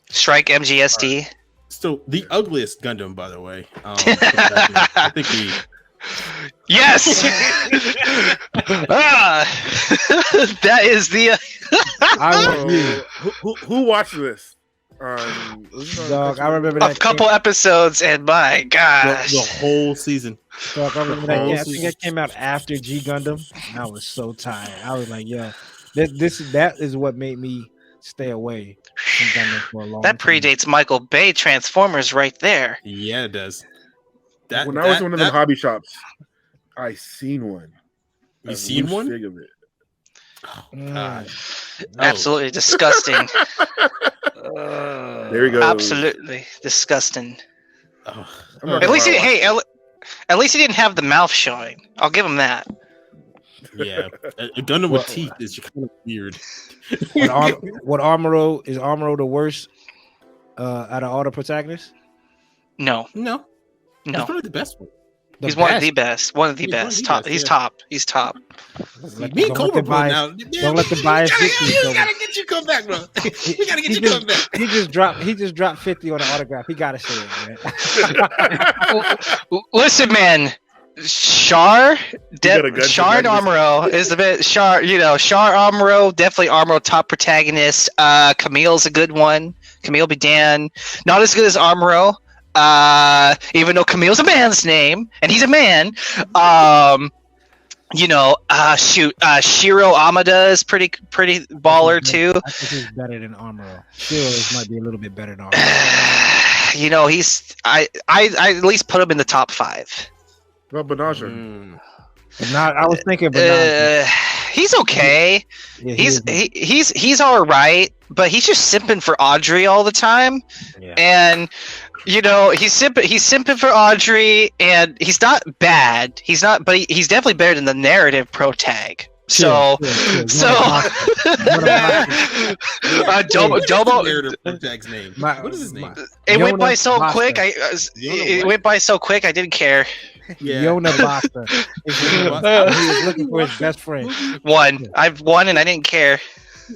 Strike MGSD. Still the ugliest Gundam, by the way. I think we. Yes. That is the. I want you, Who watched this? dog. I remember that. A couple episodes, and my gosh, The whole season. Dog, I remember that. Oh, Yeah, I this think is- that came out after G Gundam. And I was so tired. I was like, yo, that is what made me stay away from Gundam for a long that time. predates Michael Bay Transformers right there. Yeah, it does. When I was in one of them hobby shops, I seen one. You A seen loose one? fig of it. Oh, God. Absolutely disgusting. There we go. Absolutely disgusting. Oh. I'm not At gonna least, lie, at least he didn't have the mouth showing. I'll give him that. Yeah, a Gundam with teeth is kind of weird. What Armoro is Armoro the worst out of all the protagonists? No, No, he's no. probably the best one. He's one of the best. One of the He's one of best. the Top. best, He's yeah. top. He's top. Me and Cobra the Bro bias- now. don't let the bias get you, We Cobra. gotta get you come back, bro. We gotta get He you come back. just dropped 50 on the autograph. He gotta say it, man. Listen, man. Char, got a gun to Char and gun Amuro is the best. Char, Char Amuro, definitely Amuro top protagonist. Camille's a good one. Camille Bidan, not as good as Amuro. Even though Camille's a man's name and he's a man. Shiro Amada is pretty baller too. I think he's better than Armoro. Shiro's might be a little bit better than Armoro. He's I at least put him in the top 5. Well, Benager. I was thinking, but He's okay. yeah, He's all right, but he's just simping for Audrey all the time. Yeah. And he's simping for Audrey, and he's not bad. He's not, but he's definitely better than the narrative pro tag. So, Domo narrative protag's name. What is his name? It went by Jonas so Basta. quick. It went by so quick. I didn't care. Yeah. Yona Basta. He was looking for his best friend. I've won, and I didn't care.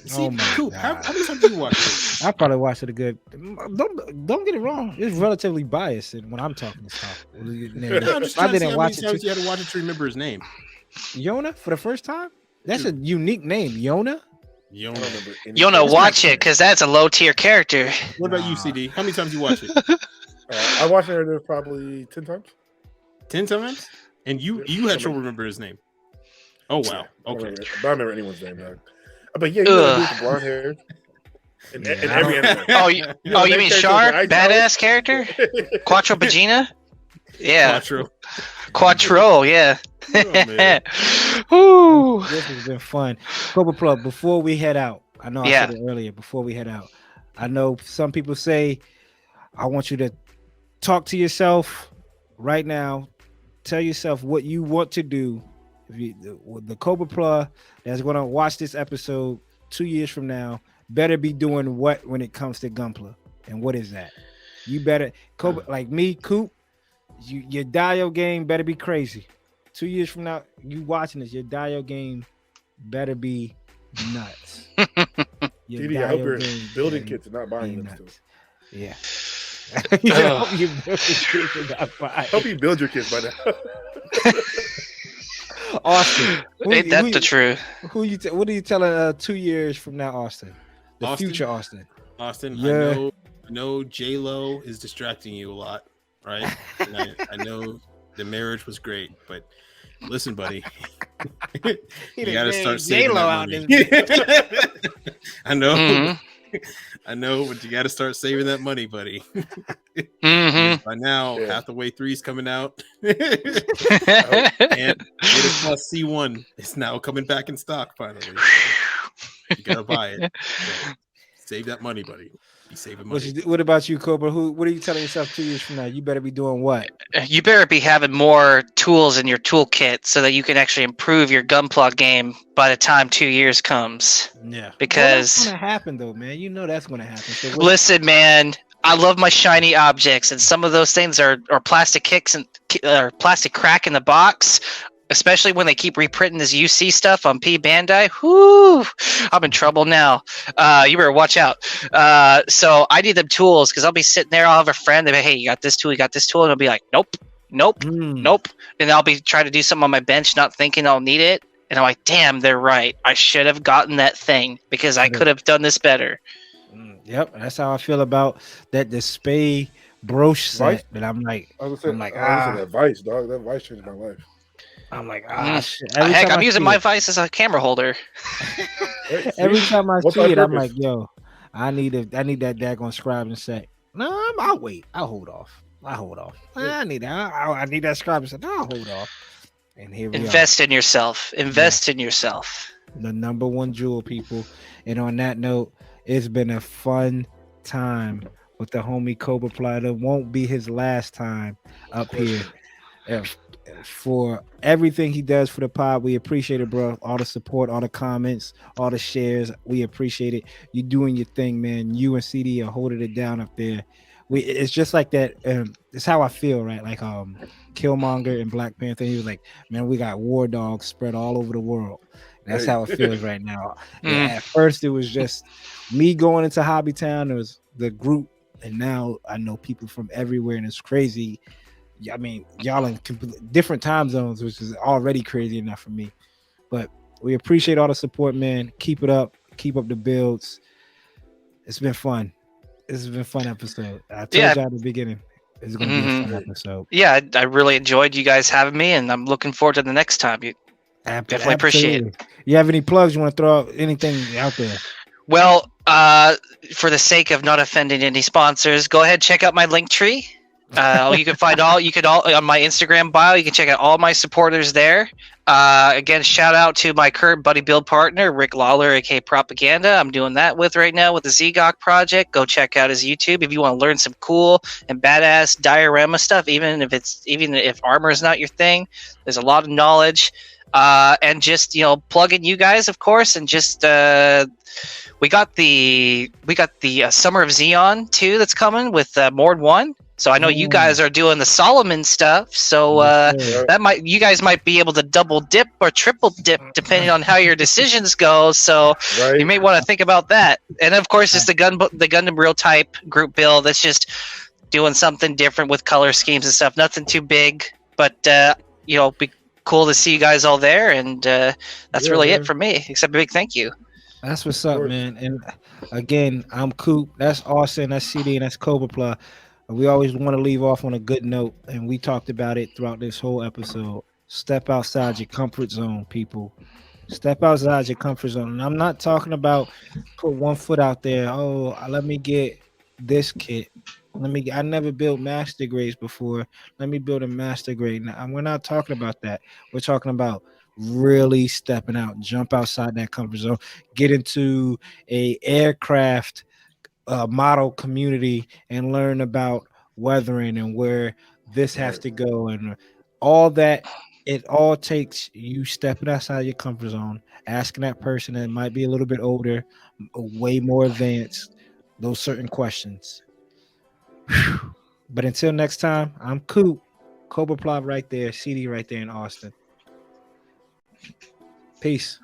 See, Oh my Coop, how God. many times did you watch it? I probably watched it a good. Don't get it wrong. It's relatively biased when I'm talking stuff. No, I'm just I trying to see didn't how watch many it. times you had to watch it to remember his name. Yona for the first time. That's a unique name, Yona. You I don't don't know. remember any- You'll know, watch it because that's a low tier character. What about you, Nah. CD? How many times you watch it? I watched it probably 10 times. 10 times? And you had trouble remember his name. Oh wow. I don't Okay. remember, I don't remember anyone's name, dog. But yeah, you know the dude with the blonde hair. In every anime. Oh, you know, mean that Char? character was Badass character? Quattro Bagina? Yeah. Quattro. Quattro, yeah. Oh, man. Woo. This has been fun. Cobra Plug, before we head out, I know I Yeah. said it earlier, before we head out, I know some people say, I want you to talk to yourself right now. Tell yourself what you want to do. If the Cobra Plug that's going to watch this episode 2 years from now better be doing what when it comes to Gunpla. And what is that? You better, Cobra, like me, Coop, your dial game better be crazy. 2 years from now, you watching this, your dial game better be nuts. Your DD, I hope dial you're game building better kits and not be buying them nuts. still. Yeah. I hope you building kits and not buying. Hope you build your kits by now. Austin, Ain't that the truth? what are you telling 2 years from now, Austin? The Austin? future Austin. Austin, Yeah. I know J-Lo is distracting you a lot, right? And I know the marriage was great, but listen, buddy, You gotta start J saving Lo that out money. this I know, Mhm. I know, but you got to start saving that money, buddy. Mhm. By now, Yeah. Hathaway 3 is coming out, Oh, and Data Plus C1 is now coming back in stock finally. So you gotta buy it. So save that money, buddy. Be saving money. What about you, Cobra? What are you telling yourself 2 years from now? You better be doing what? You better be having more tools in your toolkit so that you can actually improve your gunplug game by the time 2 years comes. Yeah. Well, that's Because gonna happen though, man. You know that's gonna happen. So listen, man, I love my shiny objects, and some of those things are plastic kicks and or plastic crack in the box. Especially when they keep reprinting this UC stuff on P Bandai. Whoo! I'm in trouble now. You better watch out. So I need them tools because I'll be sitting there. I'll have a friend. They'll be, hey, you got this tool? You got this tool? And I'll be like, nope, nope, nope. And I'll be trying to do something on my bench, not thinking I'll need it. And I'm like, damn, they're right. I should have gotten that thing because I could have done this better. Yep, that's how I feel about the spade brooch set. Vice? That I'm like, I was gonna say, like, that Vice, dog. That Vice changed my life. I'm like, shit. Heck, I'm using my Vice as a camera holder. Every time I What's see our it, I'm purpose? like, yo, I need that daggone scribe and set. No, I'll wait. I'll hold off. I need that. I need that scribe and set. I'll hold off. And here we Invest in yourself. Invest in yourself. The number one jewel, people. And on that note, it's been a fun time with the homie Cobra Plata. Won't be his last time up here. For everything he does for the pod, we appreciate it, bro. All the support, all the comments, all the shares, we appreciate it. You doing your thing, man. You and CD are holding it down up there. It's just like that. It's how I feel, right? Like Killmonger and Black Panther. He was like, man, we got war dogs spread all over the world. That's how it feels right now. Yeah, at first it was just me going into Hobbytown. It was the group, and now I know people from everywhere, and it's crazy. I mean, y'all in different time zones, which is already crazy enough for me. But we appreciate all the support, man. Keep it up. Keep up the builds. It's been fun. This has been a fun episode. I told y'all at the beginning it's going to be a fun episode. Yeah, I really enjoyed you guys having me, and I'm looking forward to the next time. You definitely appreciate it. You have any plugs you want to throw out? Anything out there? Well, for the sake of not offending any sponsors, go ahead and check out my link tree. You can find all on my Instagram bio. You can check out all my supporters there. Again, shout out to my current buddy build partner, Rick Lawler, aka Propaganda. I'm doing that with right now with the ZGOC project. Go check out his YouTube if you want to learn some cool and badass diorama stuff. Even if armor is not your thing, there's a lot of knowledge. And just plug in you guys, of course, and just we got the Summer of Xeon 2 that's coming with Mord 1. So I know you guys are doing the Solomon stuff. So you guys might be able to double dip or triple dip depending on how your decisions go. So you may want to think about that. And of course, it's the Gundam Real Type group build. That's just doing something different with color schemes and stuff. Nothing too big, but be cool to see you guys all there. And that's really it for me. Except a big thank you. That's what's up, man. And again, I'm Coop. That's Austin. That's CD. And that's Cobra Plug. We always want to leave off on a good note, and we talked about it throughout this whole episode. Step outside your comfort zone, people. Step outside your comfort zone. And I'm not talking about put one foot out there. Oh, let me get this kit. I never built master grades before. Let me build a master grade. Now, we're not talking about that. We're talking about really stepping out, jump outside that comfort zone, get into a aircraft model community and learn about weathering and where this has to go and all that. It all takes you stepping outside your comfort zone, asking that person that might be a little bit older, way more advanced, those certain questions. But until next time, I'm Coop, Cobra Plot right there, CD right there in Austin. Peace.